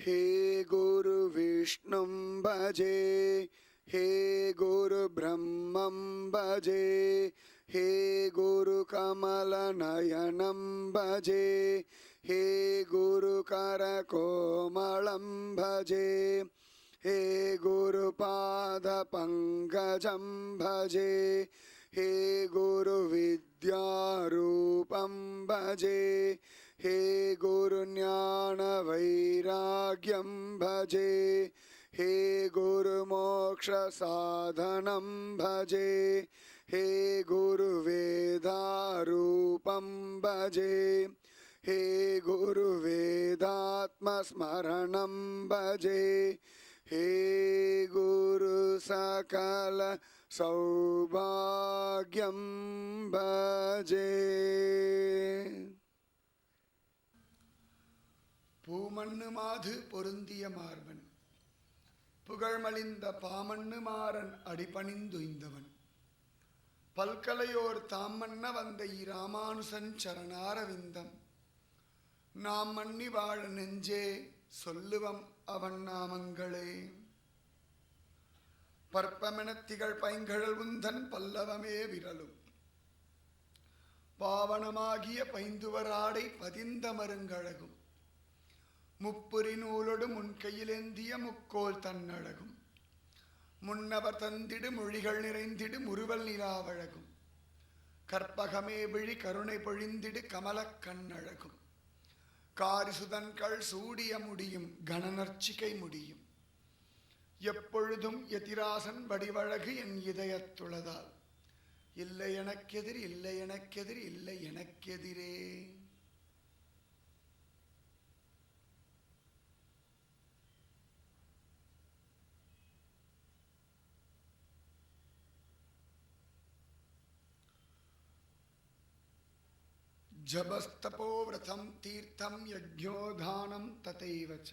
हे गुरु विष्णुं भजे, हे गुरु ब्रह्मं भजे, हे गुरु कमलनयनं भजे, हे गुरु करकोमलं भजे, हे गुरु पादपङ्कजं भजे, हे गुरु विद्यारूपं भजे, हे गुरु ज्ञानवैराग्यं भजे, हे गुरु मोक्षसाधनं भजे, हे गुरु वेदारूपं भजे, हे गुरु वेदात्मस्मरणं भजे, हे गुरु सकल सौभाग्यं भजे. பூமண்ணு மாது பொருந்திய மார்பன் புகழ்மலிந்த பாமண்ணு மாறன் அடிபணிந்துய்ந்தவன் பல்கலையோர் தாமண்ண வந்த இராமானுசன் சரணாரவிந்தம் நாம் மன்னி வாழ நெஞ்சே சொல்லுவம் அவன் நாமங்களே. பற்பமெனத் திகழ் பைங்கழல் உந்தன் பல்லவமே விரலும் பாவனமாகிய பைந்துவராடை பதிந்த மருங்கழகும் முப்புரி நூலொடு முன்கையிலேந்திய முக்கோல் தன்னழகும் முன்னவர் தந்திடு மொழிகள் நிறைந்திடு முறுவல் நிலாவழகும் கற்பகமே விழி கருணை பொழிந்திடு கமலக் கண்ணழகும் காரிசுதன்கள் சூடிய முடியும் கணநர்ச்சிகை முடியும் எப்பொழுதும் எதிராசன் வடிவழகு என் இதயத்துளதால் இல்லை எனக்கெதிர் இல்லை எனக்கெதிர் இல்லை எனக்கெதிரே. जपस्तपो व्रतं तीर्थं यज्ञोदानं तथैव च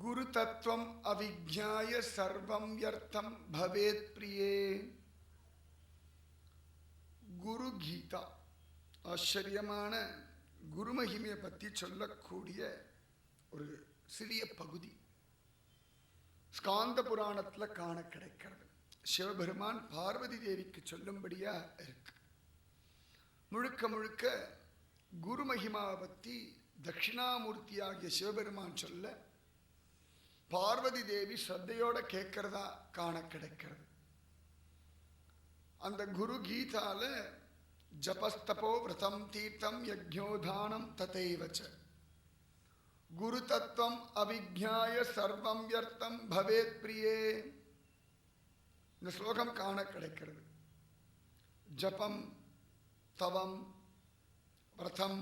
गुरुतत्त्वम् अविज्ञाय सर्वं व्यर्थं भवेत् प्रिये. குரு கீதா ஆச்சரியமான குருமகிமையை பற்றி சொல்லக்கூடிய ஒரு சிறிய பகுதி ஸ்காந்த புராணத்தில் காண கிடைக்கிறது. சிவபெருமான் பார்வதி தேவிக்கு சொல்லும்படியா இருக்கு. முழுக்க முழுக்க குரு மகிமாவை பற்றி தட்சிணாமூர்த்தியாகிய சிவபெருமான் சொல்ல பார்வதி தேவி ஸ்ரத்தையோட கேட்கறதா காண கிடைக்கிறது. அந்த குரு கீதால ஜபஸ்தபோ விரதம் தீர்த்தம் யஜ்ஞோதானம் ததைவச்ச குரு தத்துவம் அவிஜ்ஞாய சர்வம் வியர்த்தம் பவேத் பிரியே. இந்த ஸ்லோகம் காண கிடைக்கிறது. ஜபம், தவம், விரதம்,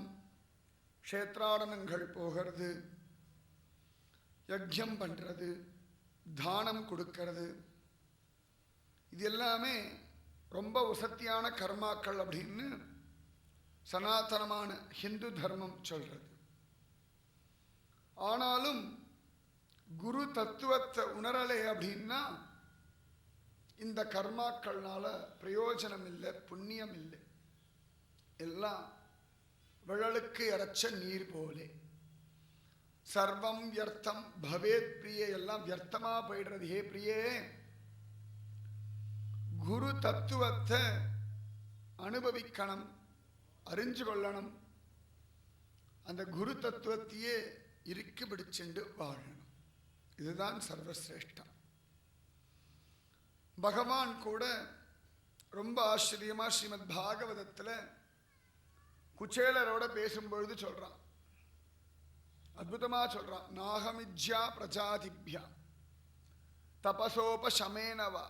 க்ஷேத்ராடனங்கள் போகிறது, யஜ்யம் பண்ணுறது, தானம் கொடுக்கறது, இது எல்லாமே ரொம்ப உசத்தியான கர்மாக்கள் அப்படின்னு சனாதனமான ஹிந்து தர்மம் சொல்கிறது. ஆனாலும் குரு தத்துவத்தை உணரலை அப்படின்னா இந்த கர்மாக்கள்னால பிரயோஜனம் இல்லை, புண்ணியம் இல்லை, எல்லாம் விழலுக்கு இறைச்ச நீர் போலே. சர்வம் வியர்த்தம் பவேத் பிரியே, எல்லாம் வியர்த்தமா போயிடுறது. ஹே பிரியே, குரு தத்துவத்தை அனுபவிக்கணும், அறிஞ்சு கொள்ளணும். அந்த குரு தத்துவத்தையே இறுக்கி பிடிச்சுண்டு வாழணும். இதுதான் சர்வசிரேஷ்டம். பகவான் கூட ரொம்ப ஆச்சரியமா ஸ்ரீமத் பாகவதத்தில் குச்சேலரோட பேசும்பொழுது சொல்றான், அற்புதமா சொல்றான். நாகமிஜ்யா பிரஜாதிபியா தபசோபசமேனவா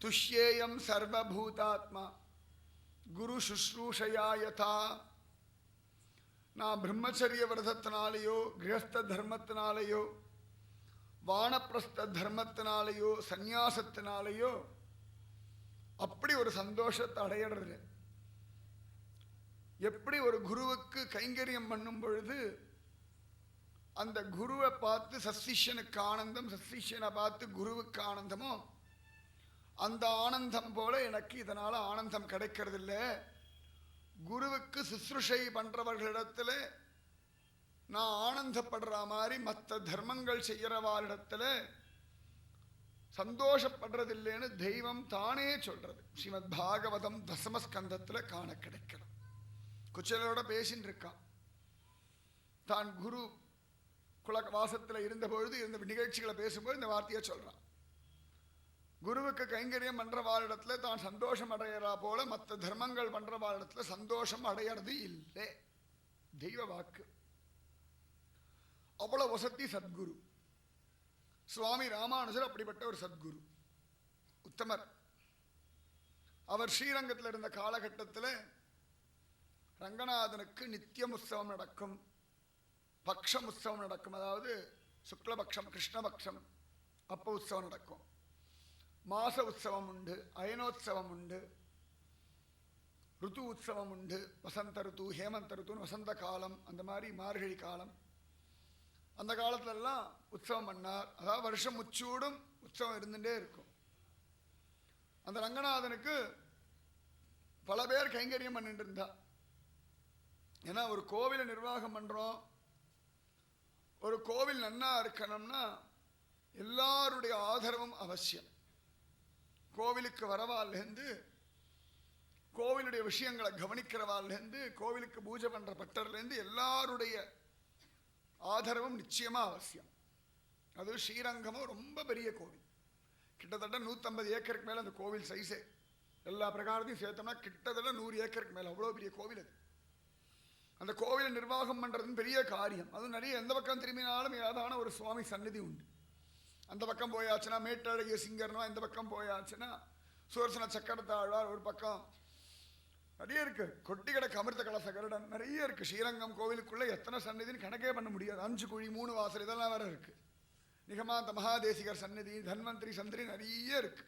துஷ்யேயம் சர்வபூதாத்மா குரு சுஷ்ரூஷயா யதா. நான் பிரம்மச்சரிய விரதத்தினாலேயோ கிரகஸ்த தர்மத்தினாலேயோ வானப்பிரஸ்த தர்மத்தினாலேயோ சந்நியாசத்தினாலேயோ அப்படி ஒரு சந்தோஷத்தை அடையிறது. எப்படி ஒரு குருவுக்கு கைங்கரியம் பண்ணும் பொழுது அந்த குருவை பார்த்து சசிஷ்யனுக்கு ஆனந்தம், சசிஷ்யனை பார்த்து குருவுக்கு ஆனந்தமோ அந்த ஆனந்தம் போல எனக்கு இதனால ஆனந்தம் கிடைக்கிறது இல்லை. குருவுக்கு சுசுருஷை பண்றவர்களிடத்துல நான் ஆனந்தப்படுற மாதிரி மற்ற தர்மங்கள் செய்யறவாரிடத்துல சந்தோஷப்படுறதில்லைன்னு தெய்வம் தானே சொல்றது. ஸ்ரீமத் பாகவதம் தசமஸ்கந்தத்துல காண கிடைக்கிறது. குச்சலோட பேசின்னு இருக்கான். தான் குரு குலவாசத்தில் இருந்த பொழுது இருந்த நிகழ்ச்சிகளை பேசும்போது இந்த வார்த்தையை சொல்றான். குருவுக்கு கைங்கரியம் பண்றவாரிடத்துல தான் சந்தோஷம் அடையறா போல மற்ற தர்மங்கள் பண்றவாரிடத்துல சந்தோஷம் அடையறது இல்லை. தெய்வ வாக்கு. அவ்வளவு வசதி சத்குரு. சுவாமி ராமானுஜர் அப்படிப்பட்ட ஒரு சத்குரு, உத்தமர். அவர் ஸ்ரீரங்கத்தில் இருந்த காலகட்டத்தில் ரங்கநாதனுக்கு நித்தியம் உற்சவம் நடக்கும், பக்ஷம் உற்சவம் நடக்கும். அதாவது சுக்லபக்ஷம் கிருஷ்ணபக்ஷம் அப்போ உற்சவம் நடக்கும். மாச உற்சவம் உண்டு, அயனோத்சவம் உண்டு, ருத்து உற்சவம் உண்டு. வசந்த ருத்து, ஹேமந்த ருத்துன்னு வசந்த காலம், அந்த மாதிரி மார்கழி காலம். அந்த காலத்திலெல்லாம் உற்சவம் பண்ணார். அதாவது வருஷம் முச்சூடும் உற்சவம் இருந்துட்டே இருக்கும். அந்த ரங்கநாதனுக்கு பல பேர் கைங்கரியம் பண்ணிட்டு இருந்தா. ஏன்னா ஒரு கோவிலை நிர்வாகம் பண்றோம், ஒரு கோவில் நன்னா இருக்கணும்னா எல்லாருடைய ஆதரவும் அவசியம். கோவிலுக்கு வரவாலேருந்து, கோவிலுடைய விஷயங்களை கவனிக்கிறவாலேருந்து, கோவிலுக்கு பூஜை பண்ற பட்டர்லேருந்து எல்லாருடைய ஆதரவும் நிச்சயமா அவசியம். அது ஸ்ரீரங்கமும் ரொம்ப பெரிய கோவில். கிட்டத்தட்ட 150 ஏக்கருக்கு மேல அந்த கோவில் சைஸே. எல்லா பிரகாரத்தையும் சேர்த்தோம்னா கிட்டத்தட்ட 100 ஏக்கருக்கு மேல அவ்வளோ பெரிய கோவில் அது. அந்த கோவிலை நிர்வாகம் பண்றதுன்னு பெரிய காரியம். அதுவும் நிறைய எந்த பக்கம் திரும்பினாலும் ஏதான ஒரு சுவாமி சந்நிதி உண்டு. அந்த பக்கம் போயாச்சுன்னா மேட்டழகிய சிங்கர்னா, இந்த பக்கம் போயாச்சுன்னா சுதர்சன சக்கரத்தாழ்வார் ஒரு பக்கம். நிறைய இருக்கு. கொட்டிக்கடை அமிர்த கலச கருடன் நிறைய இருக்கு. ஸ்ரீரங்கம் கோவிலுக்குள்ள எத்தனை சந்நிதின்னு கணக்கே பண்ண முடியாது. 5 குழி 3 வாசல் இதெல்லாம் வேற இருக்கு. நிகமாந்த மகாதேசிகர் சந்நிதி, தன்வந்திரி சந்திரி நிறைய இருக்கு.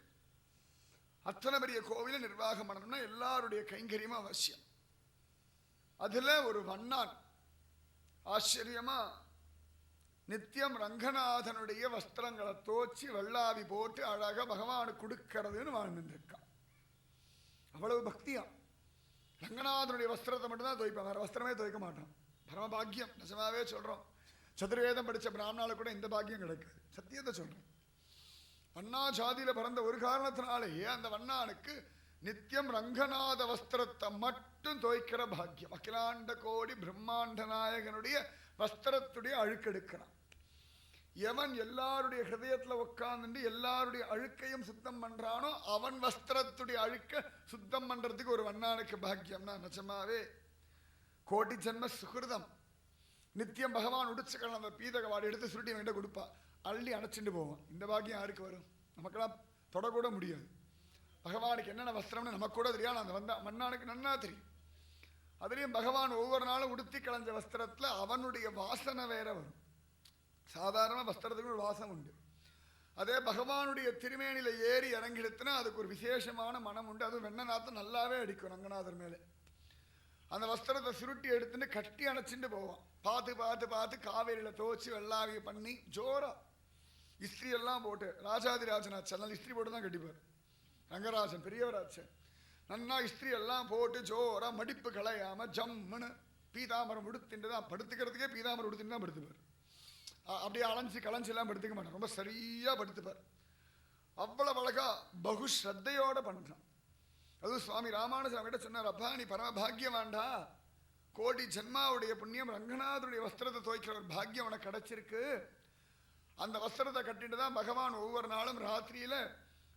அத்தனை பெரிய கோவிலை நிர்வாகம் பண்ணணும்னா எல்லாருடைய கைங்கரியமும் அவசியம். அதுல ஒரு வண்ணான் ஆச்சரியமா நித்தியம் ரங்கநாதனுடைய வஸ்திரங்களை தோச்சி வெள்ளாவி போட்டு அழகா பகவானுக்கு கொடுக்கறதுன்னு வாழ்ந்துருக்கான். அவ்வளவு பக்தியா. ரங்கநாதனுடைய வஸ்திரத்தை மட்டும்தான் துவைப்பான், வேற வஸ்திரமே துவைக்க மாட்டான். பரமபாக்கியம். நிஜமாவே சொல்றோம். சதுர்வேதம் படிச்ச பிராமணால கூட இந்த பாக்கியம் கிடைக்காது. சத்தியத்தை சொல்றேன். வண்ணா ஜாதியில பிறந்த ஒரு காரணத்தினாலேயே அந்த வண்ணானுக்கு நித்தியம் ரங்கநாத வஸ்திரத்தை மட்டும் துவைக்கிற பாக்கியம். அகிலாண்ட கோடி பிரம்மாண்ட நாயகனுடைய வஸ்திரத்துடைய அழுக்கெடுக்கிறான். எவன் எல்லாருடைய ஹிருதயத்துல உட்கார்ந்து எல்லாருடைய அழுக்கையும் சுத்தம் பண்றானோ அவன் வஸ்திரத்துடைய அழுக்க சுத்தம் பண்றதுக்கு ஒரு வண்ணானுக்கு பாக்கியம்னா நிஜமாவே கோடி ஜென்ம சுகிருதம். நித்தியம் பகவான் உடிச்சுக்கலாம். அந்த பீதக வாடி எடுத்து சுருட்டி வேண்ட கொடுப்பா, அள்ளி அணைச்சிட்டு போவான். இந்த பாக்கியம் யாருக்கு வரும்? நமக்கெல்லாம் தொடக்கூட முடியாது. பகவானுக்கு என்னென்ன வஸ்திரம்னு நமக்கு கூட தெரியாது, அந்த வந்த மண்ணானுக்கு நன்னா தெரியும். அதுலேயும் பகவான் ஒவ்வொரு நாளும் உடுத்தி களைஞ்ச வஸ்திரத்துல அவனுடைய வாசனை வேற வரும். சாதாரண வஸ்திரத்துக்கு ஒரு வாசம் உண்டு. அதே பகவானுடைய திருமேனில ஏறி இறங்கிடுத்துனா அதுக்கு ஒரு விசேஷமான மனம் உண்டு. அதுவும் வெண்ண நாத்தம் நல்லாவே அடிக்கும் ரங்கநாதர் மேலே. அந்த வஸ்திரத்தை சுருட்டி எடுத்துட்டு கட்டி அணைச்சிட்டு போவான். பார்த்து பார்த்து பார்த்து காவேரியில துவச்சி வெள்ளாவிய பண்ணி ஜோரா இஸ்திரி எல்லாம் போட்டு, ராஜாதிராஜனாச்சு அதனால இஸ்திரி போட்டு தான் கட்டிப்பார் ரங்கராஜன், பெரியவராச்சன். நன்னா இஸ்திரி எல்லாம் போட்டு ஜோரா மடிப்பு களையாம ஜம்முன்னு பீதாமரம் உடுத்திட்டு தான் படுத்துக்கிறதுக்கே பீதாமரம் உடுத்திட்டு தான் படுத்துப்பார். அப்படியே அலைஞ்சி களைஞ்செல்லாம் படுத்துக்க மாட்டான், ரொம்ப சரியா படுத்துப்பார். அவ்வளவு அழகா பகு ஸ்ரத்தையோட பண்றான். அதுவும் சுவாமி ராமானுஜன் அவங்கிட்ட சொன்னார், அப்பா நீ பரம பாக்கியம் வேண்டா, கோடி ஜென்மாவுடைய புண்ணியம் ரங்கநாதனுடைய வஸ்திரத்தை துவைக்கிற ஒரு பாக்கியம் உனக்கு கிடைச்சிருக்கு. அந்த வஸ்திரத்தை கட்டிட்டு தான் பகவான் ஒவ்வொரு நாளும் ராத்திரியில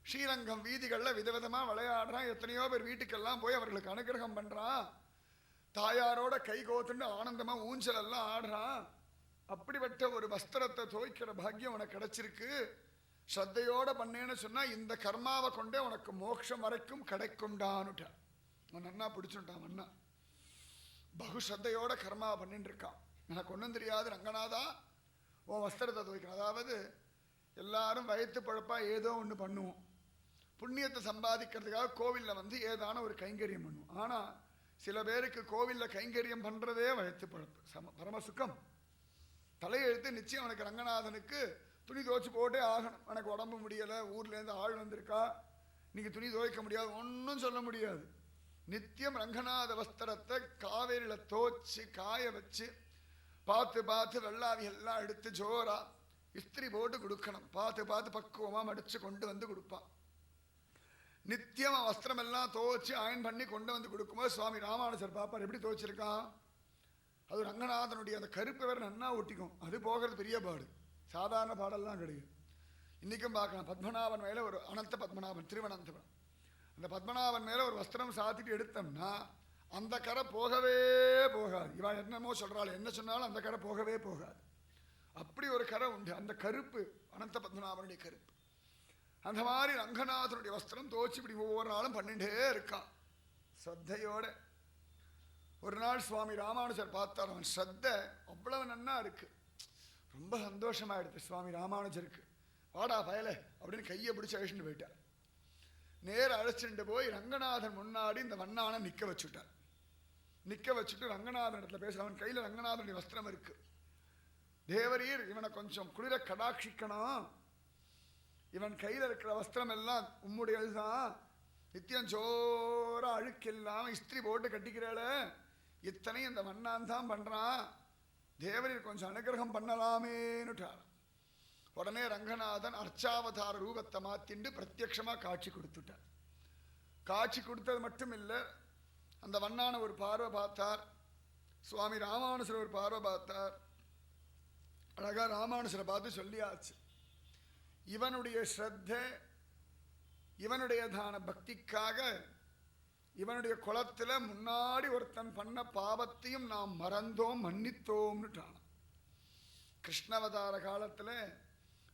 ஸ்ரீரங்கம் வீதிகளில் விதவிதமா விளையாடுறான். எத்தனையோ பேர் வீட்டுக்கெல்லாம் போய் அவர்களுக்கு அனுகிரகம் பண்றான். தாயாரோட கை கோத்துண்டு ஆனந்தமா ஊஞ்சல் எல்லாம் ஆடுறான். அப்படிப்பட்ட ஒரு வஸ்திரத்தை துவைக்கிற பாக்கியம் உனக்கு கிடைச்சிருக்கு. ஸ்ரத்தையோட பண்ணேன்னு சொன்னா இந்த கர்மாவை கொண்டே உனக்கு மோட்சம் வரைக்கும் கிடைக்கும்டான்னுட்டான். அவன் நன்னா பிடிச்சுட்டான். அண்ணா பகு ஸ்ரத்தையோட கர்மாவை பண்ணிட்டு இருக்கான். எனக்கு ஒன்றும் தெரியாது ரங்கநாதா, உன் வஸ்திரத்தை துவைக்கணும். அதாவது எல்லாரும் வயிற்று பழப்பா ஏதோ ஒன்று பண்ணுவோம், புண்ணியத்தை சம்பாதிக்கிறதுக்காக கோவிலில் வந்து ஏதான ஒரு கைங்கரியம் பண்ணுவோம். ஆனால் சில பேருக்கு கோவிலில் கைங்கரியம் பண்ணுறதே வயிற்று பழப்பு பரமசுக்கம். தலையெழுத்து நிச்சயம் அவனுக்கு ரங்கநாதனுக்கு துணி துவைச்சு போட்டே ஆகணும். எனக்கு உடம்பு முடியலை, ஊர்லேருந்து ஆள் வந்திருக்கா, இன்னைக்கு துணி துவைக்க முடியாது, ஒன்றும் சொல்ல முடியாது. நித்தியம் ரங்கநாத வஸ்திரத்தை காவேரியில் துவைச்சு காய வச்சு பார்த்து பார்த்து வெள்ளாவி எல்லாம் எடுத்து ஜோரா இஸ்திரி போட்டு கொடுக்கணும். பார்த்து பார்த்து பக்குவமா மடிச்சு கொண்டு வந்து கொடுப்பான். நித்தியம் வஸ்திரம் எல்லாம் துவச்சு அயன் பண்ணி கொண்டு வந்து கொடுக்கும்போது சுவாமி ராமானுஜர் பாப்பார் எப்படி துவச்சிருக்கான். அது ரங்கநாதனுடைய அந்த கருப்பை வேற நன்னா ஒட்டிக்கும். அது போகிறது பெரிய பாடு, சாதாரண பாடெல்லாம் கிடையாது. இன்னைக்கும் பார்க்கலாம், பத்மநாபன் மேல ஒரு அனந்த பத்மநாபன் திருவனந்தபுரம், அந்த பத்மநாபன் மேல ஒரு வஸ்திரம் சாத்திட்டு எடுத்தோம்னா அந்த கரை போகவே போகாது. இவன் என்னமோ சொல்றாள், என்ன சொன்னாலும் அந்த கரை போகவே போகாது. அப்படி ஒரு கரை உண்டு. அந்த கருப்பு அனந்த பத்மநாபனுடைய கருப்பு. அந்த மாதிரி ரங்கநாதனுடைய வஸ்திரம் தோச்சு இப்படி ஒவ்வொரு நாளும் பண்ணிட்டே இருக்கான் ஸ்ரத்தையோட. ஒரு நாள் சுவாமி ராமானுஜர் பார்த்தார், அவன் ஸ்ரத்த அவ்வளவு நன்னா இருக்கு. ரொம்ப சந்தோஷமாயிடுது சுவாமி ராமானுஜருக்கு. வாடா பயல அப்படின்னு கையை பிடிச்சி அழிச்சுட்டு போயிட்டார். நேர அழைச்சிட்டு போய் ரங்கநாதன் முன்னாடி இந்த வண்ணானை நிற்க வச்சுட்டார். நிற்க வச்சுட்டு ரங்கநாதன் இடத்துல பேசுற. அவன் கையில் ரங்கநாதனுடைய வஸ்திரம் இருக்கு. தேவரீர் இவனை கொஞ்சம் குளிர கடாட்சிக்கணும். இவன் கையில் இருக்கிற வஸ்திரம் எல்லாம் உம்முடையதுதான். நித்தியம் ஜோரா அழுக்கில்லாம இஸ்திரி போட்டு கட்டிக்கிறாள, இத்தனை இந்த வண்ணான் தான் பண்றான். தேவரீர் கொஞ்சம் அனுகிரகம் பண்ணலாமேன்னுட்டார். உடனே ரங்கநாதன் அர்ச்சாவதார ரூபத்தை மாத்திண்டு பிரத்யக்ஷமா காட்சி கொடுத்துட்டார். காட்சி கொடுத்தது மட்டும் இல்லை, அந்த வண்ணான ஒரு பார்வை பார்த்தார். சுவாமி ராமானுஜர் ஒரு பார்வை பார்த்தார். அழகா ராமானுஜரை பார்த்து சொல்லியாச்சு, இவனுடைய ஸ்ரத்த, இவனுடையதான பக்திக்காக இவனுடைய குலத்துல முன்னாடி ஒருத்தன் பண்ண பாவத்தையும் நாம் மறந்தோம் மன்னித்தோம்னுட்டான். கிருஷ்ணவதார காலத்துல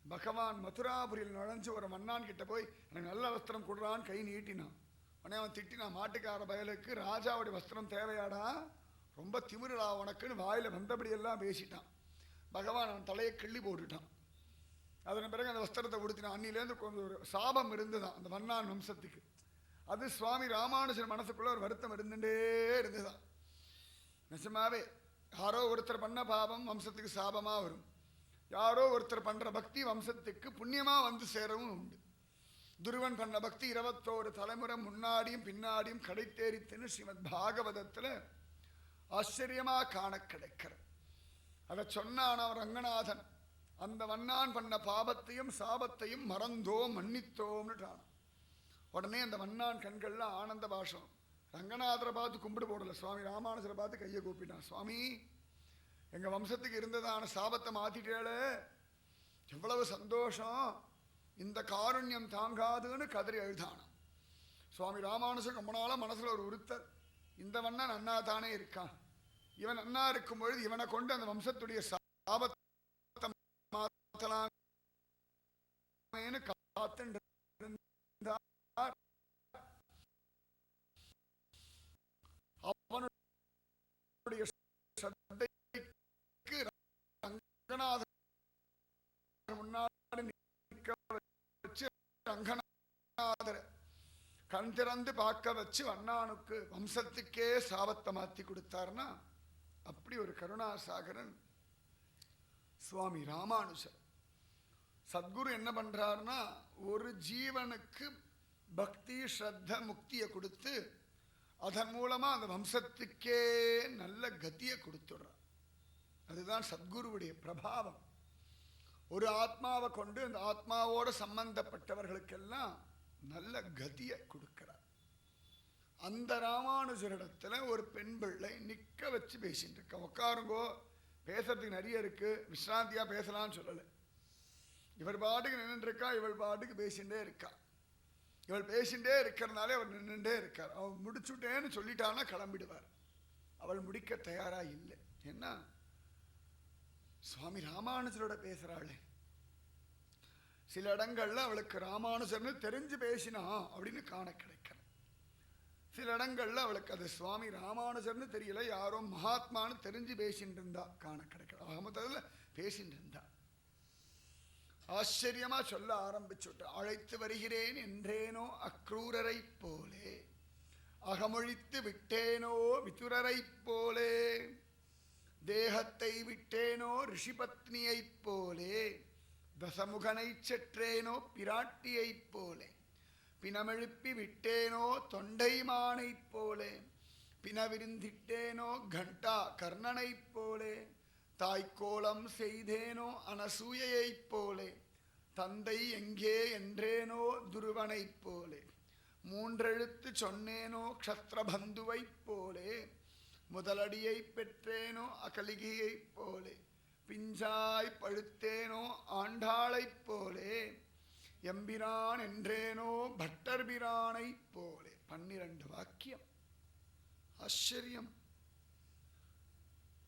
பகவான் மதுராபுரியில் நுழைஞ்சு ஒரு மன்னான் கிட்ட போய் எனக்கு நல்ல வஸ்திரம் கொடுறான்னு கை நீட்டினான். உடனே அவன் திட்டினான், மாட்டுக்கார பயலுக்கு ராஜாவுடைய வஸ்திரம் தேவையாடா, ரொம்ப திமிருடா உனக்குன்னு வாயில வந்தபடியெல்லாம் பேசிட்டான். பகவான் அவன் தலையை கிள்ளி போட்டுட்டான். அதன் பிறகு அந்த வஸ்திரத்தை உடுத்தினான். அன்னிலேருந்து கொஞ்சம் ஒரு சாபம் இருந்துதான் அந்த மன்னான் வம்சத்துக்கு. அது சுவாமி ராமானுஜர் மனசுக்குள்ள ஒரு வருத்தம் இருந்துட்டே இருந்துதான். நிஜமாவே யாரோ ஒருத்தர் பண்ண பாவம் வம்சத்துக்கு சாபமா வரும், யாரோ ஒருத்தர் பண்ற பக்தி வம்சத்துக்கு புண்ணியமா வந்து சேரவும் உண்டு. துருவன் பண்ண பக்தி 21 தலைமுறை முன்னாடியும் பின்னாடியும் கடைத்தேறித்துன்னு ஸ்ரீமத் பாகவதத்துல ஆச்சரியமா காண கிடைக்கிறது. அதை சொன்னான் ரங்கநாதன், அந்த வண்ணான் பண்ண பாபத்தையும் சாபத்தையும் மறந்தோம் மன்னித்தோம்னுட்டான். உடனே அந்த வண்ணான் கண்கள்ல ஆனந்த பாஷம். ரங்கநாதரை பார்த்து கும்பிடு போடல, சுவாமி ராமானுஜரை பார்த்து கையை கூப்பிட்டான். சுவாமி, எங்க வம்சத்துக்கு இருந்ததான சாபத்தை மாத்திட்டேளே, எவ்வளவு சந்தோஷம், இந்த காருண்யம் தாங்காதுன்னு கதறி அழுதானான். சுவாமி ராமானுஜர் ரொம்ப நாளா மனசுல ஒரு உறுத்தல், இந்த வண்ணன் அண்ணா தானே இருக்கான், இவன் அண்ணா இருக்கும் பொழுது இவனை கொண்டு அந்த வம்சத்துடைய சாபத்தை மாத்தலாமேன்னு காத்துண்டு இருந்தார். அவனுடைய சத்தைக்கு ரங்கநாதர் முன்னாடி நிற்க வச்சு ரங்கநாதர் கண் திறந்து பார்க்க வச்சு வண்ணானுக்கு வம்சத்துக்கே சாபத்தை மாத்தி கொடுத்தாருன்னா அப்படி ஒரு கருணாசாகரன் சுவாமி ராமானுஜர். சத்குரு என்ன பண்றாருன்னா, ஒரு ஜீவனுக்கு பக்தி ஸ்ரத்த முக்தியை கொடுத்து அதன் மூலமா அந்த வம்சத்துக்கே நல்ல கதியை கொடுத்துடுறார். அதுதான் சத்குருவுடைய பிரபாவம். ஒரு ஆத்மாவை கொண்டு அந்த ஆத்மாவோட சம்பந்தப்பட்டவர்களுக்கெல்லாம் நல்ல கதியை கொடுக்கிறார். அந்த ராமானுஜரிடத்துல ஒரு பெண் பிள்ளை நிக்க வச்சு பேசிட்டு இருக்க. உட்காருங்கோ, பேசுறதுக்கு நிறைய இருக்கு, விஸ்ராந்தியா பேசலாம்னு சொல்லலை. இவர் பாட்டுக்கு நின்றுட்டு இருக்கா, இவள் பாட்டுக்கு பேசிகிட்டே இருக்கா. இவள் பேசிகிட்டே இருக்கிறதுனாலே அவர் நின்றுட்டே இருக்கார். அவள் முடிச்சுட்டேன்னு சொல்லிட்டான்னா கிளம்பிடுவார். அவள் முடிக்க தயாரா இல்லை. என்ன சுவாமி ராமானுஜரோட பேசுறாளே, சில இடங்கள்ல அவளுக்கு ராமானுஜர்னு தெரிஞ்சு பேசினா அப்படின்னு காண கிடைக்கிறது. சில இடங்கள்ல அவளுக்கு அது சுவாமி ராமானுஜர்னு தெரியல, யாரோ மகாத்மான்னு தெரிஞ்சு பேசிட்டு இருந்தா காண கிடைக்கிறது. அகமதுல பேசிட்டு இருந்தா ஆச்சரியமா சொல்ல ஆரம்பிச்சுட்டு, அழைத்து வருகிறேன் என்றேனோ அக்ரூரரை போலே, அகமொழித்து விட்டேனோ விதுரரை போலே, தேகத்தை விட்டேனோ ரிஷிபத்னியை போலே, தசமுகனை செற்றேனோ பிராட்டியை போலே, பிணமெழுப்பி விட்டேனோ தொண்டைமானை போலே, பிணவிருந்திட்டேனோ கண்டா கர்ணனை போலே, தாய்க்கோலம் செய்தேனோ அனசூயைப் போலே, தந்தை எங்கே என்றேனோ துருவனைப் போலே, மூன்றெழுத்து சொன்னேனோ க்ஷத்ரபந்துவைப் போலே, முதலடியை பெற்றேனோ அகலிகையைப் போலே, பிஞ்சாய் பழுத்தேனோ ஆண்டாளைப் போலே, எம்பிரான் என்றேனோ பட்டர்பிரானைப் போலே. 12 வாக்கியம். ஆச்சரியம்.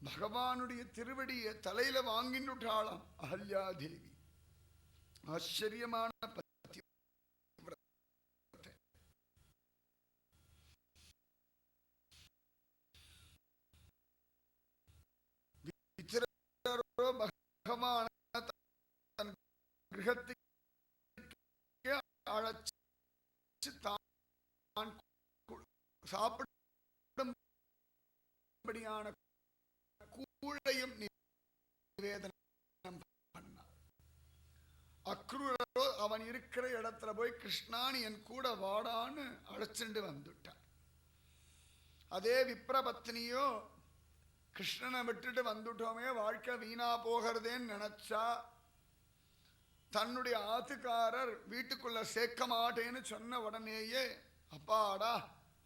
பகவானுடைய திருவடியை தலையில வாங்கின்னுட்டாளாம் அகல்யாதேவி. ஆச்சரியமான பகவான தன் கிரகத்துக்கு அழைச்சு தான் சாப்பிடும்படியான கூழையும் நிவேதனம் பண்ணார். அக்ரூரோ அவன் இருக்கிற இடத்துல போய் கிருஷ்ணான் என் கூட வாடான்னு அழைச்சிட்டு வந்துட்டான். அதே விப்ரபத்னியோ கிருஷ்ணனை விட்டுட்டு வந்துட்டோமே வாழ்க்கை வீணா போகிறதேன்னு நினைச்சா தன்னுடைய ஆத்துக்காரர் வீட்டுக்குள்ள சேர்க்க மாட்டேன்னு சொன்ன உடனேயே அப்பாடா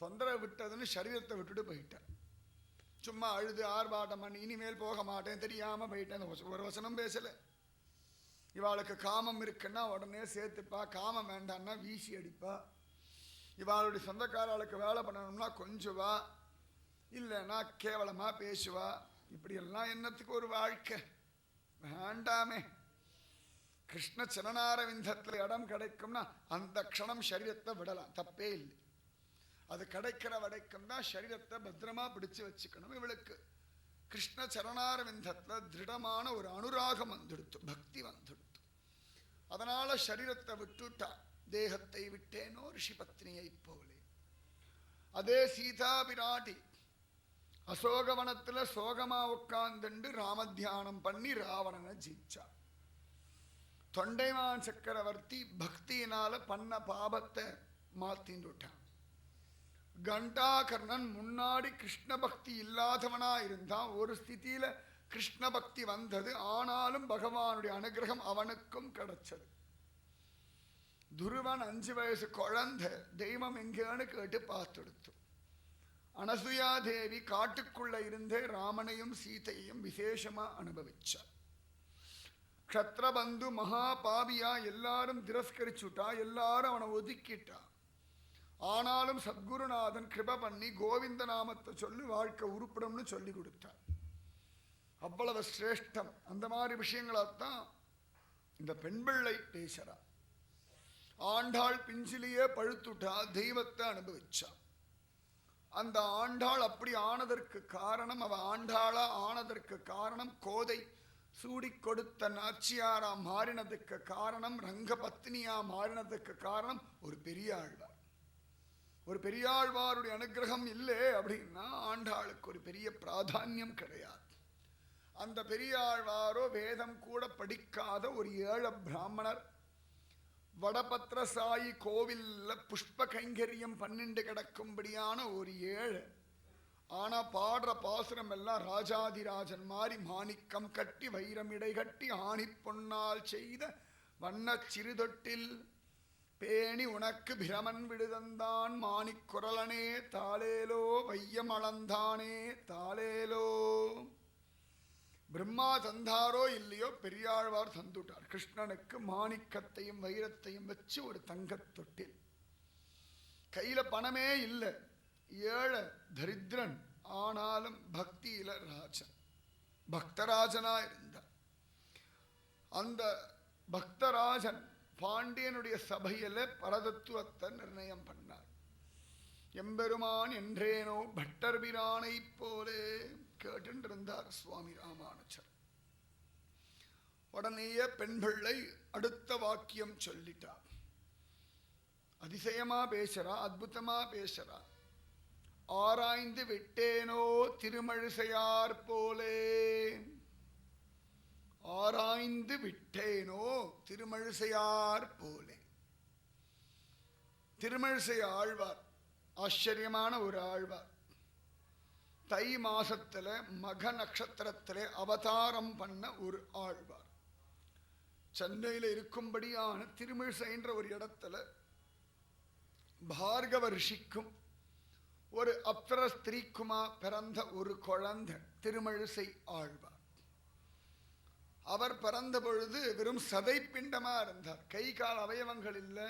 தொந்தரவு விட்டதுன்னு சரீரத்தை விட்டுட்டு போயிட்டார். சும்மா அழுது ஆர்ப்பாட்டம் பண்ணி இனிமேல் போக மாட்டேன் தெரியாம போயிட்டேன். ஒரு வசனம் பேசல. இவாளுக்கு காமம் இருக்குன்னா உடனே சேர்த்துப்பா, காமம் வேண்டான்னா வீசி அடிப்பா. இவாளுடைய சொந்தக்காரர்களுக்கு வேலை பண்ணணும்னா கொஞ்சுவா, இல்லைன்னா கேவலமா பேசுவா. இப்படியெல்லாம் என்னத்துக்கு ஒரு வாழ்க்கை? வேண்டாமே. கிருஷ்ண சரணாரவிந்தத்தில் இடம் கிடைக்கும்னா அந்த க்ஷணம் சரீரத்தை விடலாம், தப்பே இல்லை. அது கிடைக்கிற வரைக்கும் தான் சரீரத்தை பத்திரமா பிடிச்சு வச்சுக்கணும். இவளுக்கு கிருஷ்ண சரணாரவிந்தத்தில் திருடமான ஒரு அனுராகம் வந்துடுத்து, பக்தி வந்துடுத்து. அதனால சரீரத்தை விட்டுட்டா. தேகத்தை விட்டேனோ ரிஷிபத்னியை போலே. அதே சீதா பிராட்டி அசோகவனத்துல சோகமா உட்கார்ந்துண்டு ராமத்தியானம் பண்ணி ராவணனை ஜெயிச்சா. தொண்டைமான் சக்கரவர்த்தி பக்தியினால பண்ண பாபத்தை மாத்தின்னுட்டான். கண்டாகர்ணன் முன்னாடி கிருஷ்ண பக்தி இல்லாதவனா இருந்தான். ஒரு ஸ்திதியில கிருஷ்ண பக்தி வந்தது. ஆனாலும் பகவானுடைய அனுகிரகம் அவனுக்கும் கிடைச்சது. துருவன் 5 வயசு குழந்தை தெய்வம் எங்கேன்னு கேட்டு பார்த்துடுத்து. அனசுயா தேவி காட்டுக்குள்ள இருந்தே ராமனையும் சீதையையும் விசேஷமா அனுபவிச்சார். க்ஷத்ரபந்து மகா பாபியா எல்லாரும் திரஸ்கரிச்சுட்டா, எல்லாரும் அவனை ஒதுக்கிட்டா. ஆனாலும் சத்குருநாதன் கிருப பண்ணி கோவிந்த நாமத்தை சொல்லி வாழ்க்கை உருப்படம்னு சொல்லி கொடுத்தார். அவ்வளவு சிரேஷ்டம். அந்த மாதிரி விஷயங்களைத்தான் இந்த பெண் பிள்ளை பேசுறா. ஆண்டாள் பிஞ்சிலேயே பழுத்துட்டா, தெய்வத்தை அனுபவிச்சா. அந்த ஆண்டாள் அப்படி ஆனதற்கு காரணம், அவ ஆண்டாளா ஆனதற்கு காரணம், கோதை சூடி கொடுத்த நாச்சியாரா மாறினதுக்கு காரணம், ரங்க பத்னியா மாறினதுக்கு காரணம் ஒரு பெரிய ஆழ்வார். ஒரு பெரியாழ்வாருடைய அனுகிரகம் இல்லை அப்படின்னா ஆண்டாளுக்கு ஒரு பெரிய பிராதான்யம் கிடையாது. அந்த பெரியாழ்வாரோ வேதம் கூட படிக்காத ஒரு ஏழை பிராமணர், வடபத்ரசாயி கோவில்ல புஷ்ப கைங்கரியம் பண்ணிண்டு கிடக்கும்படியான ஒரு ஏழை. ஆனா பாடுற பாசுரம் எல்லாம் ராஜாதிராஜன் மாதிரி மாணிக்கம் கட்டி வைரமிடை கட்டி ஆணி பொன்னால் செய்த வண்ண சிறுதொட்டில் பேணி உனக்கு பிரமன் விடுதந்தான் மாணிக் குரலனே தாளேலோ வையம் அளந்தானே தாளேலோ. பிரம்மா தந்தாரோ இல்லையோ பெரியாழ்வார் தந்துட்டார். கிருஷ்ணனுக்கு மாணிக்கத்தையும் வைரத்தையும் வச்சு ஒரு தங்கத்தொட்டில். கையில பணமே இல்லை, ஏழை தரித்திரன். ஆனாலும் பக்தியில ராஜன், பக்தராஜனா இருந்தார். அந்த பக்தராஜன் பாண்டியனுடைய சபையில பரதத்துவத்தை நிர்ணயம் பண்ணார். எம்பெருமான் என்றேனோ பட்டர்பிரானை போலே கேட்டுருந்தார் சுவாமி ராமானுஜர். உடனேயே பெண் பிள்ளை அடுத்த வாக்கியம் சொல்லிட்டார். அதிசயமா பேசுறா, அற்புதமா பேசுறா. ஆராய்ந்து விட்டேனோ திருமழிசையார் போலே. ஆராய்ந்து விட்டேனோ திருமழிசையார் போலே. திருமழிசை ஆழ்வார் ஆச்சரியமான ஒரு ஆழ்வார். தை மாசத்துல மக நட்சத்திரத்திலே அவதாரம் பண்ண ஒரு ஆழ்வார். சென்னையில இருக்கும்படியான திருமிழிசைன்ற ஒரு இடத்துல பார்கவ ரிஷிக்கும் ஒரு அப்சர ஸ்திரீக்குமா பிறந்த ஒரு குழந்தை திருமிழிசை ஆழ்வார். அவர் பிறந்த பொழுது வெறும் சதை பிண்டமா இருந்தார். கை கால் அவயவங்கள் இல்லை.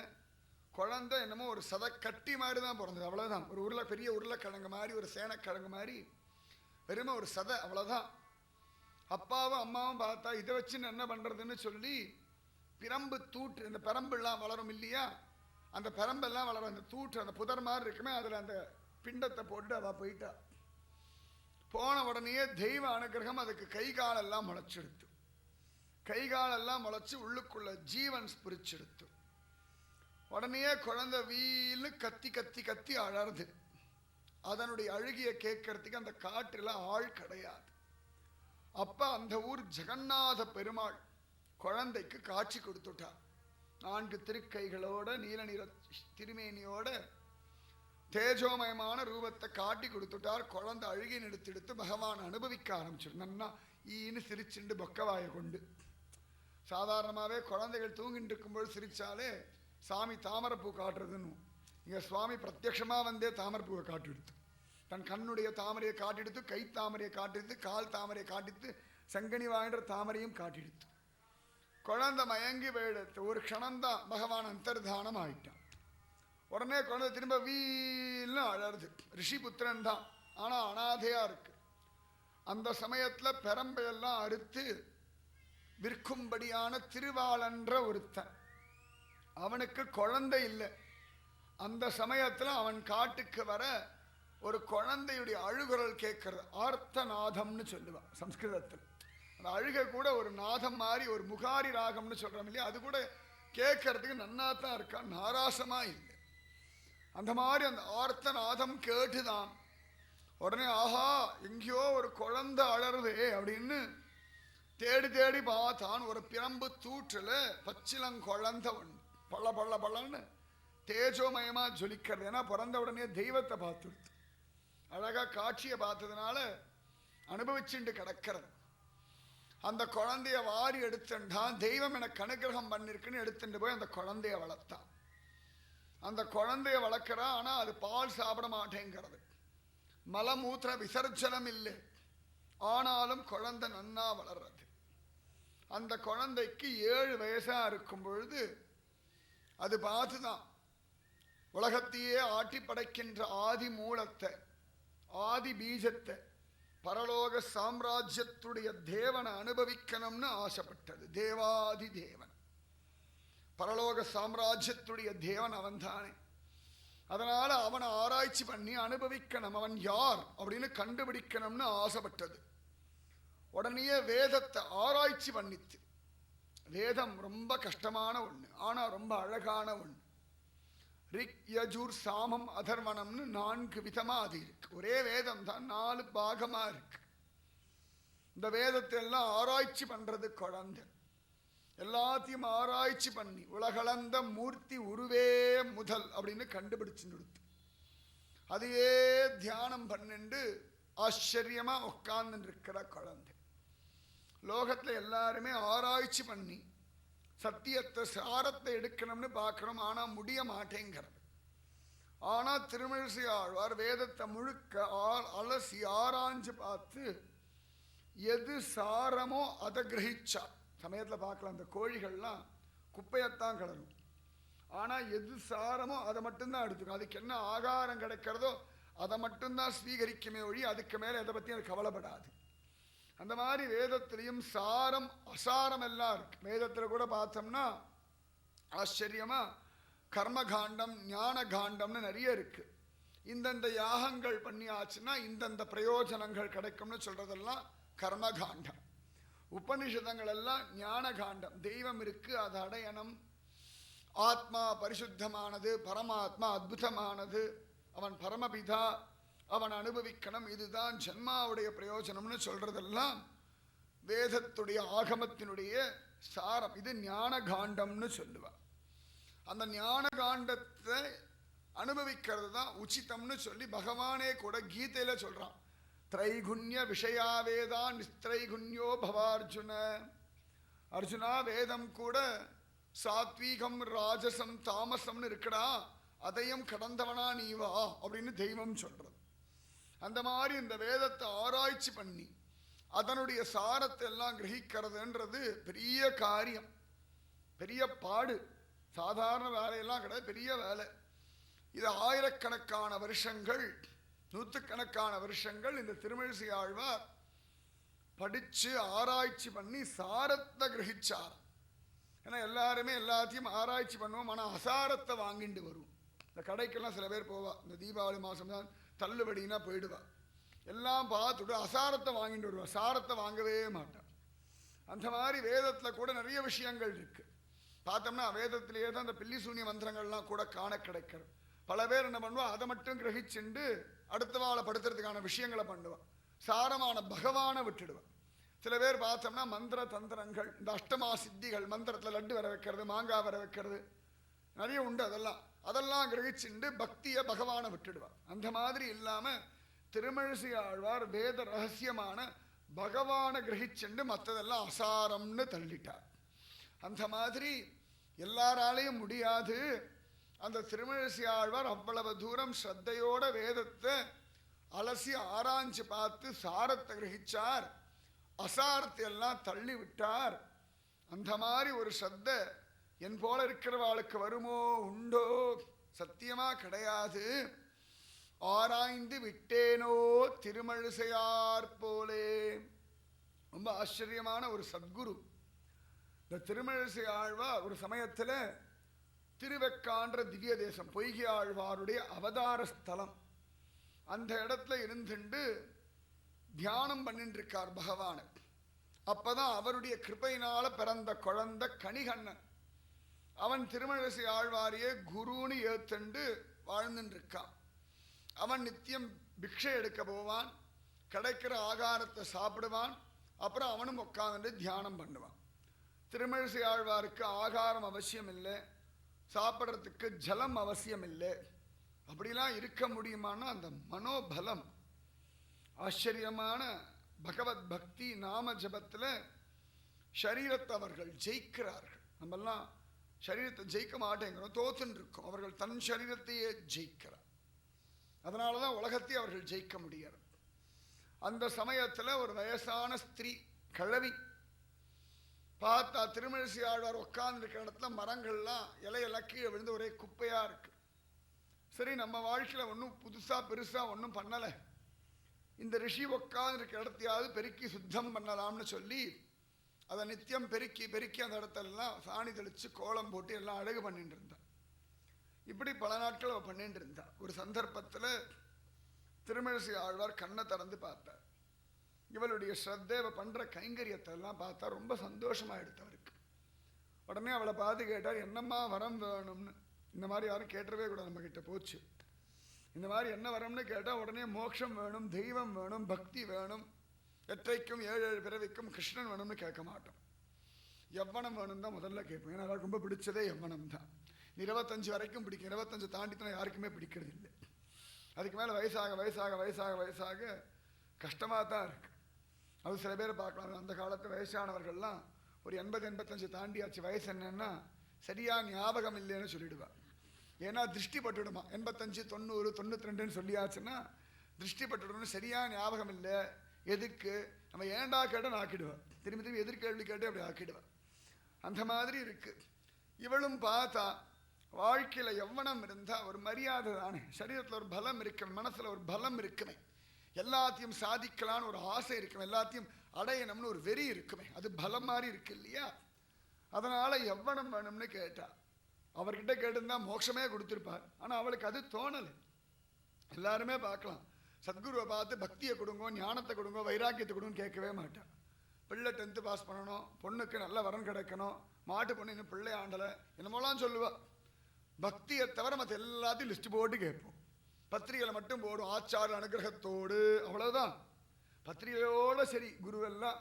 குழந்தை என்னமோ ஒரு சதை கட்டி மாதிரி தான் பிறந்தது, அவ்வளவுதான். ஒரு பெரிய உருளைக்கிழங்கு மாதிரி, ஒரு சேனக்கிழங்கு மாதிரி, வெறுமை ஒரு சதை, அவ்வளவுதான். அப்பாவும் அம்மாவும் பார்த்தா இதை வச்சு என்ன பண்றதுன்னு சொல்லி பிரம்பு தூட்டு, இந்த பெரம்பெல்லாம் வளரும் இல்லையா, அந்த பெரம்பெல்லாம் வளரும், அந்த தூட்டு அந்த புதர் மாதிரி இருக்குமே, அதில் அந்த பிண்டத்தை போட்டு அவ போயிட்டா. போன உடனே தெய்வ அனுகிரகம், அதுக்கு கை காலெல்லாம் முளைச்செடுத்து, கை காலெல்லாம் முளைச்சு உள்ளுக்குள்ள ஜீவன் ஸ்பிரிச்செடுத்து. உடனே குழந்தை வீல்னு கத்தி கத்தி கத்தி அழறது. அதனுடைய அழுகிய கேட்கறதுக்கு அந்த காட்டுல ஆள் கிடையாது. அப்ப அந்த ஊர் ஜெகநாத பெருமாள் குழந்தைக்கு காட்சி கொடுத்துட்டார். 4 திருக்கைகளோட நீல நிற திருமேனியோட தேஜோமயமான ரூபத்தை காட்டி கொடுத்துட்டார். குழந்தை அழுகி எடுத்து பகவான் அனுபவிக்க ஆரம்பிச்சிடும். நன்னா ஈன்னு சிரிச்சுண்டு பொக்கவாய கொண்டு. சாதாரணமாகவே குழந்தைகள் தூங்கிட்டு இருக்கும்போது சிரிச்சாலே சாமி தாமரைப்பூ காட்டுறதுன்னு, இங்கே சுவாமி பிரத்யட்சமாக வந்தே தாமரைப்பூவை காட்டிடுத்து. தன் கண்ணுடைய தாமரையை காட்டிடுத்து, கை தாமரையை காட்டிடுத்து, கால் தாமரையை காட்டித்து, சங்கனி வாயின்ற தாமரையும் காட்டிடுத்து. குழந்தை மயங்கி போயிடுத்து. ஒரு க்ஷணம்தான் பகவான் அந்தர்தானம் ஆயிட்டான். உடனே குழந்தை திரும்ப வீல்னு அழறது. ரிஷிபுத்திரன் தான், ஆனால் அனாதையா இருக்கு. அந்த சமயத்துல பெரம்பையெல்லாம் அறுத்து விற்கும்படியான திருவாளன்ற ஒருத்தன், அவனுக்கு குழந்தை இல்லை. அந்த சமயத்துல அவன் காட்டுக்கு வர ஒரு குழந்தையுடைய அழுகுரல் கேட்கறது ஆர்த்தநாதம்னு சொல்லுவான் சம்ஸ்கிருதத்தில். அந்த அழுகை கூட ஒரு நாதம் மாதிரி, ஒரு முகாரி ராகம்னு சொல்றோம் இல்லையா, அது கூட கேட்கறதுக்கு நன்னாத்தான் இருக்கா, நாராசமா இல்லை. அந்த மாதிரி அந்த ஆர்த்தநாதம் கேட்டுதான் உடனே ஆஹா எங்கேயோ ஒரு குழந்தை அழறதே அப்படின்னு தேடி தேடி பார்த்தான். ஒரு பிரம்பு தூற்றுல பச்சிலங்குழந்தை ஒன்று பள்ள பள்ள பள்ளன்னு தேஜோமயமா ஜொலிக்கிறது. ஏன்னா பிறந்த உடனே தெய்வத்தை பார்த்துடுது. அழகா காட்சியை பார்த்ததுனால அனுபவிச்சுட்டு கிடக்கிறது. அந்த குழந்தைய வாரி எடுத்துட்டான். தெய்வம் எனக்கு அனுகிரகம் பண்ணிருக்குன்னு எடுத்துட்டு போய் அந்த குழந்தைய வளர்த்தான். அந்த குழந்தைய வளர்க்கிறான். ஆனா அது பால் சாப்பிட மாட்டேங்கிறது, மலமூத்திர விசர்ஜனம் இல்லை. ஆனாலும் குழந்தை நன்னா வளர்றது. அந்த குழந்தைக்கு 7 வயசா இருக்கும் பொழுது அது பார்த்துதான் உலகத்தையே ஆட்டி படைக்கின்ற ஆதி மூலத்தை, ஆதி பீஜத்தை, பரலோக சாம்ராஜ்யத்துடைய தேவனை அனுபவிக்கணும்னு ஆசைப்பட்டது. தேவாதி தேவன், பரலோக சாம்ராஜ்யத்துடைய தேவன் அவன்தானே. அதனால அவனை ஆராய்ச்சி பண்ணி அனுபவிக்கணும், அவன் யார் அப்படின்னு கண்டுபிடிக்கணும்னு ஆசைப்பட்டது. உடனே வேதத்தை ஆராய்ச்சி பண்ணித்து. வேதம் ரொம்ப கஷ்டமான ஒண்ணு, ஆனா ரொம்ப அழகான ஒண்ணு. ரிக் யஜுர் சாமம் அதர்வனம்னு 4 விதமா அது இருக்கு. ஒரே வேதம் தான் 4 பாகமா இருக்கு. இந்த வேதத்தை எல்லாம் ஆராய்ச்சி பண்றது குழந்தை. எல்லாத்தையும் ஆராய்ச்சி பண்ணி உலகளந்த மூர்த்தி உருவே முதல் அப்படின்னு கண்டுபிடிச்சு நிறுத்து. அதையே தியானம் பண்ணிண்டு ஆச்சரியமா உட்கார்ந்து இருக்கிற குழந்தை. லோகத்துல எல்லாருமே ஆராய்ச்சி பண்ணி சத்தியத்தை சாரத்தை எடுக்கணும்னு பார்க்கணும், ஆனா முடிய மாட்டேங்கிறது. ஆனா திருமிழிசை ஆழ்வார் வேதத்தை முழுக்க அலசி ஆராய்ஞ்சு பார்த்து எது சாரமோ அதை கிரகிச்சா. சமயத்துல பார்க்கலாம், அந்த கோழிகள்லாம் குப்பையத்தான் கிளறும், ஆனா எது சாரமோ அதை மட்டும்தான் எடுத்துக்கும். அதுக்கு என்ன ஆகாரம் கிடைக்கிறதோ அதை மட்டும்தான் ஸ்வீகரிக்குமே ஒழி, அதுக்கு மேல எதை பத்தி அது கவலைப்படாது. அந்த மாதிரி வேதத்திலையும் சாரம் அசாரம் எல்லாம் இருக்கு. வேதத்துல கூட பார்த்தோம்னா ஆச்சரியமா கர்மகாண்டம் ஞான காண்டம்னு நிறைய இருக்கு. இந்தந்த யாகங்கள் பண்ணியாச்சுன்னா இந்தந்த பிரயோஜனங்கள் கிடைக்கும்னு சொல்றதெல்லாம் கர்மகாண்டம். உபனிஷதங்கள் எல்லாம் ஞான காண்டம். தெய்வம் இருக்கு, அது அடையணும், ஆத்மா பரிசுத்தமானது, பரமாத்மா அத்புதமானது, அவன் பரமபிதா, அவன் அனுபவிக்கணும், இதுதான் ஜன்மாவுடைய பிரயோஜனம்னு சொல்றதெல்லாம் வேதத்துடைய ஆகமத்தினுடைய சாரம். இது ஞான காண்டம்னு சொல்லுவா. அந்த ஞான காண்டத்தை அனுபவிக்கிறது தான் உச்சிதம்னு சொல்லி பகவானே கூட கீதையில சொல்றான். திரைகுண்ய விஷயா வேதா நிஸ்திரைகுண்யோ பவார்ஜுன. அர்ஜுனா, வேதம் கூட சாத்வீகம் ராஜசம் தாமசம்னு இருக்கடா, அதையும் கடந்தவனா நீ வா அப்படின்னு தெய்வம் சொல்றது. அந்த மாதிரி இந்த வேதத்தை ஆராய்ச்சி பண்ணி அதனுடைய சாரத்தை எல்லாம் கிரகிக்கிறதுன்றது பெரிய காரியம், பெரிய பாடு. சாதாரண வேலையெல்லாம் கிடையாது, பெரிய வேலை. இது ஆயிரக்கணக்கான வருஷங்கள், நூற்றுக்கணக்கான வருஷங்கள் இந்த திருமழிசை ஆழ்வார் படிச்சு ஆராய்ச்சி பண்ணி சாரத்தை கிரகிச்சார். ஏன்னா எல்லாருமே எல்லாத்தையும் ஆராய்ச்சி பண்ணுவோம், ஆனால் அசாரத்தை வாங்கிட்டு வருவோம். இந்த கடைக்கெல்லாம் சில பேர் போவா, இந்த தீபாவளி மாதம் தான் தள்ளுபடினா போயிடுவா, எல்லாம் பார்த்துட்டு அசாரத்தை வாங்கிட்டு வருவா, சாரத்தை வாங்கவே மாட்டான். அந்த மாதிரி வேதத்தில் கூட நிறைய விஷயங்கள் இருக்கு. பார்த்தோம்னா வேதத்திலேயே தான் அந்த பில்லி சூன்ய மந்திரங்கள்லாம் கூட காண கிடைக்கிறது. பல பேர் என்ன பண்ணுவா, அதை மட்டும் கிரகிச்சுண்டு அடுத்த வாழை படுத்துறதுக்கான விஷயங்களை பண்ணுவா, சாரமான பகவானை விட்டுடுவா. சில பேர் பார்த்தோம்னா மந்திர தந்திரங்கள், இந்த அஷ்டமா சித்திகள், மந்திரத்தில் லட்டு வர வைக்கிறது, மாங்காய் வர வைக்கிறது நிறைய உண்டு. அதெல்லாம் கிரகிச்சுண்டு பக்தியை பகவானை விட்டுடுவா. அந்த மாதிரி இல்லாமல் திருமழிசை ஆழ்வார் வேத ரகசியமான பகவானை கிரகிச்சுண்டு மற்றதெல்லாம் அசாரம்னு தள்ளிட்டார். அந்த மாதிரி எல்லாராலையும் முடியாது. அந்த திருமழிசை ஆழ்வார் அவ்வளவு தூரம் ஸ்ரத்தையோட வேதத்தை அலசி ஆராய்ச்சி பார்த்து சாரத்தை கிரகிச்சார், அசாரத்தை எல்லாம் தள்ளி விட்டார். அந்த மாதிரி ஒரு ஸ்ரத்தை என் போல இருக்கிறவாளுக்கு வருமோ உண்டோ? சத்தியமா கிடையாது. ஆராய்ந்து விட்டேனோ திருமழிசையார் போலே. ரொம்ப ஆச்சரியமான ஒரு சத்குரு இந்த திருமழிசை ஆழ்வார். ஒரு சமயத்தில் திருவெக்கான்ற திவ்ய தேசம், பொய்கை ஆழ்வாருடைய அவதார ஸ்தலம், அந்த இடத்துல இருந்துட்டு தியானம் பண்ணிட்டு இருக்கார் பகவான். அப்பதான் அவருடைய கிருபையினால பிறந்த குழந்தை கணிகண்ணன், அவன் திருமழிசை ஆழ்வாரையே குருன்னு ஏத்துண்டு வாழ்ந்துட்டு இருக்கான். அவன் நித்தியம் பிக்ஷை எடுக்க போவான், கிடைக்கிற ஆகாரத்தை சாப்பிடுவான், அப்புறம் அவனும் உட்காந்துட்டு தியானம் பண்ணுவான். திருமழிசை ஆழ்வாருக்கு ஆகாரம் அவசியம் இல்லை, சாப்பிட்றதுக்கு ஜலம் அவசியம் இல்லை. அப்படிலாம் இருக்க முடியுமான்னா அந்த மனோபலம், ஆச்சரியமான பகவத் பக்தி நாம ஜபத்தில் சரீரத்தை அவர்கள் ஜெயிக்கிறார்கள். நம்மெல்லாம் சரீரத்தை ஜெயிக்க மாட்டேங்கிறோம், தோத்துன்னு இருக்கோம். அவர்கள் தன் சரீரத்தையே ஜெயிக்கிறார். அதனால தான் உலகத்தை அவர்கள் ஜெயிக்க முடியாது. அந்த சமயத்தில் ஒரு வயசான ஸ்திரீ கிழவி பார்த்தா திருமழிசை ஆழ்வார் உட்கார்ந்துருக்கிற இடத்துல மரங்கள்லாம் இலையெல்லாம் கீழே விழுந்து ஒரே குப்பையாக இருக்கு. சரி, நம்ம வாழ்க்கையில் ஒன்றும் புதுசாக பெருசாக ஒன்றும் பண்ணலை, இந்த ரிஷி உட்கார்ந்துருக்க இடத்தையாவது பெருக்கி சுத்தம் பண்ணலாம்னு சொல்லி அதை நித்தியம் பெருக்கி பெருக்கி அந்த இடத்தெல்லாம் சாணி தெளித்து கோலம் போட்டு எல்லாம் அழகு பண்ணிட்டு இருந்தா. இப்படி பல நாட்கள் அவள் பண்ணிட்டு இருந்தா. ஒரு சந்தர்ப்பத்தில் திருமழிசை ஆழ்வார் கண்ணை திறந்து பார்த்தார். இவளுடைய ஸ்ரத்தேவை பண்ணுற கைங்கரியத்தை எல்லாம் பார்த்தா ரொம்ப சந்தோஷமாக எடுத்தவருக்கு. உடனே அவளை பார்த்து கேட்டார், என்னம்மா வரம் வேணும்னு. இந்த மாதிரி யாரும் கேட்டவே கூட நம்மக்கிட்ட போச்சு. இந்த மாதிரி என்ன வரம்னு கேட்டால் உடனே மோட்சம் வேணும், தெய்வம் வேணும், பக்தி வேணும், எற்றைக்கும் ஏழு ஏழு பிறவிக்கும் கிருஷ்ணன் வேணும்னு கேட்க மாட்டோம். யவ்வனம் வேணும் தான் முதல்ல கேட்போம். ஏன்னா அவருக்கு ரொம்ப பிடிச்சதே யவ்வனம் தான். 25 வரைக்கும் பிடிக்கும், 25 தாண்டித்தான் யாருக்குமே பிடிக்கிறது இல்லை. அதுக்கு மேலே வயசாக வயசாக வயசாக வயசாக கஷ்டமாக தான் இருக்குது. அது சில பேர் பார்க்கலாம், அந்த காலத்து வயசானவர்கள்லாம் ஒரு 80-85 தாண்டியாச்சு, வயசு என்னன்னா சரியாக ஞாபகம் இல்லைன்னு சொல்லிடுவாள். ஏன்னா திருஷ்டி பட்டுவிடுமா, 85 90 92ன்னு சொல்லியாச்சுன்னா திருஷ்டி பட்டுவிடணும், சரியாக ஞாபகம் இல்லை. எதுக்கு நம்ம ஏண்டா கேட்டால் ஆக்கிடுவாள், திரும்பி திரும்பி எதிர்கேள்வி கேட்டு அப்படி ஆக்கிடுவாள். அந்த மாதிரி இருக்குது. இவளும் பார்த்தா வாழ்க்கையில் எவ்வளம் இருந்தால் ஒரு மரியாதை தானே, சரீரத்தில் ஒரு பலம் இருக்குமே, மனசில் ஒரு பலம் இருக்குமே, எல்லாத்தையும் சாதிக்கலான்னு ஒரு ஆசை இருக்குமே, எல்லாத்தையும் அடையணும்னு ஒரு வெறி இருக்குமே, அது பலம் மாதிரி இருக்கு இல்லையா? அதனால் எவ்வளம் வேணும்னு கேட்டா. அவர்கிட்ட கேட்டிருந்தா மோட்சமே கொடுத்துருப்பார். ஆனால் அவளுக்கு அது தோணலை. எல்லாருமே பார்க்கலாம், சத்குருவை பார்த்து பக்தியை கொடுங்கோ, ஞானத்தை கொடுங்கோ, வைராக்கியத்தை கொடுங்கன்னு கேட்கவே மாட்டான். பிள்ளை 10th பாஸ் பண்ணணும், பொண்ணுக்கு நல்ல வரன் கிடைக்கணும், மாட்டு பொண்ணு இன்னும் பிள்ளை ஆண்டலை, என்னமோலாம் சொல்லுவா. பக்தியை தவிர மற்ற எல்லாத்தையும் லிஸ்ட் போட்டு கேட்போம். பத்திரிகையில் மட்டும் போடும் ஆச்சார அனுகிரகத்தோடு, அவ்வளவுதான். பத்திரிகையோடு சரி, குருவெல்லாம்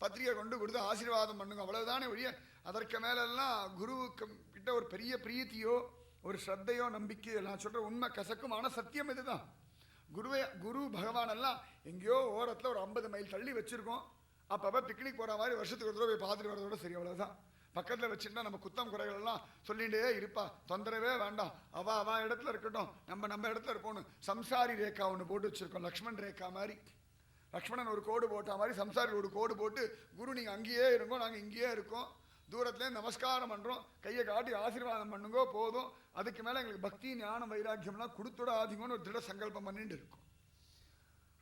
பத்திரிகை கொண்டு கொடுத்து ஆசீர்வாதம் பண்ணுங்க, அவ்வளவுதானே ஒழிய அதற்கு மேலெல்லாம் குருவுக்கு கிட்ட ஒரு பெரிய பிரீத்தியோ ஒரு ஸ்ரத்தையோ நம்பிக்கையோ. நான் சொல்கிற உண்மை கசக்குமான சத்தியம் இதுதான். குரு பகவான் எல்லாம் எங்கேயோ ஓரத்தில் ஒரு 50 மைல் தள்ளி வச்சிருக்கோம். அப்பப்போ பிக்னிக் போகிற மாதிரி வருஷத்துக்கு ஒரு தடவை போய் பார்த்துட்டு வரதோட சரி, அவ்வளோதான். பக்கத்தில் வச்சுருந்தா நம்ம குத்தம் குறைகள் எல்லாம் சொல்லிகிட்டே இருப்பா, தொந்தரவே வேண்டாம், அவ இடத்துல இருக்கட்டும், நம்ம இடத்துல இருப்போம்னு சம்சாரி ரேகா ஒன்று போட்டு வச்சுருக்கோம். லக்ஷ்மண் ரேகா மாதிரி, லக்ஷ்மணன் ஒரு கோடு போட்ட மாதிரி சம்சாரி ஒரு கோடு போட்டு, குரு நீங்கள் அங்கேயே இருக்கோம், நாங்கள் இங்கேயே இருக்கோம், தூரத்துலேயே நமஸ்காரம் பண்ணுறோம், கையை காட்டி ஆசீர்வாதம் பண்ணுங்கோ போதும், அதுக்கு மேலே எங்களுக்கு பக்தி ஞானம் வைராக்கியம்லாம் கொடுத்துட ஆதிங்கன்னு ஒரு திட சங்கல்பம் பண்ணிட்டு இருக்கும்.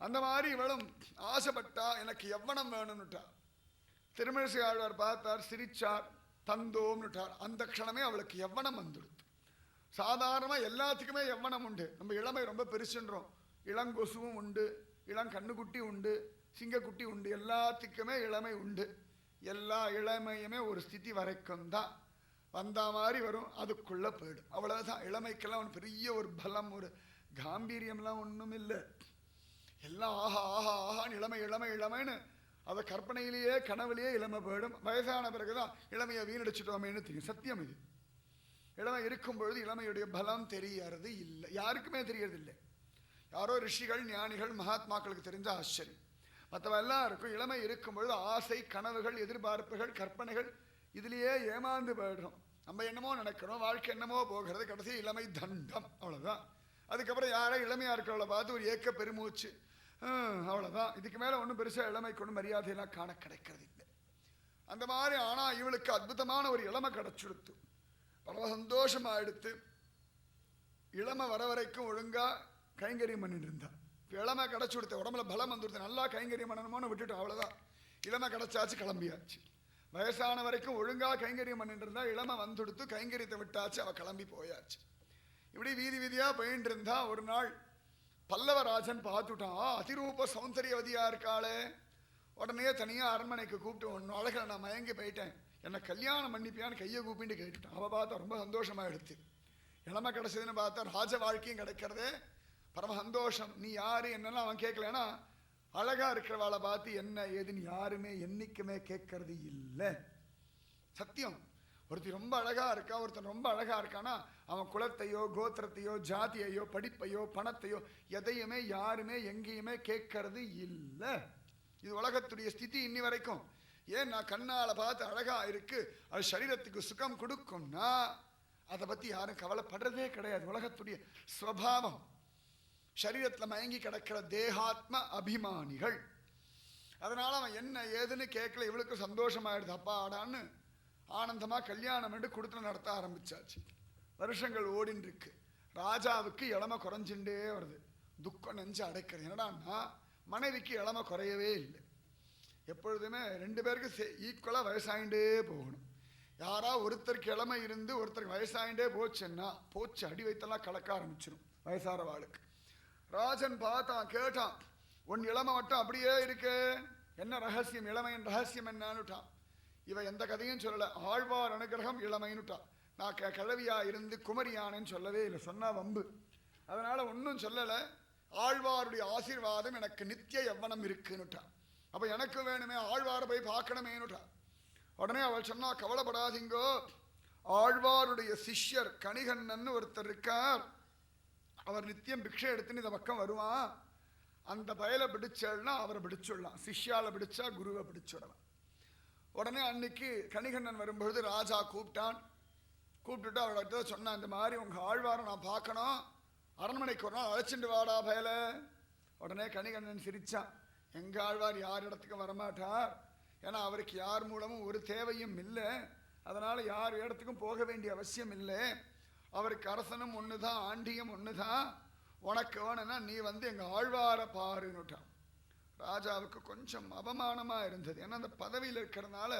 அந்த மாதிரி இவளும் ஆசைப்பட்டா, எனக்கு எவ்வனம் வேணும்னுட்டா. திருமழிசை ஆழ்வார் பார்த்தார், சிரிச்சார், தந்தோம்னுட்டார். அந்த க்ஷணமே அவளுக்கு எவ்வனம் வந்துடுது. சாதாரணமாக எல்லாத்துக்குமே எவ்வனம் உண்டு. நம்ம இளமை ரொம்ப பெருசுன்றோம். இளங்கொசுவும் உண்டு, இளங்கண்ணுக்குட்டி உண்டு, சிங்கக்குட்டி உண்டு, எல்லாத்துக்குமே இளமை உண்டு. எல்லா இளமையுமே ஒரு ஸ்திதி வரைக்கும் தான் வந்த மாதிரி வரும், அதுக்குள்ளே போயிடும், அவ்வளோதான். இளமைக்கெல்லாம் ஒன்று பெரிய ஒரு பலம், ஒரு காம்பீரியம்லாம் ஒன்றும் இல்லை. எல்லாம் ஆஹா ஆஹா ஆஹான்னு இளமை இளமை இளமைன்னு அதை கற்பனையிலேயே கனவுலேயே இளமை போயிடும். வயசான பிறகுதான் இளமையை வீணடிச்சிட்டோமேன்னு தெரியும். சத்தியம் இது. இளமை இருக்கும் பொழுது இளமையுடைய பலம் தெரியறது இல்லை, யாருக்குமே தெரியறது இல்லை. யாரோ ரிஷிகள் ஞானிகள் மகாத்மாக்களுக்கு தெரிஞ்ச ஆச்சரியம். மற்றவ எல்லாருக்கும் இளமை இருக்கும் பொழுது ஆசை, கனவுகள், எதிர்பார்ப்புகள், கற்பனைகள், இதுலேயே ஏமாந்து போயிடுறோம். நம்ம என்னமோ நினைக்கிறோம், வாழ்க்கை என்னமோ போகிறது, கடைசி இளமை தண்டம், அவ்வளோதான். அதுக்கப்புறம் யாரோ இளமையாக இருக்கிறவளை பார்த்து ஒரு ஏக்க பெருமூச்சு, அவ்வளோதான். இதுக்கு மேலே ஒன்றும் பெருசாக இளமைக்கு ஒன்றும் மரியாதையெல்லாம் காண கிடைக்கிறது இல்லை. அந்த மாதிரி ஆனால் இவளுக்கு அற்புதமான ஒரு இளமை கிடச்சுடுத்து, பரவ சந்தோஷமாக எடுத்து இளமை வர வரைக்கும் ஒழுங்காக கைங்கரியம் பண்ணிட்டு இருந்தா. இப்போ இளமை கிடச்சி கொடுத்த, உடம்புல பலம் வந்துடுது, நல்லா கைங்கரியம் பண்ணணுமோன்னு விட்டுட்டோம், அவ்வளோதான். இளமை கிடச்சாச்சு, கிளம்பியாச்சு. வயசான வரைக்கும் ஒழுங்காக கைங்கரியம் பண்ணிட்டு இருந்தா, இளமை வந்துடுத்து, கைங்கரியத்தை விட்டாச்சு, அவள் கிளம்பி போயாச்சு. இப்படி வீதி வீதியாக போயிட்டு இருந்தா, ஒரு நாள் பல்லவராஜன் பார்த்துட்டான், அதிரூப சௌந்தரியவதியாக இருக்காளே. உடனே தனியாக அரண்மனைக்கு கூப்பிட்டு, ஒன்று அழகில் நான் மயங்கி போயிட்டேன், என்னை கல்யாணம் பண்ணிப்பியான்னு கையை கூப்பிட்டு கேட்டுட்டான். அவள் பார்த்தா ரொம்ப சந்தோஷமாக எடுத்து, இளமை கிடச்சதுன்னு பார்த்தா ராஜ வாழ்க்கையும் கிடைக்கிறதே பரம சந்தோஷம். நீ யாரு என்னெல்லாம் அவன் கேட்கலன்னா, அழகா இருக்கிறவாளை பார்த்து என்ன ஏதுன்னு யாருமே என்னைக்குமே கேட்கறது இல்லை. சத்தியம். ஒருத்தர் ரொம்ப அழகா இருக்கா, ஒருத்தன் ரொம்ப அழகா இருக்கானா, அவன் குலத்தையோ கோத்திரத்தையோ ஜாதியையோ படிப்பையோ பணத்தையோ எதையுமே யாருமே எங்கேயுமே கேட்கறது இல்லை. இது உலகத்துடைய ஸ்திதி இன்னி வரைக்கும். ஏன் நான் கண்ணால பார்த்து அழகா இருக்கு, அது சரீரத்துக்கு சுகம் கொடுக்கும்னா அதை பத்தி யாரும் கவலைப்படுறதே கிடையாது. உலகத்துடைய ஸ்வபாவம். சரீரத்தில் மயங்கி கிடக்கிற தேகாத்ம அபிமானிகள். அதனால அவன் என்ன ஏதுன்னு கேட்கல, இவளுக்கு சந்தோஷமாயிடுது. அப்பாடான்னு ஆனந்தமா கல்யாணம் என்று கொடுத்து நடத்த ஆரம்பிச்சாச்சு. வருஷங்கள் ஓடின்னு இருக்கு. ராஜாவுக்கு இளமை குறைஞ்சுட்டே வருது. துக்கம் நெஞ்சு அடைக்கிறது. என்னடான்னா, மனைவிக்கு இளமை குறையவே இல்லை. எப்பொழுதுமே 2 பேருக்கு ஈக்குவலாக வயசாகிண்டே போகணும். யாரா ஒருத்தருக்கு இளமை இருந்து ஒருத்தருக்கு வயசாகிண்டே போச்சுன்னா போச்சு, அடி வைத்தெல்லாம் கலக்க ஆரம்பிச்சிடும் வயசார வாளுக்கு. ராஜன் பார்த்தான், கேட்டான், உன் இளமை மட்டும் அப்படியே இருக்கு, என்ன ரகசியம், இளமையின் ரகசியம் என்னன்னுட்டான். இவன் எந்த கதையும் சொல்லலை. ஆழ்வார் அனுகிரகம் இளமைன்னுட்டான். நான் கிழவியா இருந்து குமரியானேன்னு சொல்லவே இல்லை, சொன்னா வம்பு. அதனால ஒன்றும் சொல்லலை. ஆழ்வாருடைய ஆசீர்வாதம் எனக்கு நித்திய யவ்வனம் இருக்குன்னுட்டான். அப்போ எனக்கு வேணுமே, ஆழ்வாரை போய் பார்க்கணுமேனுட்டான். உடனே அவள் சொன்னா, கவலைப்படாதீங்கோ, ஆழ்வாருடைய சிஷ்யர் கணிகண்ணன் ஒருத்தர் இருக்கார், அவர் நித்தியம் பிக்ஷை எடுத்துன்னு இந்த பக்கம் வருவான். அந்த பயலை பிடிச்சல்னா அவரை பிடிச்சுடலாம், சிஷ்யால பிடிச்சா குருவை பிடிச்சுடலாம். உடனே அன்னைக்கு கணிகண்ணன் வரும்பொழுது ராஜா கூப்பிட்டான். கூப்பிட்டுட்டு அவர்கிட்ட சொன்னான், இந்த மாதிரி உங்கள் ஆழ்வாரை நான் பார்க்கணும், அரண்மனைக்கு ஒரு நாள் அழைச்சிட்டு வாடா பயல. உடனே கணிகண்ணன் சிரிச்சான், எங்கள் ஆழ்வார் யார் இடத்துக்கும் வரமாட்டார், ஏன்னா அவருக்கு யார் மூலமும் ஒரு தேவையும் இல்லை, அதனால் யார் இடத்துக்கும் போக வேண்டிய அவசியம் இல்லை, அவருக்கு அரசனும் ஒன்று தான் ஆண்டியும் ஒன்று தான், உனக்கு வேணும்னா நீ வந்து எங்கள் ஆழ்வாரை பாருன்னுட்டான். ராஜாவுக்கு கொஞ்சம் அவமானமாக இருந்தது. ஏன்னா அந்த பதவியில் இருக்கிறதுனால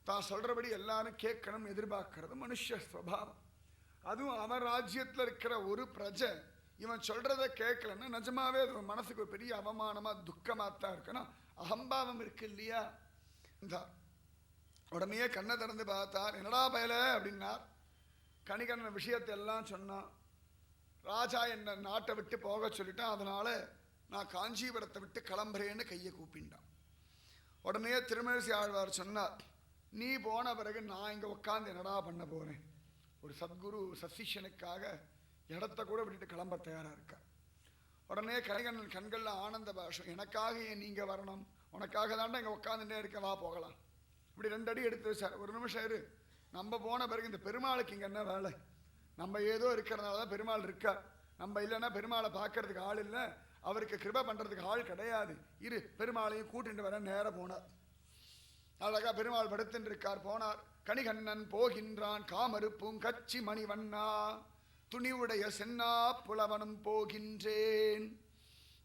தான் சொல்கிறபடி எல்லாரும் கேட்கணும் எதிர்பார்க்கறது மனுஷ ஸ்வபாவம். அதுவும் அவன் ராஜ்யத்தில் இருக்கிற ஒரு பிரஜை இவன் சொல்கிறத கேட்கலன்னா நிஜமாவே அது மனசுக்கு ஒரு பெரிய அவமானமாக துக்கமாக தான் இருக்கணும். அகம்பாவம் இருக்கு இல்லையா. உடனே கண்ணை திறந்து பார்த்தார். என்னடா பயல அப்படின்னார். கணிகண்ணன் விஷயத்தை எல்லாம் சொன்னான். ராஜா என்னை நாட்டை விட்டு போக சொல்லிட்டான், அதனால நான் காஞ்சிபுரத்தை விட்டு கிளம்புறேன்னு கையை கூப்பிண்டான். உடனே திருமழிசை ஆழ்வார் சொன்னார், நீ போன பிறகு நான் இங்கே உட்காந்து என்னடா பண்ண போகிறேன். ஒரு சத்குரு சசிஷனுக்காக இடத்த கூட விட்டுட்டு கிளம்ப தயாராக இருக்கார். உடனே கணிகண்ணன் கண்கள்ல ஆனந்த பாஷம். எனக்காக ஏன் நீங்க வரணும், உனக்காக தாண்டா இங்க உட்காந்துட்டே இருக்க, வா போகலாம். இப்படி 2 அடி எடுத்து வச்சார். ஒரு நிமிஷம் இரு, நம்ம போன பிறகு இந்த பெருமாளுக்கு இங்க என்ன வேலை, நம்ம ஏதோ இருக்கிறதுனால தான் பெருமாள் இருக்கார், நம்ம இல்லைன்னா பெருமாளை பார்க்கறதுக்கு ஆள் இல்லை, அவருக்கு கிருபை பண்றதுக்கு ஆள் கிடையாது, இரு பெருமாளையும் கூட்டிட்டு வர நேரம் போனார். அழகா பெருமாள் படுத்துட்டு இருக்கார். போனார். கணிகண்ணன் போகின்றான் காமருப்பும் கச்சி மணிவண்ணா, துணிவுடைய சென்னா புலவனும் போகின்றேன்,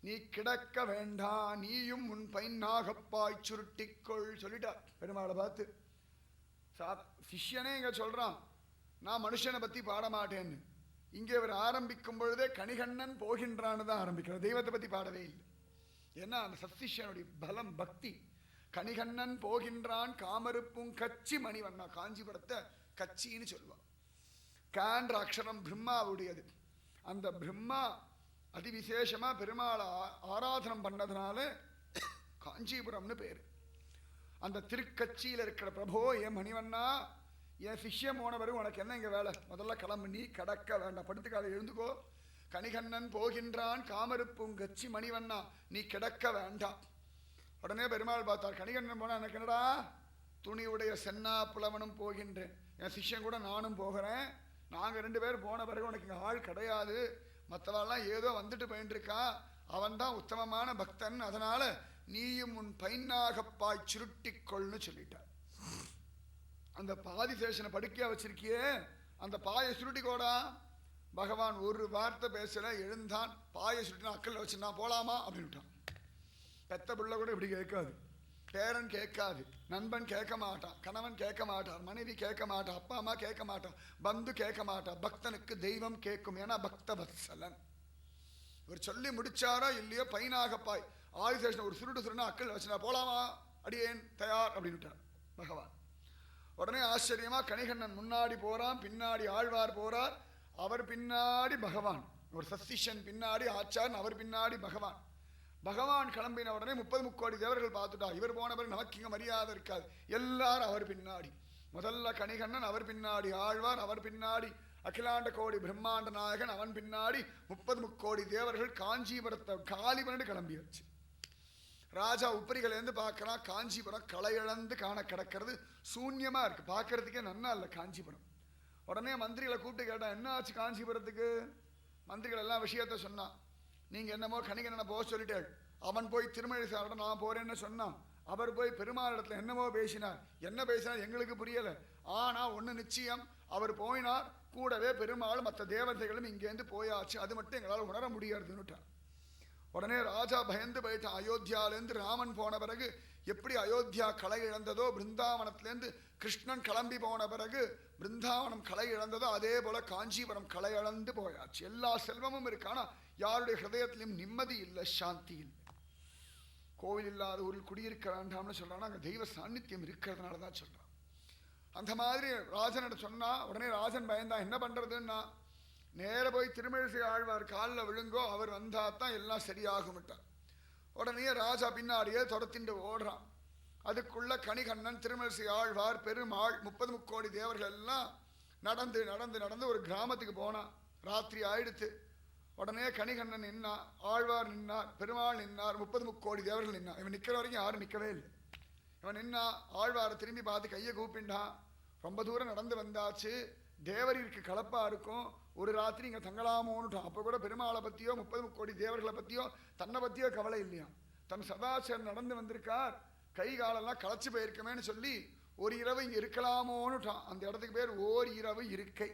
நீ கிடக்க வேண்டாம், நீயும் உன் பைன்னாகப்பாய் சுருட்டிக்கொள் சொல்லிட்டார் பெருமாளை பார்த்து. சிஷ்யனே இங்க சொல்றான், நான் மனுஷனை பத்தி பாட மாட்டேன்னு. இங்கே அவர் ஆரம்பிக்கும் பொழுதே கணிகண்ணன் போகின்றான்னு தான் ஆரம்பிக்கிறார், தெய்வத்தை பத்தி பாடவே இல்லை. ஏன்னா அந்த சத்சிஷ்யனுடைய பலம் பக்தி. கணிகண்ணன் போகின்றான் காமருப்பும் கச்சி மணிவண்ணா, காஞ்சிபுரத்தை கச்சின்னு சொல்லுவான். கான்ற அக்ஷரம் பிரம்மாவுடையது. அந்த பிரம்மா அதிவிசேஷமா பெருமாளை ஆராதனம் பண்ணதுனால காஞ்சிபுரம்னு பேரு. அந்த திருக்கட்சியில் இருக்கிற பிரபோ, என் மணிவண்ணா, என் சிஷ்யம் போன பிறகு உனக்கு என்ன இங்க வேலை, முதல்ல கிளம்பு, நீ கடக்க வேண்டாம், படுத்துக்காத, எழுந்துக்கோ. கணிகண்ணன் போகின்றான் காமருப்பும் கச்சி மணிவண்ணா, நீ கிடக்க வேண்டாம். உடனே பெருமாள் பார்த்தார், கணிகண்ணன் போனா எனக்கு என்னடா, துணியுடைய சென்னா புலவனும் போகின்றேன், என் சிஷ்யன் கூட நானும் போகிறேன், நாங்க 2 பேர் போன பிறகு உனக்கு இங்க ஆள் கிடையாது, மற்றவெல்லாம் ஏதோ வந்துட்டு போயிட்டு இருக்கா, அவன் தான் உத்தமமான பக்தன், அதனால நீயும் உன் பைன்னாகப்பாய் சுருட்டிக்கொள்னு சொல்லிட்டார். அந்த பாதிசேஷனை படுக்கையா வச்சிருக்கியே, அந்த பாயை சுருட்டிக்கோடா. பகவான் ஒரு வார்த்தை பேசல, எழுந்தான், பாயை சுருட்டினா அக்கல்ல வச்சுருந்தான், போலாமா அப்படின்ட்டான். பெத்த பிள்ளை கூட இப்படி கேட்காது, பேரன் கேட்காது, நண்பன் கேட்க மாட்டான், கணவன் கேட்க மாட்டார், மனைவி கேட்க மாட்டான், அப்பா அம்மா கேட்க மாட்டான், பந்து கேட்க மாட்டான். பக்தனுக்கு தெய்வம் கேட்கும், ஏன்னா பக்த வத்சலன். இவர் சொல்லி முடிச்சாரோ இல்லையோ, பைனாகப்பாய் ஆதிசேஷன் ஒரு சுருட்டுனா அக்கல் வச்சுனா, போலாமா, அடியேன் தயார் அப்படின்ட்டார் பகவான். உடனே ஆச்சரியமா கணிகண்ணன் முன்னாடி போறான், பின்னாடி ஆழ்வார் போறார், அவர் பின்னாடி பகவான், ஒரு சத்சிஷன் பின்னாடி ஆச்சாரன், அவர் பின்னாடி பகவான். பகவான் கிளம்பின உடனே 30 முக்கோடி தேவர்கள் பார்த்துட்டா, இவர் போன பிறகு நமக்கு இங்க மரியாதை இருக்காது, எல்லாரும் அவர் பின்னாடி. முதல்ல கணிகண்ணன், அவர் பின்னாடி ஆழ்வார், அவர் பின்னாடி அகிலாண்ட கோடி பிரம்மாண்ட நாயகன், அவன் பின்னாடி 30 முக்கோடி தேவர்கள். காஞ்சிபுரத்தை காலி பண்ணிட்டு கிளம்பியாச்சு. ராஜா உப்பரிகளேருந்து பார்க்கறான், காஞ்சிபுரம் களையிழந்து காண கிடக்கிறது, சூன்யமா இருக்கு, பார்க்கறதுக்கே நன்னா இல்லை காஞ்சிபுரம். உடனே மந்திரிகளை கூப்பிட்டு கேட்டான், என்ன ஆச்சு காஞ்சிபுரத்துக்கு? மந்திரிகள் எல்லாம் விஷயத்த சொன்னான். நீங்க என்னமோ கணிகண்ணனை போக சொல்லிட்டாள், அவன் போய் திருமழிசாரோட நான் போறேன்னு சொன்னான், அவர் போய் பெருமாள் இடத்துல என்னமோ பேசினார், என்ன பேசினார் எங்களுக்கு புரியல, ஆனா ஒண்ணு நிச்சயம், அவர் போயினார், கூடவே பெருமாள் மற்ற தேவதைகளும் இங்கேருந்து போயாச்சு, அது மட்டும் எங்களால் உணர முடியாதுன்னுட்டான். உடனே ராஜா பயந்து போயிட்டான். அயோத்தியாலேருந்து ராமன் போன பிறகு எப்படி அயோத்தியா களை இழந்ததோ, பிருந்தாவனத்திலேருந்து கிருஷ்ணன் கிளம்பி போன பிறகு பிருந்தாவனம் களை இழந்ததோ, அதே போல காஞ்சிபுரம் களை இழந்து போயாச்சு. எல்லா செல்வமும் இருக்கானா யாருடைய ஹிருதயத்திலும் நிம்மதி இல்லை, சாந்தி இல்லை. கோவில் இல்லாத ஊரில் குடியிருக்க வேண்டாம்னு சொல்றான்னா, அங்கே தெய்வ சாநித்தியம் இருக்கிறதுனால தான் சொல்றான். அந்த மாதிரி ராஜனிட சொன்னா, உடனே ராஜன் பயந்தான், என்ன பண்றதுன்னா, நேர போய் திருமழிசை ஆழ்வார் காலில் விழுங்கோ, அவர் வந்தா தான் எல்லாம் சரியாகும்ட்டார். உடனே ராஜா பின்னாடியே துரத்திண்டு ஓடுறான். அதுக்குள்ள கணிகண்ணன், திருமழிசை ஆழ்வார், பெருமாள், 30 முக்கோடி தேவர்கள் எல்லாம் நடந்து நடந்து நடந்து ஒரு கிராமத்துக்கு போனான். ராத்திரி ஆயிடுத்து. உடனே கணிகண்ணன் நின்னா, ஆழ்வார் நின்னார், பெருமாள் நின்னார், 30 முக்கோடி தேவர்கள் நின்னா. இவன் நிற்கிற வரைக்கும் யாரும் நிற்கவே இல்லை. இவன் நின்னா, ஆழ்வாரை திரும்பி பார்த்து கையை கூப்பிண்டான், ரொம்ப தூரம் நடந்து வந்தாச்சு, தேவரிற்கு கலப்பா இருக்கும், ஒரு ராத்திரி இங்கே தங்கலாமோன்னுட்டான். அப்போ கூட பெருமாளை பற்றியோ 30 முக்கோடி தேவர்களை பற்றியோ தன்னை பற்றியோ கவலை இல்லையா. தன் சதாச்சாரம் நடந்து வந்திருக்கார், கை காலெல்லாம் களைச்சி போயிருக்கமேன்னு சொல்லி ஒரு இரவு இங்கே இருக்கலாமோன்னுட்டான். அந்த இடத்துக்கு பேர் ஓர் இரவு இருக்கை.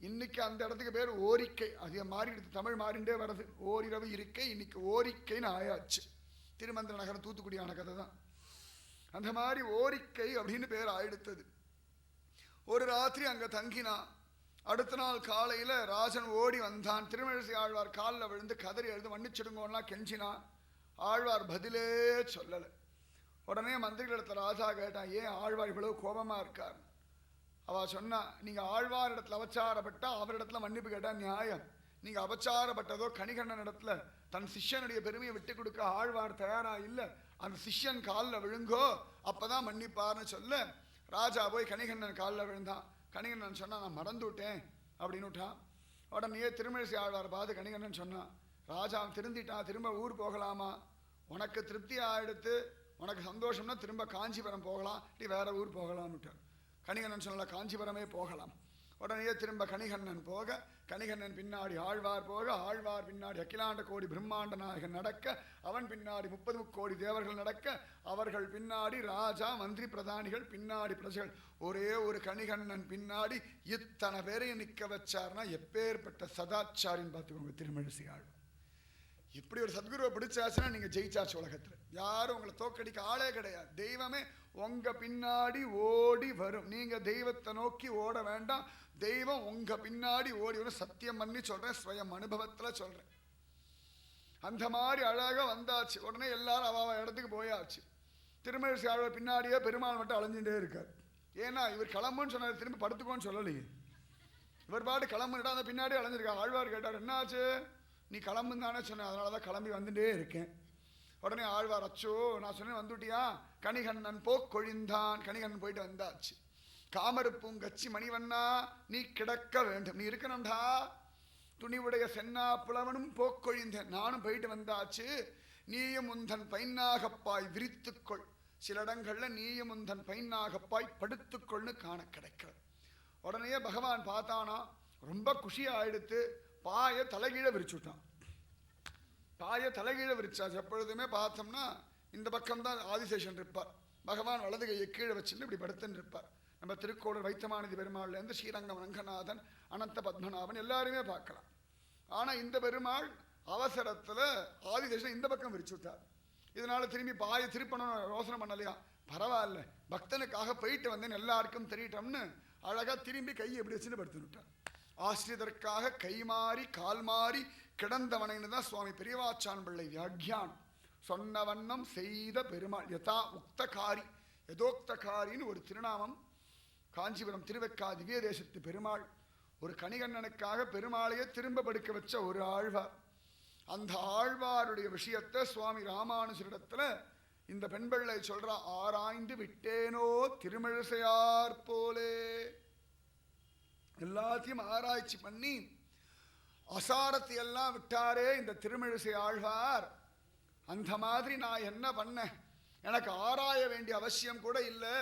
இன்னைக்கு அந்த இடத்துக்கு பேர் ஓரிக்கை. அது மாறிடுது, தமிழ் மாறிண்டே வருது. ஓரிரவு இருக்கை இன்னைக்கு ஓரிக்கைன்னு ஆயாச்சு. திருமந்திர நகரம் தூத்துக்குடியான கதை தான். அந்த மாதிரி ஓரிக்கை அப்படின்னு பேர் ஆயிடுத்தது. ஒரு ராத்திரி அங்கே தங்கினான். அடுத்த நாள் காலையில் ராஜன் ஓடி வந்தான். திருமழிசை ஆழ்வார் காலில் விழுந்து கதறி எழுந்து மன்னிச்சிடுங்கோன்னா கெஞ்சினான். ஆழ்வார் பதிலே சொல்லலை. உடனே மந்திரிகளிடத்தில் ராஜா கேட்டான், ஏன் ஆழ்வார் இவ்வளவு கோபமாக இருக்கார்? அவள் சொன்னா, நீங்கள் ஆழ்வார் இடத்துல அபச்சாரப்பட்டா அவரிடத்துல மன்னிப்பு கேட்டால் நியாயம். நீங்கள் அபச்சாரப்பட்டதோ கணிகண்ணன் இடத்துல தன் சிஷ்யனுடைய பெருமையை விட்டு கொடுக்க ஆழ்வார் தயாரா இல்லை. அந்த சிஷ்யன் காலில் விழுங்கோ, அப்போதான் மன்னிப்பார்னு சொல்ல ராஜா போய் கணிகண்ணன் காலில் விழுந்தான். கணிகண்ணன் சொன்னா, நான் மறந்து விட்டேன் அப்படின்னு விட்டான். உடனே திருமழிசை ஆழ்வார் பார்த்து கணிகண்ணன் சொன்னான், ராஜா திருந்திட்டான், திரும்ப ஊர் போகலாமா? உனக்கு திருப்தி ஆயிடுத்து, உனக்கு சந்தோஷம்னா திரும்ப காஞ்சிபுரம் போகலாம், நீ வேற ஊர் போகலாம்ட்டார். கணிகண்ணன் சொன்னல காஞ்சிபுரமே போகலாம். உடனே திரும்ப கணிகண்ணன் போக, கணிகண்ணன் பின்னாடி ஆழ்வார் போக, ஆழ்வார் பின்னாடி அகிலாண்ட கோடி பிரம்மாண்ட நாயகன் நடக்க, அவன் பின்னாடி 30 கோடி தேவர்கள் நடக்க, அவர்கள் பின்னாடி ராஜா மந்திரி பிரதானிகள், பின்னாடி பிரஜைகள், ஒரே ஒரு கணிகண்ணன் பின்னாடி இத்தனை பேரையும் நிற்க வச்சார்னா எப்பேற்பட்ட சதாச்சாரின்னு பார்த்துக்கோங்க திருமழிசை ஆழ்வார். இப்படி ஒரு சத்குருவை பிடிச்சாச்சுன்னா நீங்க ஜெயிச்சாச்சு. உலகத்துல யாரும் உங்களை தோக்கடிக்க ஆளே கிடையாது. தெய்வமே உங்க பின்னாடி ஓடி வரும். நீங்க தெய்வத்தை நோக்கி ஓட வேண்டாம், தெய்வம் உங்க பின்னாடி ஓடி வரும். சத்தியம் பண்ணி சொல்றேன், ஸ்வயம் அனுபவத்துல சொல்றேன். அந்த மாதிரி அழகா வந்தாச்சு. உடனே எல்லாரும் அவ இடத்துக்கு போயாச்சு. திருமழிசை ஆழ்வார் பின்னாடியே பெருமாள் மட்டும் அலைஞ்சுட்டே இருக்கார். ஏன்னா இவர் கிளம்புன்னு சொன்னார், திரும்பி படுத்துக்கோன்னு சொல்லலையே. இவர் பாட்டு கிளம்புட்டா அந்த பின்னாடியே அலைஞ்சிருக்காங்க. ஆழ்வார் கேட்டார், என்னாச்சு? நீ கிளம்புன்னு தானே சொன்ன, அதனால தான் கிளம்பி வந்துட்டே இருக்கேன். உடனே ஆழ்வார், அச்சோ நான் சொன்னேன் வந்துட்டியா? கணிகண்ணன் போக்கொழிந்தான். கணிகண்ணன் போயிட்டு வந்தாச்சு. காமருப்பும் கச்சி மணிவண்ணா நீ கிடக்க வேண்டும், நீ இருக்கணும்டா. துணிவுடைய சென்னா புலவனும் போக்கொழிந்தேன், நானும் போயிட்டு வந்தாச்சு. நீயும் உந்தன் பைன்னாகப்பாய் விரித்துக்கொள். சில இடங்கள்ல நீயும் உந்தன் பைன்னாகப்பாய் படுத்துக்கொள்னு காண கிடைக்கிறது. உடனே பகவான் பார்த்தானா, ரொம்ப குஷி ஆயிடுத்து. பாய தலைகீழ விரிச்சுட்டான். பாய தலைகீழ விரிச்சாச்சு. எப்பொழுதுமே பார்த்தோம்னா இந்த பக்கம்தான் ஆதிசேஷன் இருப்பார், பகவான் வலது கையை கீழே வச்சுன்னு இப்படி படுத்துன்னு இருப்பார். நம்ம திருக்கோளூர் வைத்தமாநிதி பெருமாள்லேருந்து ஸ்ரீரங்கம் ரங்கநாதன், அனந்த பத்மநாபன் எல்லாருமே பார்க்கலாம். ஆனால் இந்த பெருமாள் அவசரத்தில் ஆதிசேஷன் இந்த பக்கம் விரிச்சு விட்டார். இதனால திரும்பி பாய திருப்பணும் யோசனை பண்ணலையா? பரவாயில்ல, பக்தனுக்காக போயிட்டு வந்தேன்னு எல்லாருக்கும் தெரியட்டோம்னு அழகா திரும்பி கையை எப்படி வச்சுன்னு படுத்து விட்டார். ஆசிரியதற்காக கை மாறி கால் மாறி கிடந்தவனைன்னு தான் சுவாமி பெரியவாச்சான் பிள்ளை வியாக்கியான் சொன்ன வண்ணம் செய்த பெருமாள். யதா உக்தகாரி, யதோக்தகாரின்னு ஒரு திருநாமம். காஞ்சிபுரம் திருவெக்கா திவ்ய தேசத்து பெருமாள் ஒரு கணிகண்ணனுக்காக பெருமாளையே திரும்ப படுக்க வச்ச ஒரு ஆழ்வார். அந்த ஆழ்வாருடைய விஷயத்தை சுவாமி ராமானுஜரிடத்துல இந்த பெண் பிள்ளை சொல்றா, ஆராய்ந்து விட்டேனோ திருமிழிசையார் போலே. எல்லாத்தையும் ஆராய்ச்சி பண்ணி அசாரத்தை எல்லாம் விட்டாரே இந்த திருமிழிசை ஆழ்வார். அந்த மாதிரி நான் என்ன பண்ணேன்? எனக்கு ஆராய வேண்டிய அவசியம் கூட இல்லை.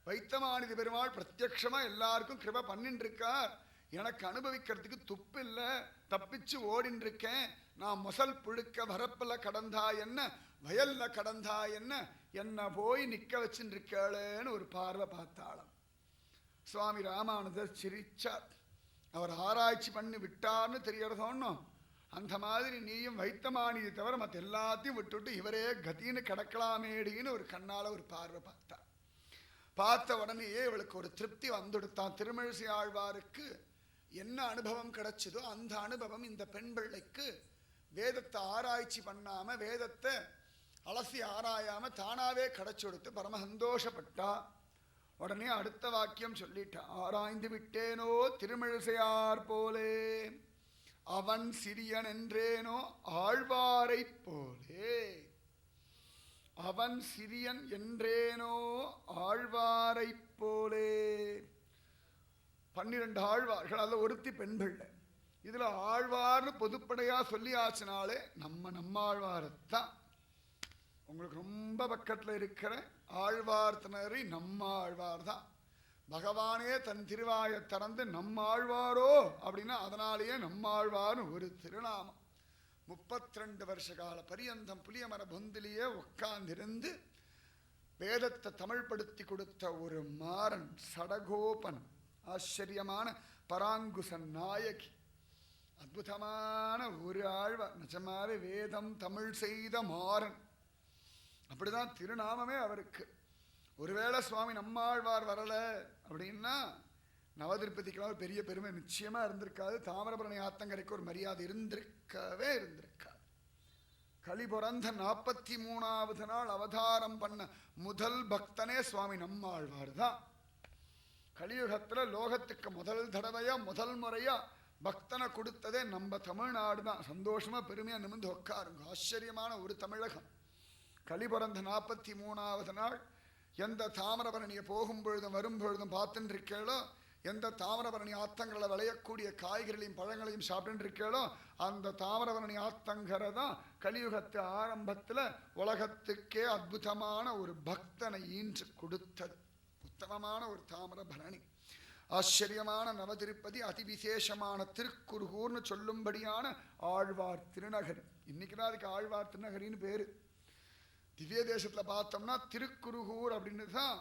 வைத்தமாநிதி பெருமாள் பிரத்யக்ஷமா எல்லாருக்கும் கிருபை பண்ணிட்டு இருக்கார். எனக்கு அனுபவிக்கிறதுக்கு துப்பு இல்லை, தப்பிச்சு ஓடின்னு இருக்கேன். நான் முசல் புழுக்க வரப்புல கடந்தா என்ன, வயல்ல கடந்தா என்ன போய் நிக்க வச்சுட்டு இருக்கேன்னு ஒரு பார்வை பார்த்தாளாம். சுவாமி ராமானுஜர் சிரிச்சார். அவர் ஆராய்ச்சி பண்ணி விட்டார்னு தெரியறதோன்னு அந்த மாதிரி நீயும் வைத்தமானியை தவிர மற்ற எல்லாத்தையும் விட்டுவிட்டு இவரே கதின்னு கிடக்கலாமேடின்னு ஒரு கண்ணால ஒரு பார்வை பார்த்தார். பார்த்த உடனேயே இவளுக்கு ஒரு திருப்தி வந்துடுத்தான். திருமிழிசை ஆழ்வாருக்கு என்ன அனுபவம் கிடைச்சதோ அந்த அனுபவம் இந்த பெண் பிள்ளைக்கு வேதத்தை ஆராய்ச்சி பண்ணாம, வேதத்தை அலசி ஆராயாம தானாவே கிடைச்சுடுத்து பரம சந்தோஷப்பட்டா. உடனே அடுத்த வாக்கியம் சொல்லிட்டா, ஆராய்ந்து விட்டேனோ திருமிழிசையார் போலே, அவன் சிறியன் என்றேனோ ஆழ்வாரை போலே. அவன் சிறியன் என்றேனோ ஆழ்வாரை போலே. 12 ஆழ்வார்கள், அதில் ஒருத்தி பெண் பிள்ளை. இதுல ஆழ்வார்னு பொதுப்படையா சொல்லி ஆச்சுனாலே நம்மாழ்வாரத்தான். உங்களுக்கு ரொம்ப பக்கத்துல இருக்கிற ஆழ்வார் திணறி நம்ம ஆழ்வார் தான். பகவானே தன் திருவாயை திறந்து நம்ம ஆழ்வாரோ அப்படின்னா அதனாலேயே நம்மாழ்வார்னு ஒரு திருநாமம். 32 வருஷ கால பரியந்தம் புளியமர பொந்திலேயே உட்கார்ந்திருந்து வேதத்தை தமிழ்படுத்தி கொடுத்த ஒரு மாறன், சடகோபன், ஆச்சரியமான பராங்குசன் நாயகி, அற்புதமான ஒரு ஆழ்வார். நிஜமாவே வேதம் தமிழ் செய்த மாறன், அப்படிதான் திருநாமமே அவருக்கு. ஒருவேளை சுவாமி நம்மாழ்வார் வரல அப்படின்னா நவதிருப்பதிக்கெல்லாம் ஒரு பெரிய பெருமை நிச்சயமா இருந்திருக்காது. தாமிரபரணி ஆத்தங்கரைக்கு ஒரு மரியாதை இருந்திருக்கவே இருந்திருக்காது. களி பிறந்த 43வது நாள் அவதாரம் பண்ண முதல் பக்தனே சுவாமி நம்மாழ்வார் தான். கலியுகத்துல லோகத்துக்கு முதல் தடவையா முதல் முறையா பக்தனை கொடுத்ததே நம்ம தமிழ்நாடு தான். சந்தோஷமா பெருமையா நிமிர்ந்து உட்காருங்க. ஆச்சரியமான ஒரு தமிழகம். களி பிறந்த 43வது நாள் எந்த தாமிரபரணியை போகும் பொழுதும் வரும் பொழுதும் பார்த்துட்டு இருக்கேளோ எந்த தாமிரபரணி ஆத்தங்களில் விளையக்கூடிய காய்கறிகளையும் பழங்களையும் சாப்பிட்டு இருக்கீங்களோ அந்த தாமிரபரணி ஆத்தங்கரை தான் கலியுகத்து ஆரம்பத்தில் உலகத்துக்கே அற்புதமான ஒரு பக்தனை ஈன்று கொடுத்தது. உத்தமமான ஒரு தாமிரபரணி, ஆச்சரியமான நவதிருப்பதி, அதிவிசேஷமான திருக்குருகூர்னு சொல்லும்படியான ஆழ்வார் திருநகரி. இன்னைக்குதான் அதுக்கு ஆழ்வார் திருநகரின்னு பேரு. திவ்ய தேசத்துல பார்த்தோம்னா திருக்குருகூர் அப்படின்னு தான்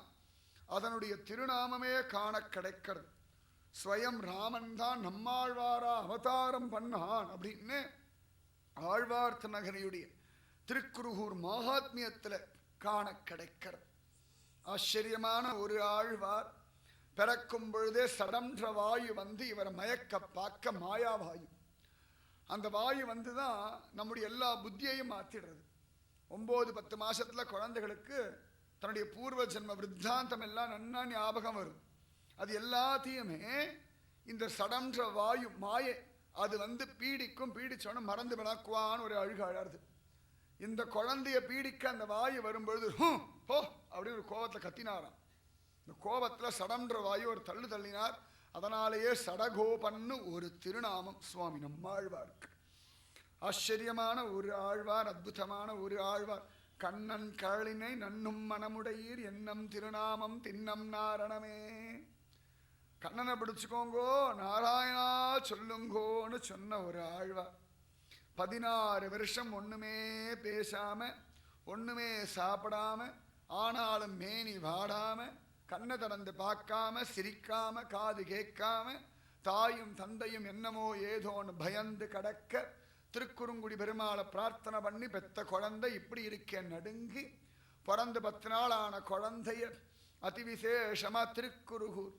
அதனுடைய திருநாமமே காண கிடைக்கிறது. ஸ்வயம் ராமன் தான் நம்மாழ்வாரா அவதாரம் பண்ணான் அப்படின்னு ஆழ்வார் திருநகரியுடைய திருக்குருகூர் மகாத்மியத்துல காண கிடைக்கிறது. ஆச்சரியமான ஒரு ஆழ்வார். பிறக்கும் பொழுதே சடன்ற வாயு வந்து இவரை மயக்க பார்க்க மாயாவாயு. அந்த வாயு வந்து தான் நம்முடைய எல்லா புத்தியையும் மாற்றிடுறது. 9-10 மாசத்துல குழந்தைகளுக்கு தன்னுடைய பூர்வ ஜென்ம விருத்தாந்தம் எல்லாம் நன்னா ஞாபகம் வரும். அது எல்லாத்தையுமே இந்த சடன்ற வாயு மாயை அது வந்து பீடிக்கும். பீடிச்சோன்னு மறந்து விளக்குவான்னு ஒரு அழுக அழறது. இந்த குழந்தைய பீடிக்க அந்த வாயு வரும்பொழுது ஹோ அப்படின்னு ஒரு கோபத்தை கத்தினாராம். இந்த கோபத்துல சடன்ற வாயு ஒரு தள்ளு தள்ளினார். அதனாலேயே சடகோபன்னு ஒரு திருநாமம் சுவாமி நம்மாழ்வார்க்கு. ஆச்சரியமான ஒரு ஆழ்வார், அற்புதமான ஒரு ஆழ்வார். கண்ணன் கழலினை நன்னும் மனமுடையீர் என்னம் திருநாமம் தின்னம் நாரணமே. கண்ணனை பிடிச்சுக்கோங்கோ, நாராயணா சொல்லுங்கோன்னு சொன்ன ஒரு ஆழ்வார். 16 வருஷம் ஒண்ணுமே பேசாம ஒண்ணுமே சாப்பிடாம ஆனாலும் மேனி வாடாம கண்ணை திறந்து பார்க்காம சிரிக்காம காது கேட்காம தாயும் தந்தையும் என்னமோ ஏதோன்னு பயந்து கடக்க திருக்குறுங்குடி பெருமாளை பிரார்த்தனை பண்ணி பெத்த குழந்தை இப்படி இருக்கேன் நடுங்கி பிறந்து 10 நாள் ஆன குழந்தைய அதிவிசேஷமா திருக்குறுகூர்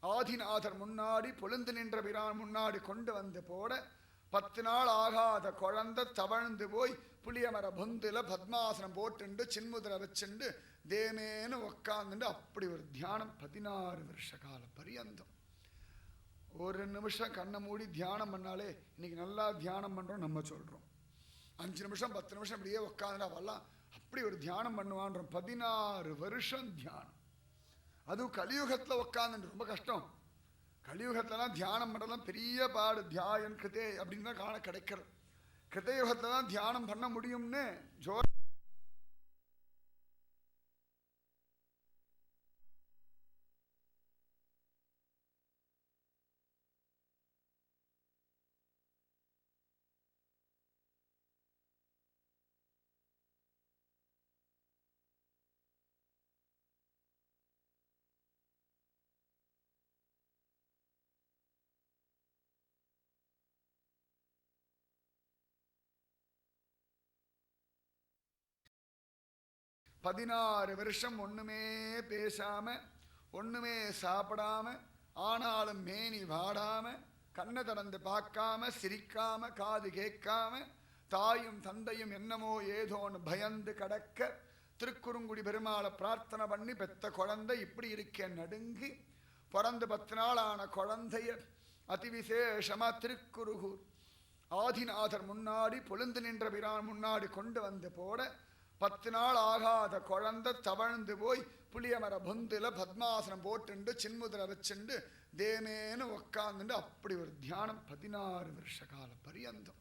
ஆதிநாதர் முன்னாடி பொழுந்து நின்ற பிரான் முன்னாடி கொண்டு வந்து போட 10 நாள் ஆகாத குழந்தை தவழ்ந்து போய் புளியமர பொந்துல பத்மாசனம் போட்டுண்டு சின்முதிரை வச்சுண்டு தேமேன்னு உக்காந்துண்டு அப்படி ஒரு தியானம் 16 வருஷ கால பரியந்தம். ஒரு நிமிஷம் கண்ணை மூடி தியானம் பண்ணாலே இன்னைக்கு நல்லா தியானம் பண்றோம் நம்ம சொல்றோம். 5 நிமிஷம் 10 நிமிஷம் இப்படியே உட்காந்துடா வரலாம் அப்படி ஒரு தியானம் பண்ணுவான்றோம். 16 வருஷம் தியானம். அதுவும் கலியுகத்துல உட்காந்து ரொம்ப கஷ்டம். கலியுகத்திலாம் தியானம் பண்றதுலாம் பெரிய பாடு. தியாயன் கிருதே அப்படின்னு தான் காண கிடைக்கிறது. கிருதயுகத்துல தான் தியானம் பண்ண முடியும்னு ஜோ 16 வருஷம் ஒண்ணுமே பேசாம ஒண்ணுமே சாப்பிடாம ஆனாலும் மேனி வாடாம கண்ணை திறந்து பார்க்காம சிரிக்காம காது கேட்காம தாயும் தந்தையும் என்னமோ ஏதோன்னு பயந்து கடக்க திருக்குறுங்குடி பெருமாளை பிரார்த்தனை பண்ணி பெத்த குழந்தை இப்படி இருக்கேன் நடுங்கி பிறந்து 10 நாள் ஆன குழந்தைய அதிவிசேஷமா திருக்குறுகூர் ஆதிநாதர் முன்னாடி பொழுந்து நின்ற பிரான் முன்னாடி கொண்டு வந்து போட 10 நாள் ஆகாத குழந்தை தவழ்ந்து போய் புளியமர பொந்துல பத்மாசனம் போட்டுண்டு சின்முதிரை வச்சுண்டு தேமேன்னு உக்காந்துண்டு அப்படி ஒரு தியானம் 16 வருஷ கால பரியந்தம்.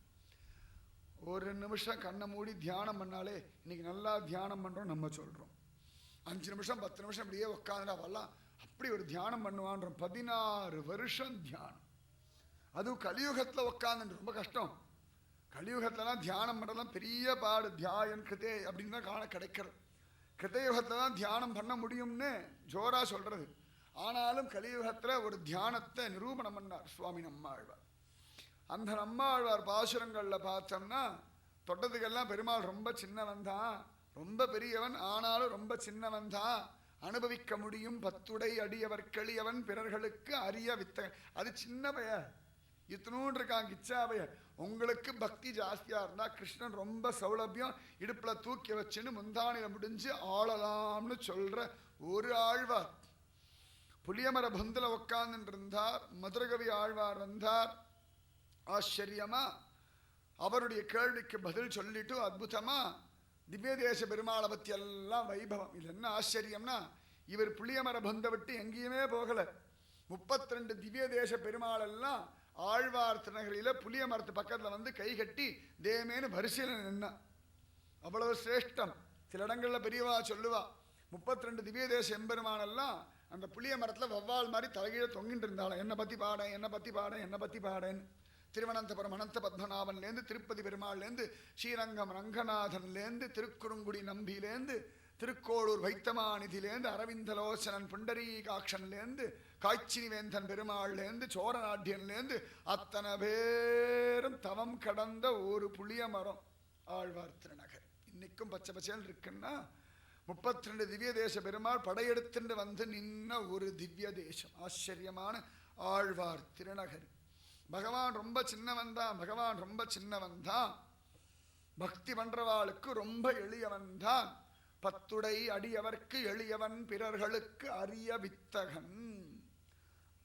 ஒரு நிமிஷம் கண்ணை மூடி தியானம் பண்ணாலே இன்னைக்கு நல்லா தியானம் பண்றோம் நம்ம சொல்றோம். 5 நிமிஷம் 10 நிமிஷம் இப்படியே உட்காந்துடா வரலாம் அப்படி ஒரு தியானம் பண்ணுவான்றோம். 16 வருஷம் தியானம். அதுவும் கலியுகத்துல உட்காந்து ரொம்ப கஷ்டம். கலியுகத்திலாம் தியானம் பண்றதுலாம் பெரிய பாடு. தியாயன் கிருதே அப்படின்னு தான் காண கிடைக்கிறது. கிருதயுகத்துல தான் தியானம் பண்ண முடியும்னு ஜோரா சொல்றது. ஆனாலும் கலியுகத்துல ஒரு தியானத்தை நிரூபணம் பண்ணார் சுவாமி நம்மாழ்வார். அந்த நம்மாழ்வார் பாசுரங்கள்ல பார்த்தோம்னா தொட்டதுக்கெல்லாம் பெருமாள் ரொம்ப சின்னவன் தான், ரொம்ப பெரியவன், ஆனாலும் ரொம்ப சின்னவன் தான். அனுபவிக்க முடியும் 10 அடியவர் கெளியவன் பிறர்களுக்கு அரிய வித்தகன். அது சின்ன பைய இத்தனூன் இருக்கான் கிச்சாவைய. உங்களுக்கு பக்தி ஜாஸ்தியா இருந்தா கிருஷ்ணன் ரொம்ப சௌலபியம் இடுப்புல தூக்கி வச்சுன்னு முந்தானில முடிஞ்சு ஆளலாம்னு சொல்ற ஒரு ஆழ்வார். புளியமர பந்துல உட்கார்ந்து இருந்தார். மதுரகவி ஆழ்வார் வந்தார். ஆச்சரியமா அவருடைய கேள்விக்கு பதில் சொல்லிட்டு அற்புதமா திவ்ய தேச பெருமாளை பத்தி எல்லாம் வைபவம். இது என்ன ஆச்சரியம்னா இவர் புளியமர பந்தை விட்டு எங்கேயுமே போகல. 32 திவ்ய தேச பெருமாள் எல்லாம் ஆழ்வார் திருநகரியில புளிய மரத்து பக்கத்துல வந்து கை கட்டி தேமேனு வரிசையில் நின்னா. அவ்வளவு சிரேஷ்டம். சில இடங்கள்ல பெரியவா சொல்லுவா, 32 திவ்ய தேச எம்பெருமானெல்லாம் அந்த புளிய மரத்துல வவ்வால் மாதிரி தலைகீழ தொங்கிட்டு இருந்தாலும் என்னை பத்தி பாடேன், என்னை பத்தி பாடேன், என்னை பத்தி பாடேன்னு. திருவனந்தபுரம் அனந்த பத்மநாபன்லேருந்து, திருப்பதி பெருமாள்லேருந்து, ஸ்ரீரங்கம் ரங்கநாதன்லேருந்து, திருக்குறுங்குடி நம்பியிலேருந்து, திருக்கோளூர் வைத்தமாநிதியிலேருந்து, அரவிந்தலோசனன் புண்டரீகாட்சன்லேருந்து, காய்ச்சினிவேந்தன் பெருமாள்லேருந்து, சோரநாட்டியன்லேருந்து அத்தனை பேரும் தவம் கடந்த ஒரு புளிய மரம் ஆழ்வார் திருநகர். இன்னைக்கும் பச்சை பச்சைன்னு இருக்குன்னா 32 திவ்ய தேச பெருமாள் படையெடுத்துட்டு வந்து நின்ன ஒரு திவ்ய தேசம். ஆச்சரியமான ஆழ்வார் திருநகர். பகவான் ரொம்ப சின்னவன் தான், பகவான் ரொம்ப சின்னவன் தான். பக்தி பண்றவாளுக்கு ரொம்ப எளியவன் தான். பத்துடை அடியவர்க்கு எளியவன் பிறர்களுக்கு அரிய வித்தகன்.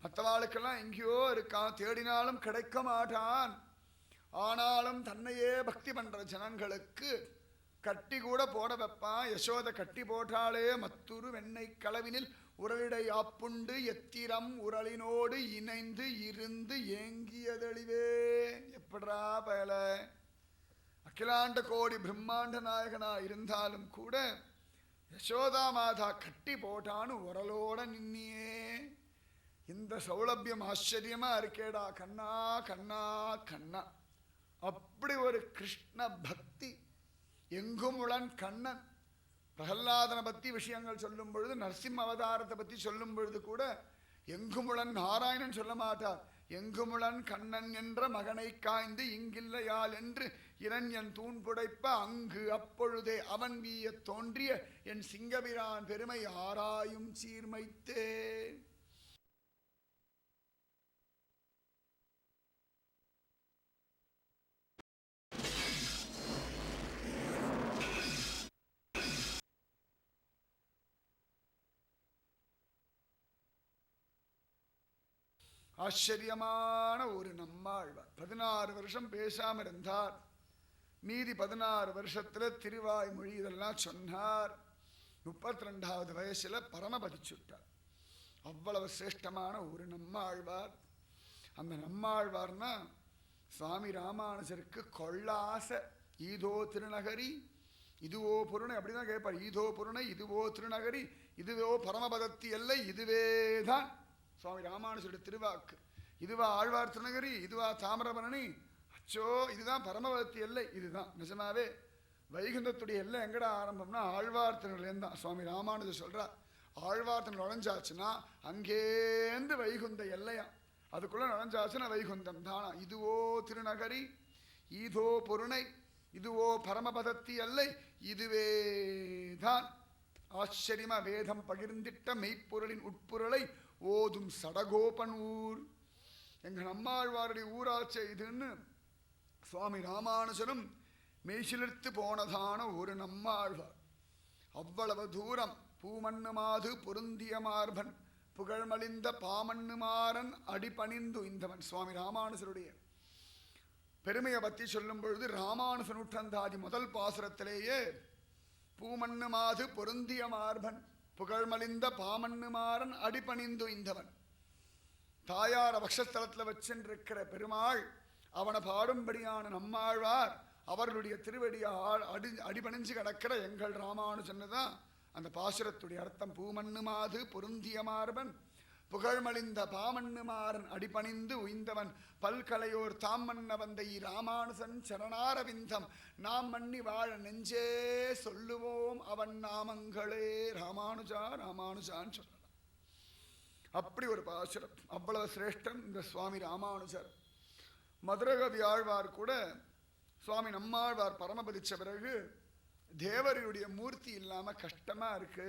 மற்றவாளுக்கெல்லாம் எங்கேயோ இருக்கான், தேடினாலும் கிடைக்க மாட்டான். ஆனாலும் தன்னையே பக்தி பண்ற ஜனங்களுக்கு கட்டி கூட போட வைப்பான். யசோத கட்டி போட்டாலே மத்துரு வெண்ணெய் களவினில் உரலிடை ஆப்புண்டு எத்திரம் உரலினோடு இணைந்து இருந்து ஏங்கியதெளிவே. எப்படா பயல, அகிலாண்ட கோடி பிரம்மாண்ட நாயகனா இருந்தாலும் கூட யசோதா மாதா கட்டி போட்டான்னு உரலோட நின்னியே. இந்த சௌலபியம் ஆச்சரியமா இருக்கேடா கண்ணா கண்ணா கண்ணா. அப்படி ஒரு கிருஷ்ண பக்தி. எங்குமுளன் கண்ணன். பிரகல்லாதனை பற்றி விஷயங்கள் சொல்லும் பொழுது, நரசிம்ம அவதாரத்தை பற்றி சொல்லும் பொழுது கூட எங்குமுளன் நாராயணன் சொல்ல மாட்டார். எங்குமுளன் கண்ணன் என்ற மகனை காய்ந்து இங்கில்லையால் என்று இரண்யன் தூண் புடைப்ப அங்கு அப்பொழுதே அவன் வீய தோன்றிய என் சிங்கபிரான் பெருமை ஆராயும் சீர்மைத்தே. ஆச்சரியமான ஒரு நம்மாழ்வார். 16 வருஷம் பேசாம இருந்தார். மீதி 16 வருஷத்துல திருவாய்மொழி இதெல்லாம் சொன்னார். 32வது வயசுல பரமபதிச்சுட்டார். அவ்வளவு சிரேஷ்டமான ஒரு நம்மாழ்வார். அந்த நம்மாழ்வார்னா சுவாமி ராமானுஜருக்கு கொள்ளாசை. ஈதோ திருநகரி இதுவோ பொருணை அப்படிதான் கேட்பார். ஈதோ பொருணை இதுவோ திருநகரி இதுவோ பரமபதத்தி எல்லை இதுவேதான் சுவாமி ராமானுஜருடைய திருவாக்கு. இதுவா ஆழ்வார் திருநகரி, இதுவா தாமிரபரணி, அச்சோ இதுதான் பரமபதத்தி எல்லை. இதுதான் நிஜமாவே வைகுந்தத்துடைய எல்லை எங்கடா ஆரம்பம்னா ஆழ்வார் திருநகர்லேருந்து தான். சுவாமி ராமானுஜர் சொல்றார், ஆழ்வார் திருநகர் நுழைஞ்சாச்சுன்னா அங்கேருந்து வைகுந்த எல்லையா, அதுக்குள்ள நுழைஞ்சாச்சுன்னா வைகுந்தம் தானா. இதுவோ திருநகரி ஈதோ பொருணை இதுவோ பரமபதத்தி எல்லை இதுவேதான். ஆச்சரியமா வேதம் பகிர்ந்திட்ட மெய்ப்பொருளின் உட்பொருளை ஓதும் சடகோபன் ஊர். எங்க நம்மாழ்வாருடைய ஊராட்சி இதுன்னு சுவாமி ராமானுஜரும் மெய்சிலிர்த்து போனதான ஒரு நம்மாழ்வார். அவ்வளவு தூரம் பூமண்ணு மாது பொருந்திய மார்பன் புகழ்மலிந்த பாமண்ணு மாறன் அடிபணிந்து இந்தவன். சுவாமி ராமானுஜருடைய பெருமையை பற்றி சொல்லும் பொழுது ராமானுஜ நூற்றந்தாதி முதல் பாசுரத்திலேயே பூமண்ணு மாது பொருந்திய மார்பன் புகழ்மலிந்த பாமண்ணு மாறன் அடிபணிந்து இந்தவன். தாயார பக்ஷஸ்தலத்தில் வச்சென்றிருக்கிற பெருமாள் அவனை பாடும்படியான நம்மாழ்வார் அவர்களுடைய திருவடியை அடிபணிஞ்சு கிடக்கிற எங்கள் ராமானுஜன்னு தான் அந்த பாசுரத்துடைய அர்த்தம். பூமண்ணு மாது பொருந்திய மார்பன் புகழ்மலிந்த பாமண்ணு மாறன் அடிபணிந்து உய்ந்தவன் பல்கலையோர் தாம் மன்ன வந்த ராமானுசன் சரணாரவிந்தம் நாம் மன்னி வாழ நெஞ்சே சொல்லுவோம் அவன் நாமங்களே. ராமானுஜா ராமானுஜான்னு சொல்லலாம். அப்படி ஒரு பாசுரம். அவ்வளவு சிரேஷ்டன் இந்த சுவாமி ராமானுஜர். மதுரகவி ஆழ்வார் கூட சுவாமி நம்மாழ்வார் பரமபதிச்ச பிறகு தேவரியுடைய மூர்த்தி இல்லாம கஷ்டமா இருக்கு,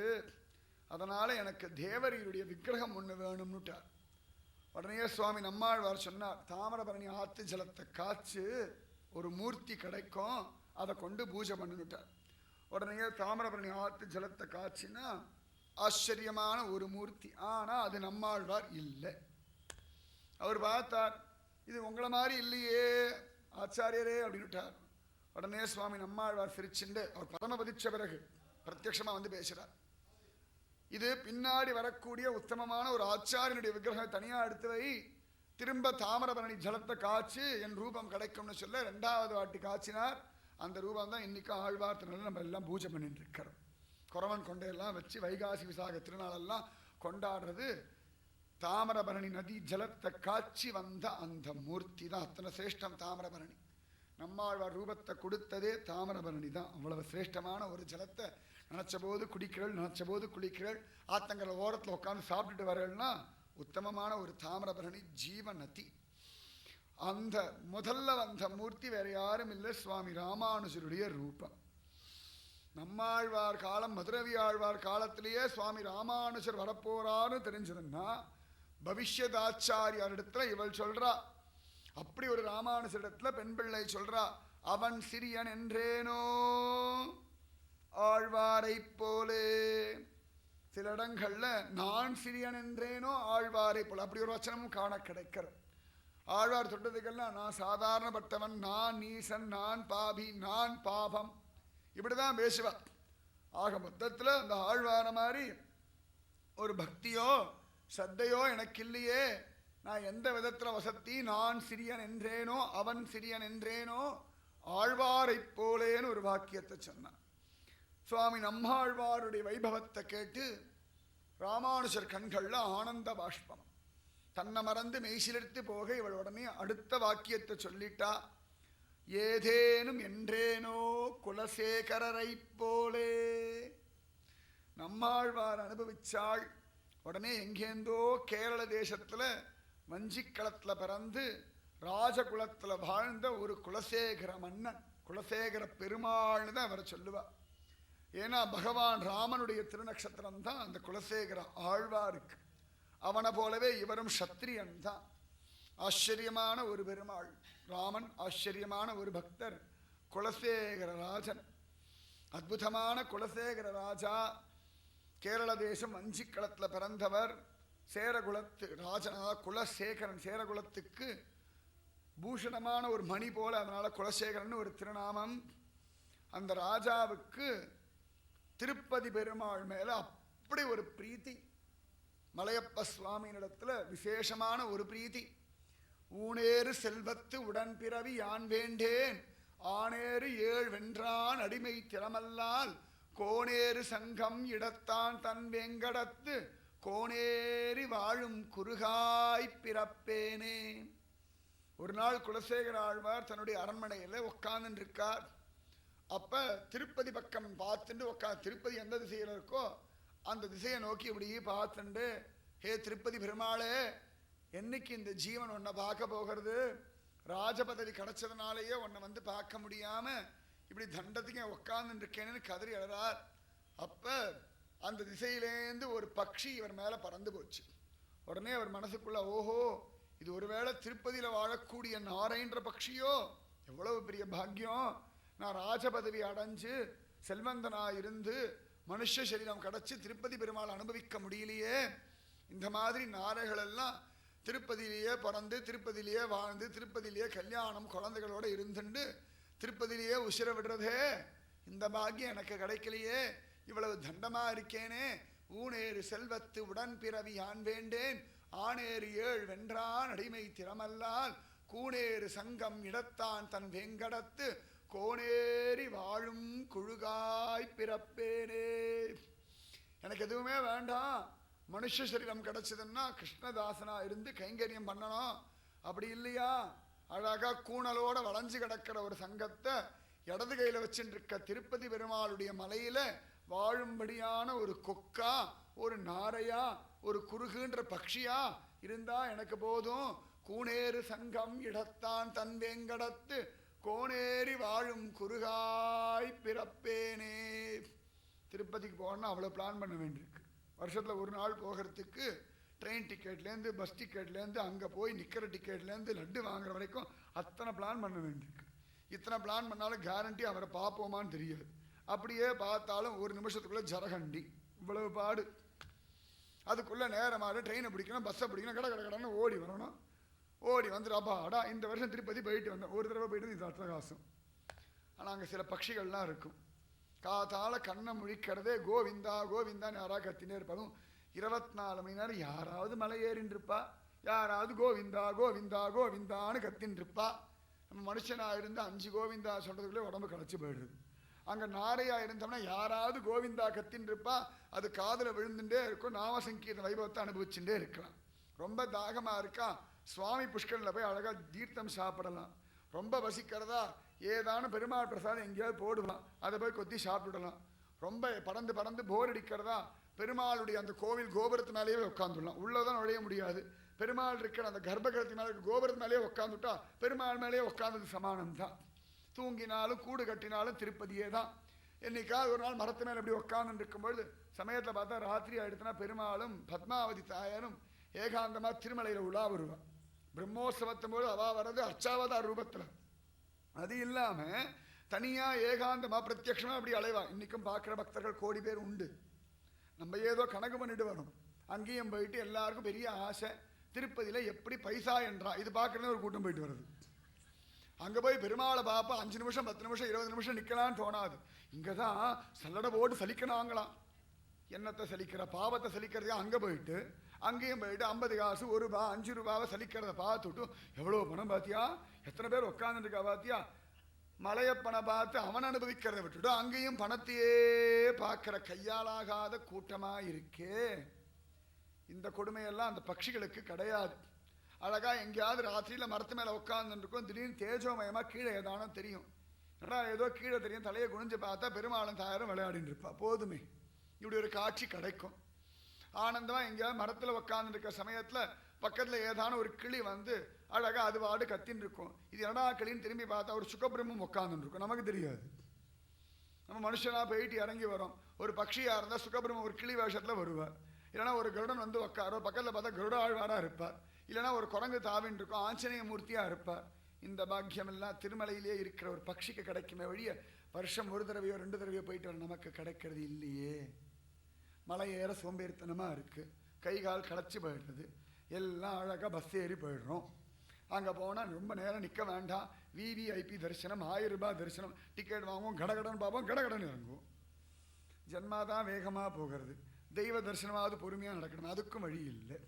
அதனால எனக்கு தேவரியுடைய விக்கிரகம் ஒண்ணு வேணும்னுட்டார். உடனே சுவாமி நம்மாழ்வார் சொன்னார், தாமிரபரணி ஆத்து ஜலத்தை காய்ச்சு ஒரு மூர்த்தி கிடைக்கும், அதை கொண்டு பூஜை பண்ணுட்டார். உடனே தாமிரபரணி ஆத்து ஜலத்தை காய்ச்சினா ஆச்சரியமான ஒரு மூர்த்தி. ஆனா அது நம்மாழ்வார் இல்லை. அவர் பார்த்தார், இது உங்களை மாதிரி இல்லையே ஆச்சாரியரே அப்படின்னுட்டார். உடனே சுவாமி நம்மாழ்வார் சிரிச்சுண்டு அவர் பரமபதிச்ச பிறகு பிரத்யட்சமா வந்து பேசுறார். இது பின்னாடி வரக்கூடிய உத்தமமான ஒரு ஆச்சாரியனுடைய விக்கிரகம் தனியாக எடுத்து வை, திரும்ப தாமிரபரணி ஜலத்தை காய்ச்சி என் ரூபம் கிடைக்கும்னு சொல்ல 2வது வாட்டி காய்ச்சினார். அந்த ரூபம் தான் இன்னைக்கும் ஆழ்வார் திருநாள் நம்ம எல்லாம் பூஜை பண்ணிட்டு இருக்கிறோம். குறவன் கொண்டையெல்லாம் வச்சு வைகாசி விசாக திருநாளெல்லாம் கொண்டாடுறது தாமிரபரணி நதி ஜலத்தை காய்ச்சி வந்த அந்த மூர்த்தி தான். அத்தனை சிரேஷ்டம் தாமிரபரணி. நம்மாழ்வார் ரூபத்தை கொடுத்ததே தாமிரபரணி தான். அவ்வளவு சிரேஷ்டமான ஒரு ஜலத்தை நினச்ச போது குடிக்கிறள், நினச்ச போது குளிக்கிறள், ஆத்தங்கர ஓரத்தில் உட்காந்து சாப்பிட்டுட்டு வரல்னா உத்தமமான ஒரு தாமிரபரணி ஜீவநதி. அந்த முதல்ல வந்த மூர்த்தி வேற யாரும் இல்லை, சுவாமி ராமானுஜருடைய ரூபம். நம்மாழ்வார் காலம், மதுரவி ஆழ்வார் காலத்திலேயே சுவாமி ராமானுஜர் வரப்போறான்னு தெரிஞ்சதுன்னா பவிஷ்யதாச்சாரியாரிடத்துல இவள் சொல்றா. அப்படி ஒரு ராமானுஜரிடத்துல பெண் பிள்ளை சொல்றா, அவன் சிறியன் என்றேனோ ஆழ்வாரை போலே. சில இடங்கள்ல நான் சிறியன் என்றேனோ ஆழ்வாரை போல, அப்படி ஒரு வச்சனமும் காண கிடைக்கிறது. ஆழ்வார் சொல்றதுக்கெல்லாம் நான் சாதாரணப்பட்டவன், நான் நீசன், நான் பாபி, நான் பாபம், இப்படிதான் பேசுவா. ஆக மொத்தத்தில் அந்த ஆழ்வார மாதிரி ஒரு பக்தியோ சத்தையோ எனக்கு இல்லையே. நான் எந்த விதத்தில் வசத்தி, நான் சிறியன் என்றேனோ அவன் சிறியன் என்றேனோ ஆழ்வாரை போலேன்னு ஒரு வாக்கியத்தை சொன்னான். சுவாமி நம்மாழ்வாருடைய வைபவத்தை கேட்டு ராமானுஜர் கண்கள்ல ஆனந்த பாஷ்பம். தன்னை மறந்து மெய்சிலிர்த்து போக இவள் உடனே அடுத்த வாக்கியத்தை சொல்லிட்டா, ஏதேனும் என்றேனோ குலசேகரரை போலே. நம்மாழ்வார் அனுபவிச்சாள். உடனே எங்கேந்தோ கேரள தேசத்துல வஞ்சிக்களத்துல பிறந்து ராஜகுலத்துல வாழ்ந்த ஒரு குலசேகர மன்னன், குலசேகர பெருமாள்னு தான் அவரை சொல்லுவா. ஏன்னா பகவான் ராமனுடைய திருநக்ஷத்திரம் தான் அந்த குலசேகர ஆழ்வாருக்கு. அவனை போலவே இவரும் சத்திரியன் தான். ஆச்சரியமான ஒரு பெருமாள் ராமன், ஆச்சரியமான ஒரு பக்தர் குலசேகர ராஜன். அற்புதமான குலசேகர ராஜா கேரள தேசம் வஞ்சிக்களத்தில் பிறந்தவர். சேரகுலத்து ராஜனா குலசேகரன், சேரகுலத்துக்கு பூஷணமான ஒரு மணி போல, அதனால குலசேகரன் ஒரு திருநாமம். அந்த ராஜாவுக்கு திருப்பதி பெருமாள் மேல அப்படி ஒரு பிரீத்தி, மலையப்ப சுவாமியினிடத்துல விசேஷமான ஒரு பிரீத்தி. ஊனேறு செல்வத்து உடன்பிறவி யான் வேண்டேன், ஆனேறு ஏழ் வென்றான் அடிமை திறமல்லால், கோணேறு சங்கம் இடத்தான் தன் வெங்கடத்து, கோணேறி வாழும் குறுகாய் பிறப்பேனே. ஒரு நாள் குலசேகர ஆழ்வார் தன்னுடைய அரண்மனையில் உட்கார்ந்து இருக்கார். அப்ப திருப்பதி பக்கம் பார்த்துட்டு உட்காந்து, திருப்பதி எந்த திசையில் இருக்கோ அந்த திசையை நோக்கி இப்படி பார்த்துண்டு, ஹே திருப்பதி பெருமாளே, என்னைக்கு இந்த ஜீவன் உன்னை பார்க்க போகிறது? ராஜபதவி கிடைச்சதுனாலேயே உன்னை வந்து பார்க்க முடியாம இப்படி தண்டத்துக்கு உட்கார்ந்து இருக்கேன்னு கதறி அழறார். அப்ப அந்த திசையிலேருந்து ஒரு பக்ஷி இவர் மேல பறந்து போச்சு. உடனே அவர் மனசுக்குள்ள, ஓஹோ, இது ஒருவேளை திருப்பதியில வாழக்கூடிய நாரைன்ற பக்ஷியோ, எவ்வளவு பெரிய பாக்கியம், நான் ராஜபதவி அடைஞ்சு செல்வந்தனா இருந்து மனுஷ சரீரம் கிடைச்சி திருப்பதி பெருமாள் அனுபவிக்க முடியலையே. இந்த மாதிரி நாரைகள் எல்லாம் திருப்பதியிலேயே பிறந்து திருப்பதியிலேயே வாழ்ந்து திருப்பதியிலேயே கல்யாணம் குழந்தைகளோட இருந்துண்டு திருப்பதியிலேயே உசிர விடுறதே, இந்த பாக்கியம் எனக்கு கிடைக்கலையே, இவ்வளவு தண்டமா இருக்கேனே. ஊனேறு செல்வத்து உடன் பிறவி யான் வேண்டேன், ஆனேறு ஏழ் வென்றான் அடிமை திறமல்லால், கூனேறு சங்கம் இடத்தான் தன் வெங்கடத்து, கோணேறி வாழும் குழுகாய் பிறப்பேனே. எனக்கு எதுவுமே வேண்டாம், மனுஷ சரீரம் கிடைச்சதுன்னா கிருஷ்ணதாசனா இருந்து கைங்கரியம் பண்ணணும். அப்படி இல்லையா, அழகா கூணலோட வளைஞ்சு கிடக்கிற ஒரு சங்கத்தை இடது கையில வச்சுட்டு இருக்க திருப்பதி பெருமாளுடைய மலையில வாழும்படியான ஒரு கொக்கா, ஒரு நாரையா, ஒரு குறுகுன்ற பக்ஷியா இருந்தா எனக்கு போதும். கூணேறு சங்கம் இடத்தான் தன் வேங்கடத்து, கோணேறி வாழும் குறுகாய் பிறப்பேனே. திருப்பதிக்கு போகணும்னா அவ்வளோ பிளான் பண்ண வேண்டியிருக்கு. வருஷத்தில் ஒரு நாள் போகிறதுக்கு ட்ரெயின் டிக்கெட்லேருந்து பஸ் டிக்கெட்லேருந்து அங்கே போய் நிற்கிற டிக்கெட்லேருந்து லட்டு வாங்குற வரைக்கும் அத்தனை பிளான் பண்ண வேண்டியிருக்கு. இத்தனை பிளான் பண்ணாலும் கேரண்டி அவரை பார்ப்போமான்னு தெரியாது. அப்படியே பார்த்தாலும் ஒரு நிமிஷத்துக்குள்ளே ஜரகண்டி, இவ்வளவு பாடு. அதுக்குள்ளே நேரமாக ட்ரெயினை பிடிக்கணும், பஸ்ஸை பிடிக்கணும், கடை கடை கடைன்னு ஓடி வரணும். ஓடி வந்துடாப்பா அடா இந்த வருஷம் திருப்பதி போயிட்டு வந்தேன், ஒரு தடவை போயிட்டு இது அட்டகாசம். ஆனால் அங்கே சில பட்சிகள்லாம் இருக்கும், காத்தால கண்ணை முழிக்கிறதே கோவிந்தா கோவிந்தான்னு யாராவது கத்தினே இருப்பாங்க. 24 மணி நேரம் யாராவது மலை ஏறின்னு இருப்பா, யாராவது கோவிந்தா கோவிந்தா கோவிந்தான்னு கத்தின்னு இருப்பா. நம்ம மனுஷனாக இருந்து 5 கோவிந்தா சொல்றதுக்குள்ளே உடம்பு களைச்சி போயிடுது. அங்கே நாரையா இருந்தோம்னா யாராவது கோவிந்தா கத்தின்னு இருப்பா, அது காதில் விழுந்துட்டே இருக்கும். நாமசங்கீர்த்த வைபவத்தை அனுபவிச்சுட்டே இருக்கலாம். ரொம்ப தாகமாக இருக்கா, சுவாமி புஷ்கரில் போய் அழகாக தீர்த்தம் சாப்பிடலாம். ரொம்ப வசிக்கிறதா, ஏதான பெருமாள் பிரசாதம் எங்கேயாவது போடுவான், அதை போய் கொத்தி சாப்பிடலாம். ரொம்ப பறந்து பறந்து போர் அடிக்கிறதா, பெருமாளுடைய அந்த கோவில் கோபுரத்து மேலேயே உட்காந்துடலாம். உள்ளதான் நுழைய முடியாது. பெருமாள் இருக்கிற அந்த கர்ப்பகிரத்து மேலே கோபுரத்து மேலேயே உட்காந்துட்டா பெருமாள் மேலேயே உட்காந்தது சமானம் தான். தூங்கினாலும் கூடு கட்டினாலும் திருப்பதியே தான். என்னைக்காவது ஒரு நாள் மரத்து மேலே அப்படி உட்காந்து இருக்கும்பொழுது சமயத்தில் பார்த்தா ராத்திரி ஆயிடுத்துனா பெருமாளும் பத்மாவதி தாயாரும் ஏகாந்தமாக திருமலையில் உலா வருவாள். பிரம்மோத்சவத்தும் போது அவா வர்றது அர்ச்சாவதார் ரூபத்தில். அது இல்லாமல் தனியாக ஏகாந்தமாக பிரத்யட்சமாக அப்படி அலைவா. இன்றைக்கும் பார்க்குற பக்தர்கள் கோடி பேர் உண்டு. நம்ம ஏதோ கணக்கு பண்ணிட்டு வரோம். அங்கேயும் போயிட்டு எல்லாருக்கும் பெரிய ஆசை, திருப்பதியில் எப்படி பைசா என்றா இது பார்க்குறதே ஒரு கூட்டம் போயிட்டு வருது. அங்கே போய் பெருமாளை பார்ப்பா 5 நிமிஷம் 10 நிமிஷம் 20 நிமிஷம் நிற்கலான்னு தோணாது. இங்கே தான் சல்லடை போட்டு சலிக்கணாங்களாம். என்னத்தை சலிக்கிற, பாவத்தை சலிக்கிறதுக்கு அங்கே போயிட்டு அங்கேயும் போயிட்டு 50 காசு 1 ரூபா 5 ரூபாவை சலிக்கிறத பார்த்துட்டு எவ்வளோ பணம் பார்த்தியா, எத்தனை பேர் உட்காந்துருக்கா பார்த்தியா. மலையப்பனை பார்த்து அவன் அனுபவிக்கிறத விட்டுட்டு அங்கேயும் பணத்தையே பார்க்குற கையாலாகாத கூட்டமாக இருக்கே. இந்த கொடுமையெல்லாம் அந்த பட்சிகளுக்கு கிடையாது. அழகா எங்கேயாவது ராத்திரியில் மரத்து மேலே உட்காந்துருக்கும், திடீர்னு தேஜோமயமாக கீழே ஏதானோ தெரியும். ஏன்னா ஏதோ கீழே தெரியும், தலையை குனிஞ்சு பார்த்தா பெருமாளும் தாயாரும் விளையாடின்னு இருப்பா. போதுமே, இப்படி ஒரு காட்சி கிடைக்கும். ஆனந்தமாக எங்கேயாவது மரத்தில் உட்காந்துருக்க சமயத்தில் பக்கத்தில் ஏதான ஒரு கிளி வந்து அழகாக அது வாடு கத்தின்னு இருக்கும். இது என்னடா கிளின்னு திரும்பி பார்த்தா ஒரு சுகபிரமும் உட்காந்துன்னு இருக்கும். நமக்கு தெரியாது, நம்ம மனுஷனாக போயிட்டு இறங்கி வரோம். ஒரு பட்சியாக இருந்தால் சுகபிரமம் ஒரு கிளி வேஷத்தில் வருவார். இல்லைனா ஒரு கருடன் வந்து உட்காரோ, பக்கத்தில் பார்த்தா கருட ஆழ்வாராக இருப்பார். இல்லைனா ஒரு குரங்கு தாவின்னு இருக்கும், ஆஞ்சநேய மூர்த்தியாக இருப்பார். இந்த பாக்கியம் எல்லாம் திருமலையிலே இருக்கிற ஒரு பட்சிக்கு கிடைக்குமே வழிய வருஷம் ஒரு தடவையோ 2 தடவையோ போயிட்டு வர நமக்கு கிடைக்கிறது இல்லையே. மலை ஏற சோம்பேறித்தனமாக இருக்குது, கை கால் களைச்சி போயிடுறது. எல்லாம் அழகாக பஸ் ஏறி போயிடுறோம். அங்கே போனால் ரொம்ப நேரம் நிற்க வேண்டாம். விவிஐபி தரிசனம், 1000 ரூபாய் தரிசனம், டிக்கெட் வாங்குவோம், கடகடன் பார்ப்போம், கடகடன் இறங்குவோம். ஜன்மாதான் வேகமாக போகிறது. தெய்வ தரிசனமாவது பொறுமையாக நடக்கணும், அதுக்கும் வழி இல்லை.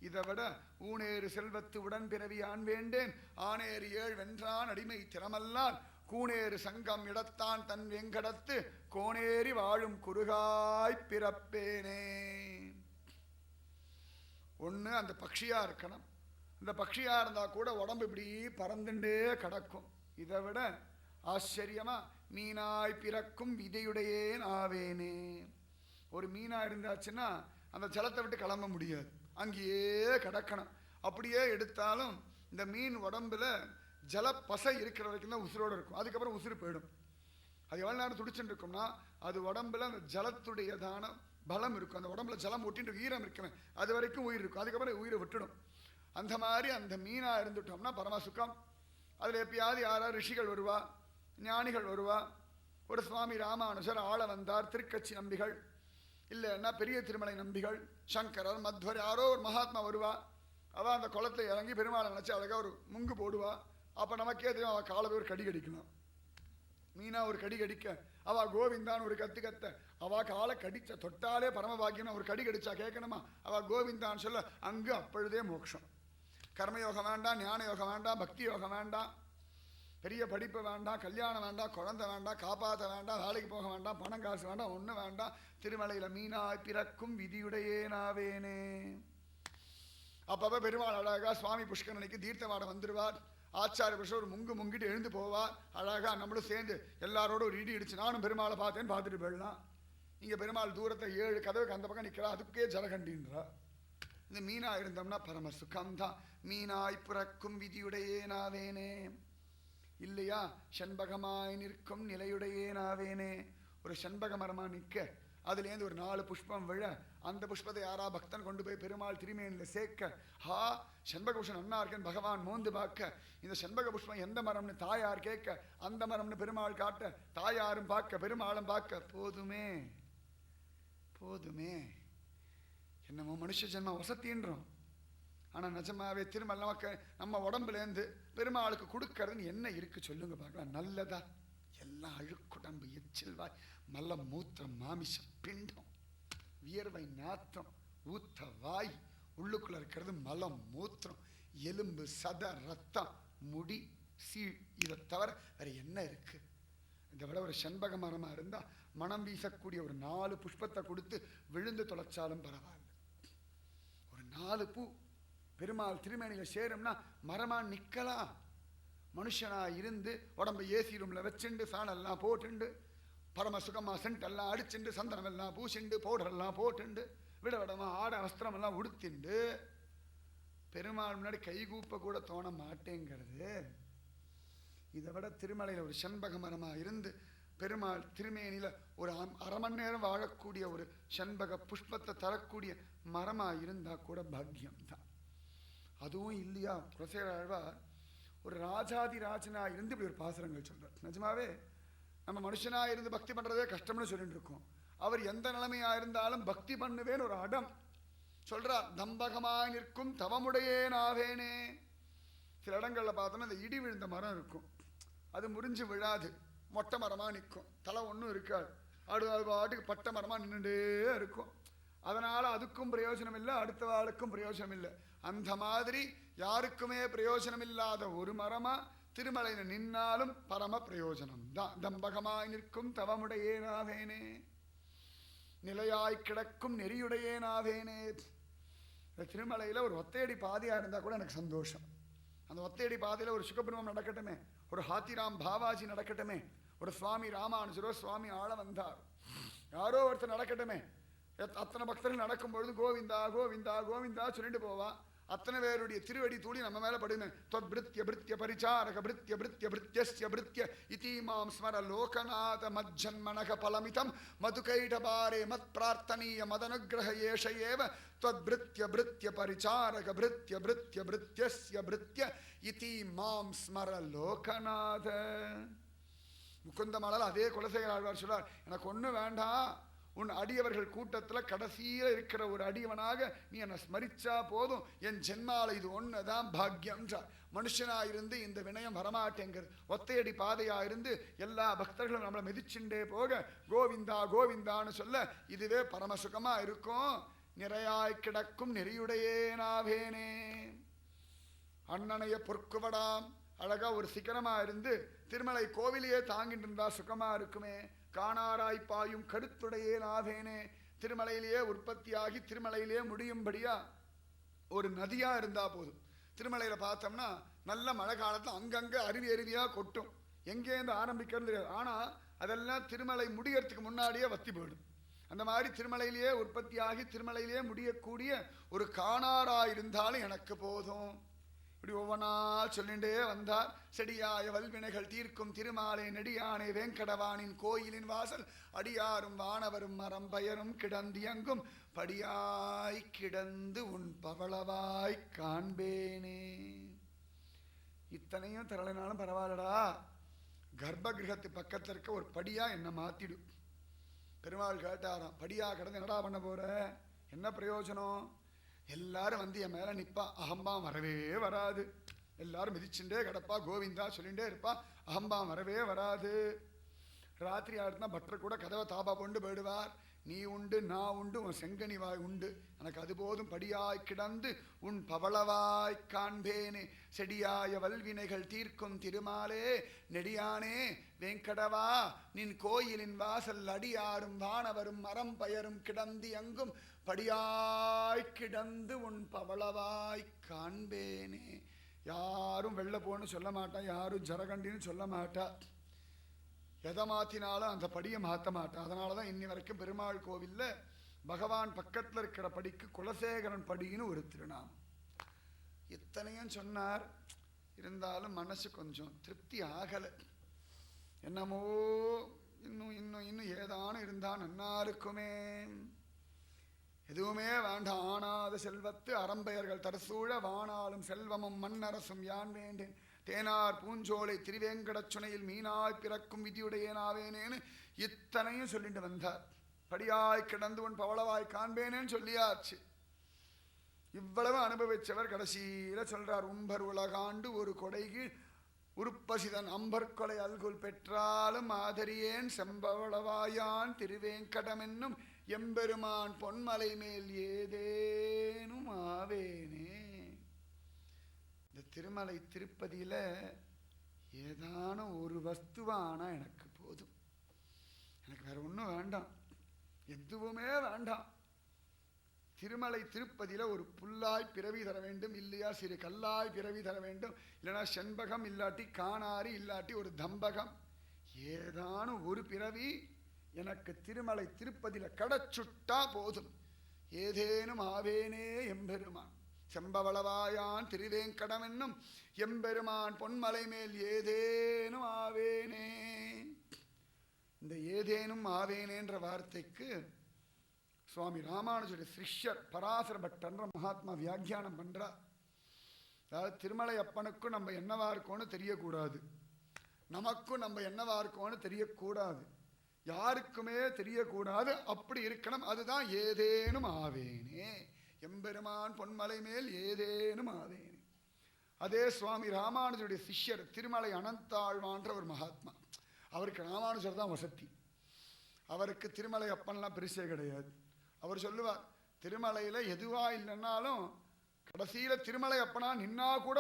இதை விட ஊனேறு செல்வத்து உடன் பிறவி ஆண் வேண்டேன், ஆனேறு 7 வென்றான் அடிமை திறமல்லால், கூனேறு சங்கம் இடத்தான் தன் வெங்கடத்து, கோனேறி வாழும் குறுகாய் பிறப்பேனே. ஒன்று அந்த பட்சியாக இருக்கணும். இந்த பட்சியாக இருந்தால் கூட உடம்பு இப்படி பறந்துட்டே கிடக்கும். இதை விட ஆச்சரியமாக மீனாய் பிறக்கும் விதையுடையேன் ஆவேனே. ஒரு மீனாக இருந்தாச்சுன்னா அந்த ஜலத்தை விட்டு கிளம்ப முடியாது, அங்கேயே கிடக்கணும். அப்படியே எடுத்தாலும் இந்த மீன் உடம்புல ஜலப்பசை இருக்கிற வரைக்கும் தான் உசுரோடு இருக்கும். அதுக்கப்புறம் உசுறு போயிடும். அது எவ்வளோ நேரம் துடிச்சுட்டு இருக்கும்னா அது உடம்புல அந்த ஜலத்துடையதான பலம் இருக்கும். அந்த உடம்புல ஜலம் ஒட்டிட்டு ஈரம் இருக்குமே, அது வரைக்கும் உயிர் இருக்கும். அதுக்கப்புறம் உயிரை விட்டுடும். அந்த மாதிரி அந்த மீனாக இருந்துட்டோம்னா பரமசுக்கம். அதில் எப்பயாவது யாராவது ரிஷிகள் வருவா, ஞானிகள் வருவா. ஒரு சுவாமி ராமானுஜர், ஆள வந்தார், திருக்கட்சி நம்பிகள், இல்லைன்னா பெரிய திருமலை நம்பிகள், சங்கரர், மத்வர், யாரோ ஒரு மகாத்மா வருவா. அவள் அந்த குளத்தை இறங்கி பெருமாளை நினச்சி அழகாக ஒரு முங்கு போடுவா. அப்போ நமக்கே தெரியும் அவள் காலை போய் ஒரு கடி கடிக்கணும். மீனா ஒரு கடி கடிக்க, அவள் கோவிந்தான்னு ஒரு கத்து கத்த, அவள் காலை கடிச்ச தொட்டாலே பரமபாக்கியம். ஒரு கடி கடிச்சா கேட்கணுமா? அவள் கோவிந்தான்னு சொல்ல அங்கு அப்பொழுதே மோட்சம். கர்மயோகம் வேண்டாம், ஞான யோகம் வேண்டாம், பக்தி யோகம் வேண்டாம், பெரிய படிப்பு வேண்டாம், கல்யாணம் வேண்டாம், குழந்தை வேண்டாம், காப்பாற்ற வேண்டாம், வேலைக்கு போக வேண்டாம், பணம் காசு வேண்டாம், ஒன்றும் வேண்டாம். திருமலையில் மீனாய் பிறக்கும் விதியுடையேனாவேனே. அப்பப்போ பெருமாள் அழகாக சுவாமி புஷ்கரனுக்கு தீர்த்தமாட வந்துடுவார். ஆச்சாரிய புருஷர் ஒரு முங்கு முங்கிட்டு எழுந்து போவார். அழகாக நம்மளும் சேர்ந்து எல்லாரோட ஒரு இடி இடிச்சு நானும் பெருமாளை பார்த்தேன்னு பார்த்துட்டு போயிடலாம். இங்கே பெருமாள் தூரத்தை 7 கதவுக்கு அந்த பக்கம் நிற்கிறா, அதுக்கே ஜலகண்டின்றா. இந்த மீனா இருந்தோம்னா பரம சுகம்தான். மீனாய் பிறக்கும் விதியுடையேனாவேனே. இல்லையா, செண்பகமாய் நிற்கும் நிலையுடையேனாவேனே. ஒரு செண்பக மரமாக நிற்க, அதுலேருந்து ஒரு 4 புஷ்பம் விழ, அந்த புஷ்பத்தை யாரா பக்தன் கொண்டு போய் பெருமாள் திருமேனியில் சேர்க்க, ஹா செண்பக புஷ்பம் நன்னா இருக்கேன்னு பகவான் மோந்து பார்க்க, இந்த செண்பக புஷ்பம் எந்த மரம்னு தாயார் கேட்க, அந்த மரம்னு பெருமாள் காட்ட, தாயாரும் பார்க்க பெருமாளும் பார்க்க, போதுமே போதுமே. என்னமோ மனுஷ ஜென்மம் வசத்தின்றோம். ஆனால் நிஜமாவே திருமல் நமக்கு நம்ம உடம்புலேருந்து பெருமாளுக்கு கொடுக்கறதுன்னு என்ன இருக்குது சொல்லுங்க பார்க்கலாம். நல்லதா? எல்லாம் அழுக்குடம்பு, எச்சில் வாய், மல்ல மூத்திரம் மாமிச பிண்டம் வியர்வை நாற்றம் ஊத்த வாய் உள்ளுக்குள்ள இருக்கிறது மலம் மூத்திரம் எலும்பு சத ரத்தம் முடி சீழ். இதை தவிர வேற என்ன இருக்கு? இதை விட ஒரு செண்பக மரமா இருந்தா மனம் வீசக்கூடிய ஒரு 4 புஷ்பத்தை கொடுத்து விழுந்து தொலைச்சாலும் பரவாயில்ல. ஒரு 4 பூ பெருமாள் திருமேனியில சேரும்னா மரமா நிக்கலாம். மனுஷனா இருந்து உடம்பு ஏசி ரூம்ல வச்சுண்டு ஃபேன் எல்லாம் போட்டுண்டு பரம சுகமா சென்ட் எல்லாம் அடிச்சுண்டு சந்தனம் எல்லாம் பூசிண்டு பவுடர் எல்லாம் போட்டுண்டு விட விடமா ஆட வஸ்திரம் எல்லாம் உடுத்திண்டு பெருமாள் முன்னாடி கைகூப்ப கூட தோண மாட்டேங்கிறது. இதை விட திருமலையில் ஒரு செண்பக மரமா இருந்து பெருமாள் திருமேனியில ஒரு அரை மணி நேரம் வாழக்கூடிய ஒரு செண்பக புஷ்பத்தை தரக்கூடிய மரமா இருந்தா கூட பாக்கியம் தான். அதுவும் இல்லையா, குலசேகராழ்வார் ஒரு ராஜாதி ராஜனா இருந்து இப்படி ஒரு பாசுரங்கள் சொல்றார். நிஜமாவே நம்ம மனுஷனா இருந்து பக்தி பண்றதே கஷ்டம்னு சொல்லிட்டு இருக்கோம். அவர் எந்த நிலைமையா இருந்தாலும் பக்தி பண்ணுவேன்னு ஒரு அடம் சொல்றார். தம்பகமாய் நிற்கும் தவமுடையேனாவேனே. சில இடங்கள்ல பார்த்தோம்னா இந்த இடி விழுந்த மரம் இருக்கும், அது முறிஞ்சு விழாது, மொட்டை மரமா நிற்கும், தலை ஒன்றும் இருக்காது, அது பாட்டுக்கு பட்டை மரமா நின்றுட்டே இருக்கும். அதனால அதுக்கும் பிரயோஜனம் இல்லை, அடுத்த ஆளுக்கும் பிரயோஜனம் இல்லை. அந்த மாதிரி யாருக்குமே பிரயோஜனம் இல்லாத ஒரு மரமா திருமலையில நின்னாலும் பரம பிரயோஜனம் தான். தம்பகமாய் நிற்கும் தவமுடையேனாவேனே, நிலையாய் கிடக்கும் நெறியுடையேனாவேனே. திருமலையில ஒரு ஒத்தையடி பாதையா இருந்தா கூட எனக்கு சந்தோஷம். அந்த ஒத்தையடி பாதையில ஒரு சுகபிரமம் நடக்கட்டுமே, ஒரு ஹாத்திராம் பாவாஜி நடக்கட்டுமே, ஒரு சுவாமி ராமானுஜரோ சுவாமி ஆள வந்தார் யாரோ ஒருத்தர் நடக்கட்டுமே. அத்தனை பக்தர்கள் நடக்கும் பொழுது கோவிந்தா கோவிந்தா கோவிந்தா சொல்லிட்டு போவா. அத்தனை பேருடைய திருவடி தூளி நம்ம மேல படுமே. தொத்பிருத்ய பிருத்ய பரிச்சாரக பிருத்ய பிருத்ய பிருத்யஸ்ய பிருத்ய இதிமாம் ஸ்மர லோகநாத மஜ்ஜன்மனக பலமிதம் மதுகைடபாரே மத் பிரார்த்தனீய மதனுக்கிரக ஏஷ ஏவ தொத்பிருத்ய பிருத்ய பரிச்சாரக பிருத்ய பிருத்ய பிருத்யஸ்ய பிருத்ய இதிமாம் ஸ்மர லோகநாத. முகுந்தமாலால் அதே குலசேகர ஆழ்வார் சொல்றார், எனக்கு ஒண்ணு வேண்டாம், உன் அடியவர்கள் கூட்டத்தில் கடைசியில இருக்கிற ஒரு அடியவனாக நீ என்னை ஸ்மரிச்சா போதும், என் ஜென்மால இது ஒண்ணுதான் பாக்கியம்ன்றார். மனுஷனா இருந்து இந்த வினயம் வரமாட்டேங்கிறது. ஒத்தையடி பாதையா இருந்து எல்லா பக்தர்களும் நம்மளை மிதிச்சுண்டே போக கோவிந்தா கோவிந்தான்னு சொல்ல இதுவே பரமசுகமா இருக்கும். நிறையாய் கிடக்கும் நெறியுடையேனாவேனே. அண்ணனைய பொற்குவடாம் அழகா ஒரு சிக்கனமா இருந்து திருமலை கோவிலையே தாங்கிட்டு இருந்தா சுகமா இருக்குமே. காணாராய் பாயும் கருத்துடையே நாவேனே. திருமலையிலேயே உற்பத்தியாகி திருமலையிலேயே முடியும்படியா ஒரு நதியா இருந்தா போதும். திருமலையில பார்த்தோம்னா நல்ல மழை காலத்துல அங்கங்க அருவி அருவியா கொட்டும், எங்கேருந்து ஆரம்பிக்கிறது தெரியாது. ஆனா அதெல்லாம் திருமலை முடியறதுக்கு முன்னாடியே வத்தி போயிடும். அந்த மாதிரி திருமலையிலேயே உற்பத்தியாகி திருமலையிலேயே முடியக்கூடிய ஒரு காணாரா இருந்தாலும் எனக்கு போதும். இப்படி ஒவ்வொன்றா சொல்லிண்டே வந்தார். செடியாய வல்வினைகள் தீர்க்கும் திருமாலை நெடியானை வேங்கடவானின் கோயிலின் வாசல் அடியாரும் வானவரும் மரம் பயரும் கிடந்தியங்கும் படியாய் கிடந்து உன் பவளவாய் காண்பேனே. இத்தனையும் தரலைனாலும் பரவாயில்லடா, கர்ப்ப கிரகத்து பக்கத்தில் இருக்க ஒரு படியா என்ன மாத்திடு. பெருமாள் கேட்டாராம், படியா கிடந்து என்னடா பண்ண போற, என்ன பிரயோஜனம்? எல்லாரும் வந்து என் மேல நிப்பா, அகம்பாம் வரவே வராது. எல்லாரும் மிதிச்சுட்டே கிடப்பா, கோவிந்தா சொல்லிகிட்டே இருப்பா, அகம்பாம் வரவே வராது. ராத்திரி ஆடுனா பட்டர் கூட கதவை தாபா கொண்டு போயிடுவார். நீ உண்டு நான் உண்டு உன் செங்கனி வாய் உண்டு, எனக்கு அது போதும். படியாய் கிடந்து உன் பவளவாய் காண்பேனே. செடியாய வல்வினைகள் தீர்க்கும் திருமாலே நெடியானே வேங்கடவா நின் கோயிலின் வாசல் அடியாரும் வானவரும் மரம் பயரும் கிடந்தி அங்கும் படியாய் கிடந்து உன் பவளவாய் காண்பேனே. யாரும் வெளில போன்னு சொல்ல மாட்டா, யாரும் ஜரகண்டின்னு சொல்ல மாட்டா, எதை மாத்தினாலும் அந்த படியை மாற்ற மாட்டா. அதனாலதான் இன்னி வரைக்கும் பெருமாள் கோவில்ல பகவான் பக்கத்துல இருக்கிற படிக்கு குலசேகரன் படின்னு ஒரு திருநாமம். இத்தனையும் சொன்னார், இருந்தாலும் மனசு கொஞ்சம் திருப்தி ஆகல. என்னமோ இன்னும் இன்னும் இன்னும் ஏதானும் இருந்தா நன்னா இருக்குமே. எதுவுமே வேண்டாம், ஆனாத செல்வத்து அறம்பெயர்கள் தரசூழ வானாலும் செல்வமும் மண்ணரசும் யான் வேண்டேன். தேனார் பூஞ்சோலை திருவேங்கடச் சுனையில் மீனாய் பிறக்கும் விதியுடையேனாவேனேன்னு இத்தனையும் சொல்லிட்டு வந்தார். படியாய் கிடந்து உன் பவளவாய் காண்பேனேன்னு சொல்லியாச்சு. இவ்வளவு அனுபவிச்சவர் கடைசியில சொல்றார், உம்பர் உலகாண்டு ஒரு கொடைகீழ் உருப்பசிதன் அம்பர்கொலை அல்குல் பெற்றாலும் ஆதரியேன் செம்பவளவாயான் திருவேங்கடமென்னும் எம்பெருமான் பொன்மலை மேல் ஏதேனும் ஆவேனே. இந்த திருமலை திருப்பதியில ஏதான ஒரு வஸ்துவானா எனக்கு போதும். எனக்கு வேற ஒன்றும் வேண்டாம், எதுவுமே வேண்டாம். திருமலை திருப்பதியில ஒரு புல்லாய் பிறவி தர வேண்டும், இல்லையா சிறு கல்லாய் பிறவி தர வேண்டும், இல்லைனா செண்பகம் இல்லாட்டி காணாரி இல்லாட்டி ஒரு தம்பகம், ஏதான ஒரு பிறவி எனக்கு திருமலை திருப்பதியில கடச்சுட்டா போதும். ஏதேனும் ஆவேனே எம்பெருமான் செம்பவளவாயான் திருவேங்கடமென்னும் எம்பெருமான் பொன்மலை மேல் ஏதேனும் ஆவேனே. இந்த ஏதேனும் ஆவேனேன்ற வார்த்தைக்கு சுவாமி ராமானுஜருடைய சிஷ்யர் பராசர பட்டன்ற மகாத்மா வியாக்கியானம் பண்றார். அதாவது திருமலை அப்பனுக்கும் நம்ம என்னவா இருக்கோன்னு தெரியக்கூடாது, நமக்கும் நம்ம என்னவா இருக்கோன்னு தெரியக்கூடாது, யாருக்குமே தெரியக்கூடாது, அப்படி இருக்கணும். அதுதான் ஏதேனும் ஆவேனே, எம்பெருமான் பொன்மலை மேல் ஏதேனும் ஆவேனே. அதே சுவாமி ராமானுஜருடைய சிஷ்யர் திருமலை அனந்தாழ்வான்ற ஒரு மகாத்மா, அவருக்கு ராமானுஜர் தான் வசதி, அவருக்கு திருமலை அப்பன்லாம் பெருசே கிடையாது. அவர் சொல்லுவார், திருமலையில எதுவா இல்லைன்னாலும் கடைசியில திருமலை அப்பனா நின்னா கூட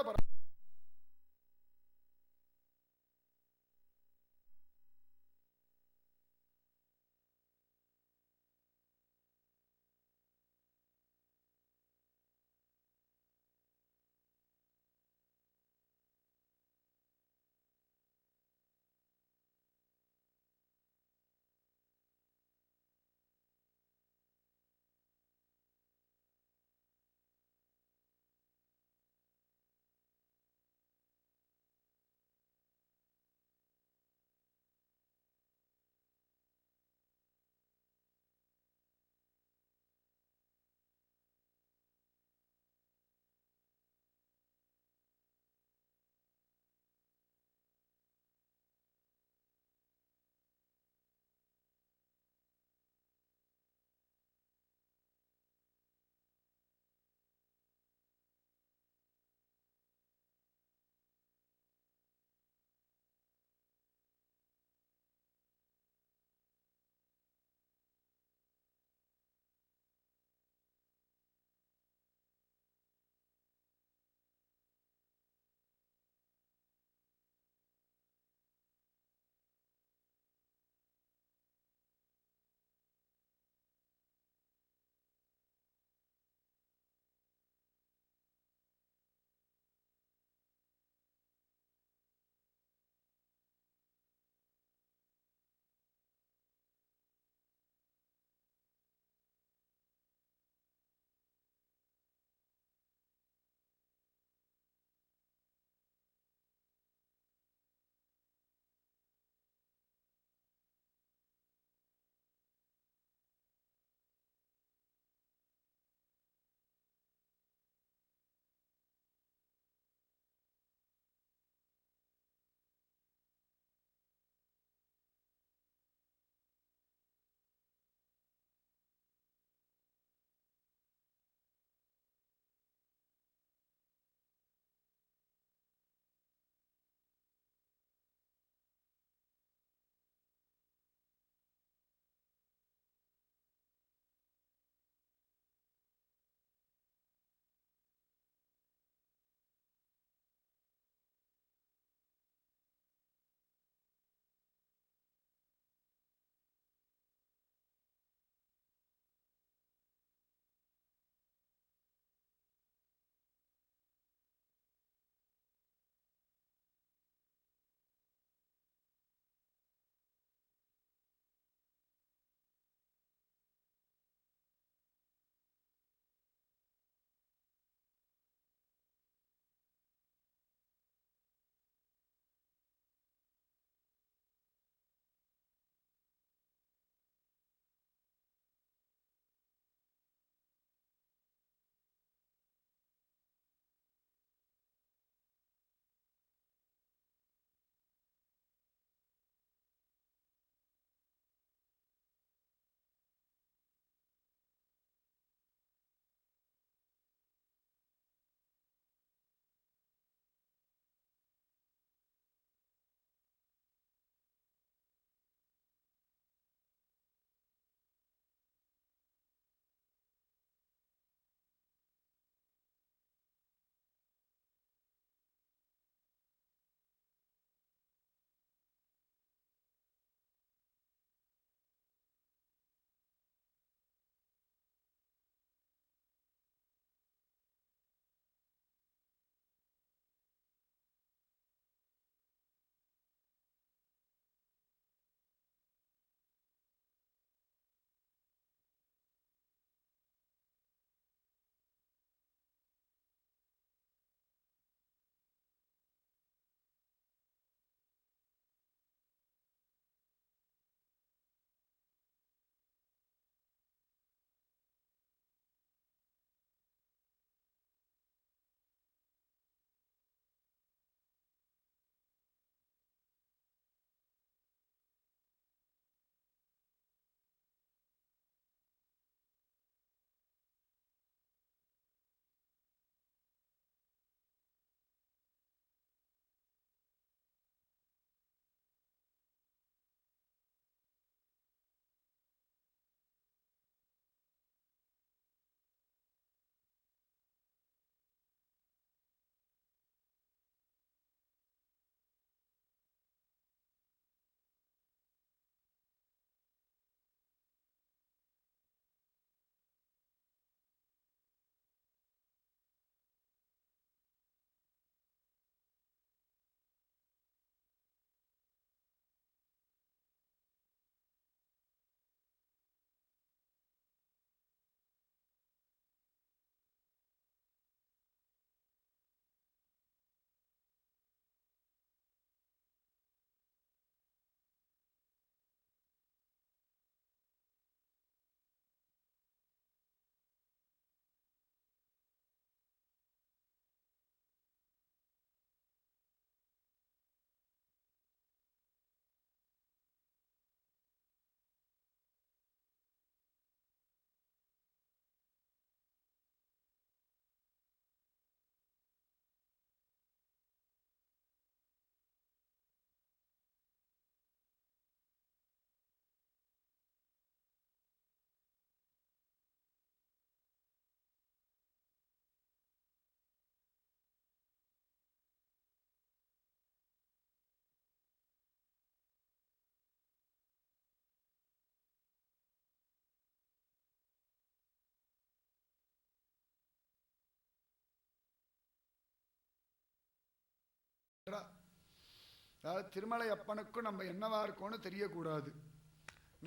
அதாவது திருமலை அப்பனுக்கும் நம்ம என்னவா இருக்கோன்னு தெரியக்கூடாது,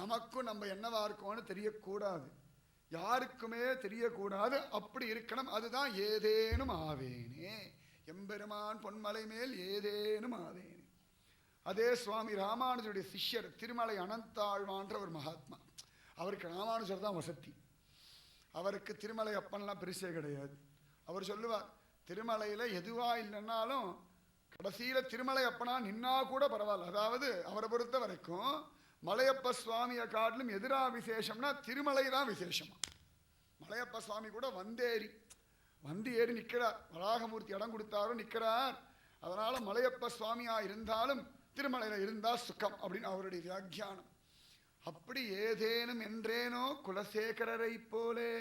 நமக்கும் நம்ம என்னவா இருக்கோன்னு தெரியக்கூடாது, யாருக்குமே தெரியக்கூடாது. அப்படி இருக்கணும். அதுதான் ஏதேனும் ஆவேனே, எம்பெருமான் பொன்மலை மேல் ஏதேனும் ஆவேனே. அதே சுவாமி ராமானுஜருடைய சிஷ்யர் திருமலை அனந்தாழ்வான்ற ஒரு மகாத்மா. அவருக்கு ராமானுஜர் தான் வசதி. அவருக்கு திருமலை அப்பன்லாம் பெருசே கிடையாது. அவர் சொல்லுவார், திருமலையில் எதுவா இல்லைன்னாலும் கடைசியில் திருமலை அப்பனா நின்னா கூட பரவாயில்ல. அதாவது அவரை பொறுத்த வரைக்கும் மலையப்ப சுவாமியை காட்டிலும் எதிரா விசேஷம்னா திருமலை தான் விசேஷமா. மலையப்ப சுவாமி கூட வந்து ஏறி நிற்கிறார். வராகமூர்த்தி இடம் கொடுத்தாரும் நிற்கிறார். அதனால மலையப்ப சுவாமியா இருந்தாலும் திருமலையில இருந்தா சுகம் அப்படின்னு அவருடைய வியாக்கியானம். அப்படி ஏதேனும் என்றேனோ குலசேகரரை போலே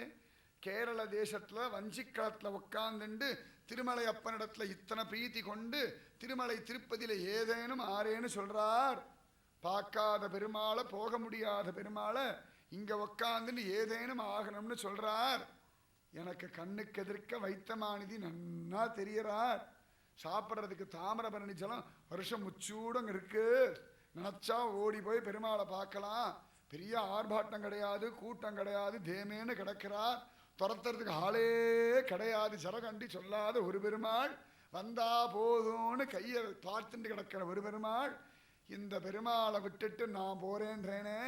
கேரள தேசத்துல வஞ்சிக்களத்துல உட்கார்ந்துண்டு திருமலை அப்பனிடத்துல இத்தனை பிரீத்தி கொண்டு திருமலை திருப்பதியில ஏதேனும் ஆறேன்னு சொல்றார். பார்க்காத பெருமாளை, போக முடியாத பெருமாளை இங்க உட்காந்துன்னு ஏதேனும் ஆகணும்னு சொல்றார். எனக்கு கண்ணுக்கு எதிர்க்க வைத்தமானிதி நன்னா தெரியறார். சாப்பிட்றதுக்கு தாமிரபரணி ஜலம் வருஷம் முச்சூடம் இருக்கு. நினச்சா ஓடி போய் பெருமாளை பார்க்கலாம். பெரிய ஆர்ப்பாட்டம் கிடையாது, கூட்டம் கிடையாது, தேமேன்னு கிடக்கிறார். துரத்துறதுக்கு ஆளே கிடையாது. ஜரகண்டி சொல்லாத ஒரு பெருமாள், வந்தா போதும்னு கையை பார்த்துட்டு கிடக்கிற ஒரு பெருமாள். இந்த பெருமாளை விட்டுட்டு நான் போறேன்றேனே,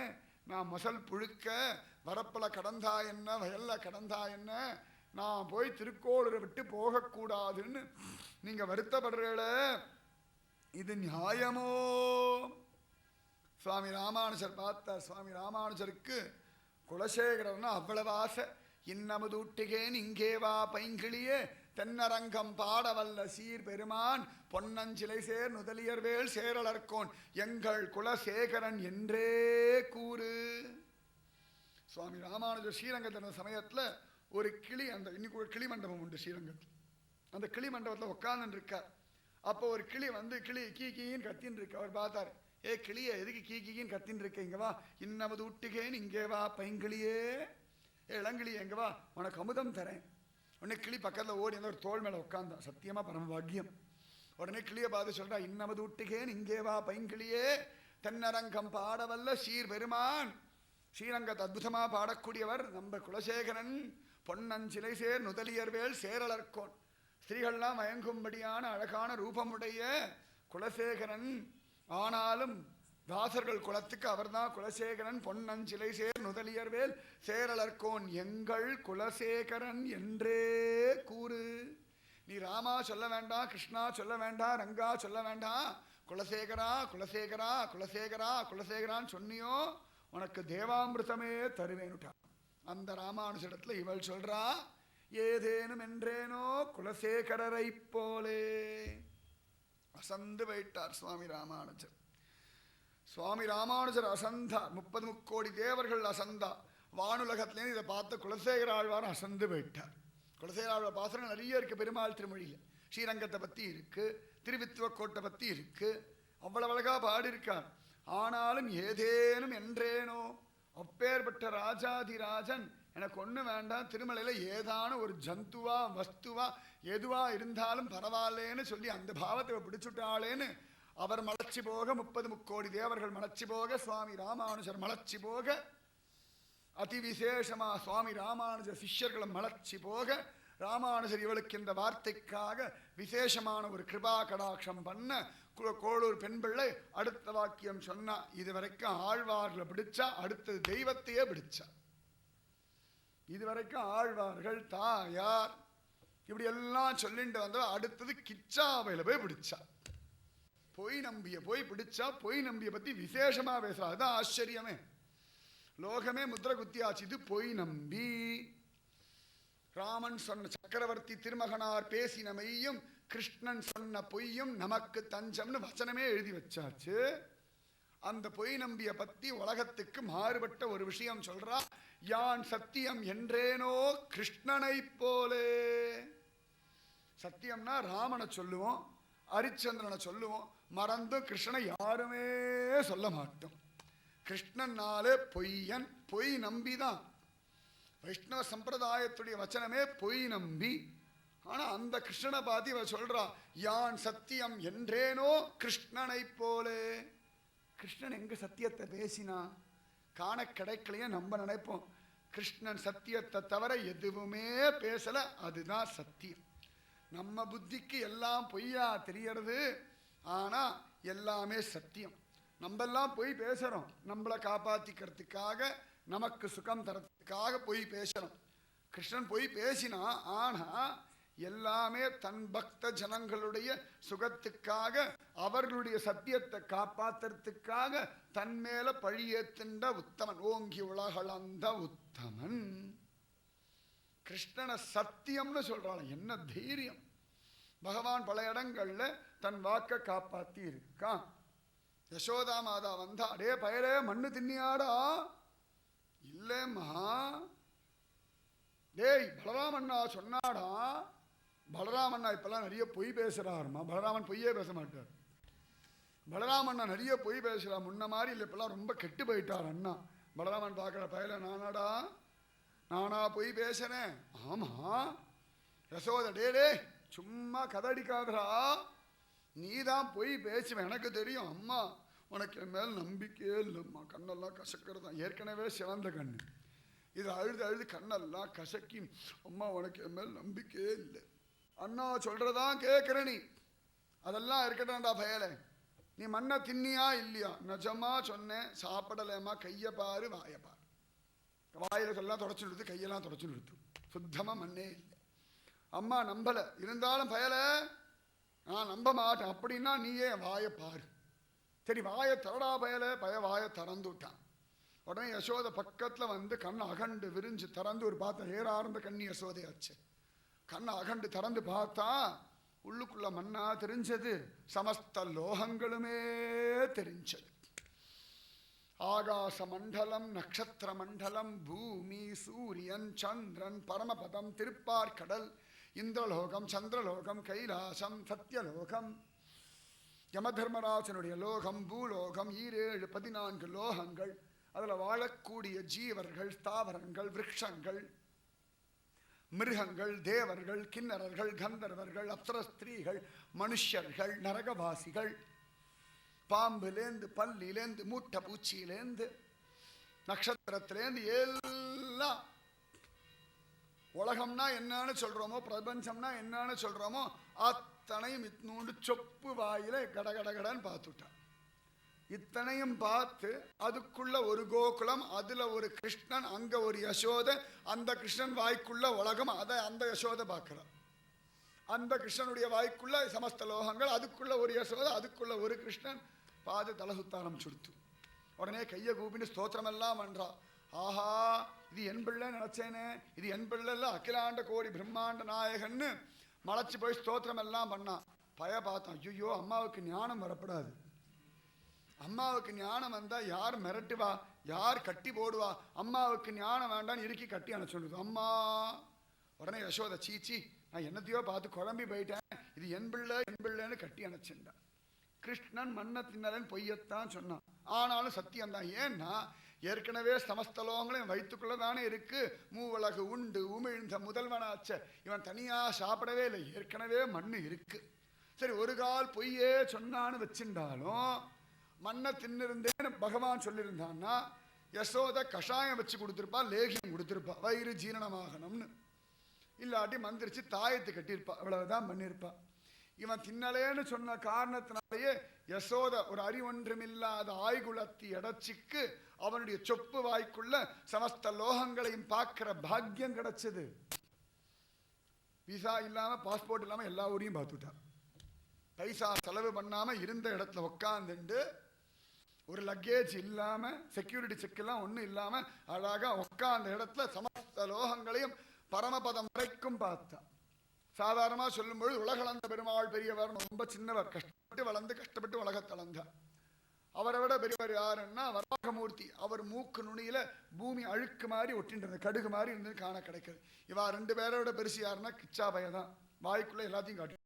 நான் மசல் புழுக்க வரப்பில் கடந்தா என்ன, வயல்ல கடந்தா என்ன, நான் போய் திருக்கோளூரை விட்டு போகக்கூடாதுன்னு நீங்க வருத்தப்படுறீங்கள, இது நியாயமோ? சுவாமி ராமானுஜர் பார்த்தார். சுவாமி ராமானுஜருக்கு குலசேகரன்னா அவ்வளவு ஆசை. இன்னமுதூட்டுகேன் இங்கே வா பைங்கிளியே, தென்னரங்கம் பாடவல்ல சீர் பெருமான், பொன்னஞ்சிலை சேர் நுதலியர்வேல் சேரலர்கோன், எங்கள் குலசேகரன் என்றே கூறு. சுவாமி ராமானுஜர் ஸ்ரீரங்கத்தின் சமயத்தில் ஒரு கிளி, அந்த இன்னைக்கு ஒரு கிளி மண்டபம் உண்டு ஸ்ரீரங்கத்தில். அந்த கிளி மண்டபத்தில் உட்கார்ந்து இருக்கார். அப்போ ஒரு கிளி வந்து கிளி கீ கீன்னு கத்தின்னு இருக்கு. அவர் பார்த்தார், ஏ கிளியே எதுக்கு கீ கீன்னு கத்தின்னு இருக்க, இங்க வா, இன்னமது ஊட்டுகேன் இங்கே வா பைங்கிளியே, ஏ இளங்கிளியே எங்க வா, உனக்கு அமுதம் தரேன். உடனே கிளி பக்கத்தில் ஓடி அந்த ஒரு தோல் மேலே உட்காந்தான். சத்தியமா பரம பாக்கியம். உடனே கிளியை பார்த்து சொல்றா, இன்னமது ஊட்டுகேன் இங்கே வா பைங்கிளியே, தென்னரங்கம் பாடவல்ல சீர் பெருமான். ஸ்ரீரங்கத்தை அற்புதமா பாடக்கூடியவர் நம்ம குலசேகரன். பொன்னஞ்சிலை சேர் நுதலியர்வேல் சேரலர்கோன், ஸ்திரீகள்லாம் மயங்கும்படியான அழகான ரூபமுடைய குலசேகரன். ஆனாலும் தாசர்கள் குலத்துக்கு அவர்தான் குலசேகரன். பொன்னஞ்சிலை சேர் நுதலியர்வேல் சேரலர்கோன், எங்கள் குலசேகரன் என்றே கூறு. நீ ராமா சொல்ல வேண்டாம், கிருஷ்ணா சொல்ல வேண்டாம், ரங்கா சொல்ல வேண்டாம், குலசேகரா குலசேகரா குலசேகரா குலசேகரான்னு சொன்னியோ உனக்கு தேவாமிருதமே தருவேனுட்டா. அந்த ராமானுஜிடத்துல இவள் சொல்றா, ஏதேனும் என்றேனோ குலசேகரரை போலே. அசந்து வைத்தார் சுவாமி ராமானுஜர். சுவாமி ராமானுஜர் அசந்தார். 30 முக்கோடி தேவர்கள் அசந்தா. வானுலகத்திலேருந்து இதை பார்த்த குலசேகர ஆழ்வார் அசந்து போயிட்டார். குலசேகர ஆழ்வார் பாசனம் நிறைய இருக்கு பெருமாள் திருமொழியில். ஸ்ரீரங்கத்தை பற்றி இருக்கு, திருவித்துவக்கோட்டை பற்றி இருக்கு, அவ்வளவு அழகா பாடியிருக்கார். ஆனாலும் ஏதேனும் என்றேனோ, அப்பேற்பட்ட ராஜாதிராஜன் எனக்கு ஒன்று வேண்டாம், திருமலையில் ஏதான ஒரு ஜந்துவா வஸ்துவா எதுவா இருந்தாலும் பரவாயில்லேன்னு சொல்லி அந்த பாவத்தை பிடிச்சுட்டாளேன்னு அவர் மலர்ச்சி போக, 30 முக்கோடி தேவர்கள் மலர்ச்சி போக, சுவாமி ராமானுஜர் மலர்ச்சி போக, அதிவிசேஷமா சுவாமி ராமானுஜர் சிஷ்யர்களை மலர்ச்சி போக, ராமானுஜர் இவளுக்கு இந்த வார்த்தைக்காக விசேஷமான ஒரு கிருபா கடாட்சம் பண்ண கோளூர் பெண் பிள்ளை அடுத்த வாக்கியம் சொன்னா, இதுவரைக்கும் ஆழ்வார்களை பிடிச்சா அடுத்தது தெய்வத்தையே பிடிச்சா. இதுவரைக்கும் ஆழ்வார்கள் தாயார் இப்படி எல்லாம் சொல்லிட்டு வந்த அடுத்தது கிச்சாவையில போய் பிடிச்சா. பொய் நம்பிய போய் பிடிச்சா. பொய் நம்பிய பத்தி விசேஷமா பேசுறா. அதுதான் ஆச்சரியமே. லோகமே முத்திர குத்தியாச்சு. இது பொய் நம்பி. ராமன் சொன்ன சக்கரவர்த்தி திருமகனார் பேசின மெய்யும் கிருஷ்ணன் சொன்ன பொய்யும் நமக்கு தஞ்சம்னு வச்சனமே எழுதி வச்சாச்சு. அந்த பொய் நம்பிய பத்தி உலகத்துக்கு மாறுபட்ட ஒரு விஷயம் சொல்றா. யான் சத்தியம் என்றேனோ கிருஷ்ணனை போலே. சத்தியம்னா ராமனை சொல்லுவோம், ஹரிச்சந்திரனை சொல்லுவோம், மறந்து கிருஷ்ணனை யாருமே சொல்ல மாட்டோம். கிருஷ்ணனாலே பொய்யன், பொய் நம்பிதான். வைஷ்ணவ சம்பிரதாயத்துடைய வச்சனமே பொய் நம்பி. ஆனா அந்த கிருஷ்ணனை பார்த்து இவ சொல்றா, யான் சத்தியம் என்றேனோ கிருஷ்ணனை போலே. கிருஷ்ணன் எங்க சத்தியத்தை பேசினா காண கிடைக்கலையே நம்ம நினைப்போம். கிருஷ்ணன் சத்தியத்தை தவிர எதுவுமே பேசல, அதுதான் சத்தியம். நம்ம புத்திக்கு எல்லாம் பொய்யா தெரியறது, ஆனா எல்லாமே சத்தியம். நம்மெல்லாம் பொய் பேசுறோம், நம்மளை காப்பாத்திக்கிறதுக்காக, நமக்கு சுகம் தரத்துக்காக பொய் பேசுறோம். கிருஷ்ணன் பொய் பேசினா, ஆனா எல்லாமே தன் பக்த ஜனங்களுடைய சுகத்துக்காக, அவர்களுடைய சத்தியத்தை காப்பாத்துறதுக்காக தன் மேல பழியேத்துண்ட உத்தமன், ஓங்கி உலகளந்த உத்தமன். கிருஷ்ணனை சத்தியம்னு சொல்றாள். என்ன தைரியம்! பகவான் பல இடங்கள்ல தன் வாக்க காப்பாத்தி இருக்கான். யசோதா மாதா வந்தா, அடே பயலே மண்ணு தின்னியாடா? இல்லம்மா. டேய் பலராமண்ணா சொன்னாடா. பலராமண்ணா இப்பெல்லாம் நிறைய பொய் பேசுறாருமா. பலராமன் பொய்யே பேச மாட்டார். பலராமண்ணா நிறைய பொய் பேசுறா. முன்ன மாதிரி இல்லை, இப்பெல்லாம் ரொம்ப கெட்டு போயிட்டார் அண்ணா. பலராமன் பார்க்குற பயல, நானாடா? நானா பொய் பேசுறேன்? ஆமா. யசோத, டே சும்மா கதடிக்காதரா, நீதான் பொய் பேசுவேன், எனக்கு தெரியும். அம்மா உனக்கு என் மேல் நம்பிக்கையே இல்லைம்மா. கண்ணெல்லாம் கசக்கிறது தான், ஏற்கனவே சிவந்த கண்ணு. இது அழுது அழுது கண்ணெல்லாம் கசக்கி, அம்மா உனக்கு என் மேல் நம்பிக்கையே இல்லை. அண்ணா சொல்றதான் கேட்குற நீ. அதெல்லாம் இருக்கட்டான்டா பயலை. நீ மண்ணை தின்னியா இல்லையா? நிஜமா சொன்னேன், சாப்பிடலேம்மா. கையை பாரு, வாயை பாரு. வாயில சொல்லலாம் தொடச்சு நிறுத்து, கையெல்லாம் தொடச்சு நிறுத்து. சுத்தமாக மண்ணே இல்லை. அம்மா நம்பலை. இருந்தாலும் பயலை, நான் நம்ப மாட்டேன். அப்படின்னா நீயே வாயை பாரு. சரி வாயை தரடா பயலை. வாயை திறந்து விட்டான். உடனே யசோதை பக்கத்தில் வந்து கண்ணை அகண்டு விரிஞ்சு திறந்து ஒரு பார்த்த ஏறார்ந்த கண்ணி யசோதையாச்சு. கண்ணை அகண்டு திறந்து பார்த்தா உள்ளுக்குள்ள மண்ணா தெரிஞ்சது, சமஸ்த லோகங்களுமே தெரிஞ்சது. ஆகாச மண்டலம், நட்சத்திர மண்டலம், பூமி, சூரியன், சந்திரன், பரமபதம், திருப்பார்கடல், இந்திரலோகம், சந்திரலோகம், கைலாசம், சத்தியலோகம், யமதர்மராஜனுடைய லோகம், பூலோகம், 7 14 லோகங்கள். அதில் வாழக்கூடிய ஜீவர்கள், ஸ்தாவரங்கள், விருட்சங்கள், மிருகங்கள், தேவர்கள், கிண்ணறர்கள், கந்தர்வர்கள், அப்சரஸ்திரீகள், மனுஷர்கள், நரகவாசிகள், பாம்புலேந்து, பல்லிலேந்து, மூட்டை பூச்சியிலேந்து, நட்சத்திரத்திலேந்து எல்லாம். உலகம்னா என்னன்னு சொல்றோமோ, பிரபஞ்சம்னா என்னன்னு சொல்றோமோ, அத்தனையும் இத்தனோண்டு சொப்பு வாயில கடகடகடன்னு பார்த்துட்டான். இத்தனையும் பார்த்து அதுக்குள்ள ஒரு கோகுலம், அதுல ஒரு கிருஷ்ணன், அங்க ஒரு யசோதை, அந்த கிருஷ்ணன் வாய்க்குள்ள உலகம், அதை அந்த யசோதை பார்க்கிறான். அந்த கிருஷ்ணனுடைய வாய்க்குள்ள சமஸ்த லோகங்கள், அதுக்குள்ள ஒரு யசோதை, அதுக்குள்ள ஒரு கிருஷ்ணன். பாது தலை சுத்த ஆரம்பிச்சுடுத்து. உடனே கையை கூப்பின்னு ஸ்தோத்திரம் எல்லாம் பண்றா. ஆஹா, இது என் பிள்ளை நினைச்சேனே, இது என் பிள்ளை இல்ல, அகிலாண்ட கோடி பிரம்மாண்ட நாயகன்னு மலைச்சு போய் ஸ்தோத்திரம் எல்லாம் பண்ணா. பய பார்த்தான், ஐயோ அம்மாவுக்கு ஞானம் வரப்படாது. அம்மாவுக்கு ஞானம் வந்தா யார் மிரட்டுவா, யார் கட்டி போடுவா? அம்மாவுக்கு ஞானம் வேண்டான்னு இறுக்கி கட்டி அணைச்சுடுது அம்மா. உடனே யசோதை, சீச்சி நான் என்னத்தையோ பார்த்து குழம்பி போயிட்டேன், இது என் பிள்ளை என் பிள்ளைன்னு கட்டி அணைச்சுட்டான். கிருஷ்ணன் மண்ணை தின்னலன்னு பொய்யத்தான் சொன்னான், ஆனாலும் சத்தியம்தான். ஏன்னா ஏற்கனவே சமஸ்தலோகங்களும் வயிற்றுக்குள்ள தானே இருக்கு. மூவலகு உண்டு உமிழ்ந்த முதல்வனாச்ச, இவன் தனியா சாப்பிடவே இல்லை, ஏற்கனவே மண்ணு இருக்கு. சரி ஒரு கால் பொய்யே சொன்னான்னு வச்சிருந்தாலும் மண்ணை தின்னிருந்தேன்னு பகவான் சொல்லியிருந்தான்னா யசோதை கஷாயம் வச்சு கொடுத்துருப்பா, லேகியம் கொடுத்துருப்பா, வயிறு ஜீரணமாகணும்னு. இல்லாட்டி மந்திரிச்சு தாயத்து கட்டியிருப்பா, அவ்வளவுதான் பண்ணியிருப்பா. இவன் தின்னலேன்னு சொன்ன காரணத்தினாலேயே யசோத ஒரு அறிவொன்றுமில்லாத ஆய்குலத்தி எடச்சிக்கு அவனுடைய சொப்பு வாய்க்குள்ள சமஸ்த லோகங்களையும் பார்க்கிற பாக்கியம் கிடைச்சது. விசா இல்லாம பாஸ்போர்ட் இல்லாம எல்லா ஊரையும் பார்த்துட்டான். பைசா செலவு பண்ணாம இருந்த இடத்துல உட்காந்துண்டு, ஒரு லக்கேஜ் இல்லாம, செக்யூரிட்டி செக் எல்லாம் ஒன்றும் இல்லாம அழகா உட்கார்ந்த இடத்துல சமஸ்த லோகங்களையும் பரமபதம் வரைக்கும் பார்த்தான். சாதாரணமாக சொல்லும்பொழுது உலகளந்த பெருமாள் பெரியவர், ரொம்ப சின்னவர், கஷ்டப்பட்டு வளர்ந்து கஷ்டப்பட்டு உலகத்தளந்தார். அவரை விட பெரியவர் யாருன்னா வராகமூர்த்தி. அவர் மூக்கு நுனியில பூமி அழுக்கு மாதிரி ஒட்டின்றது, கடுகு மாதிரி இருந்து காண கிடைக்கிறது. இவா 2 பேரை விட பெருசு யாருன்னா கிச்சா பையதான், வாய்க்குள்ள எல்லாத்தையும் காட்டு.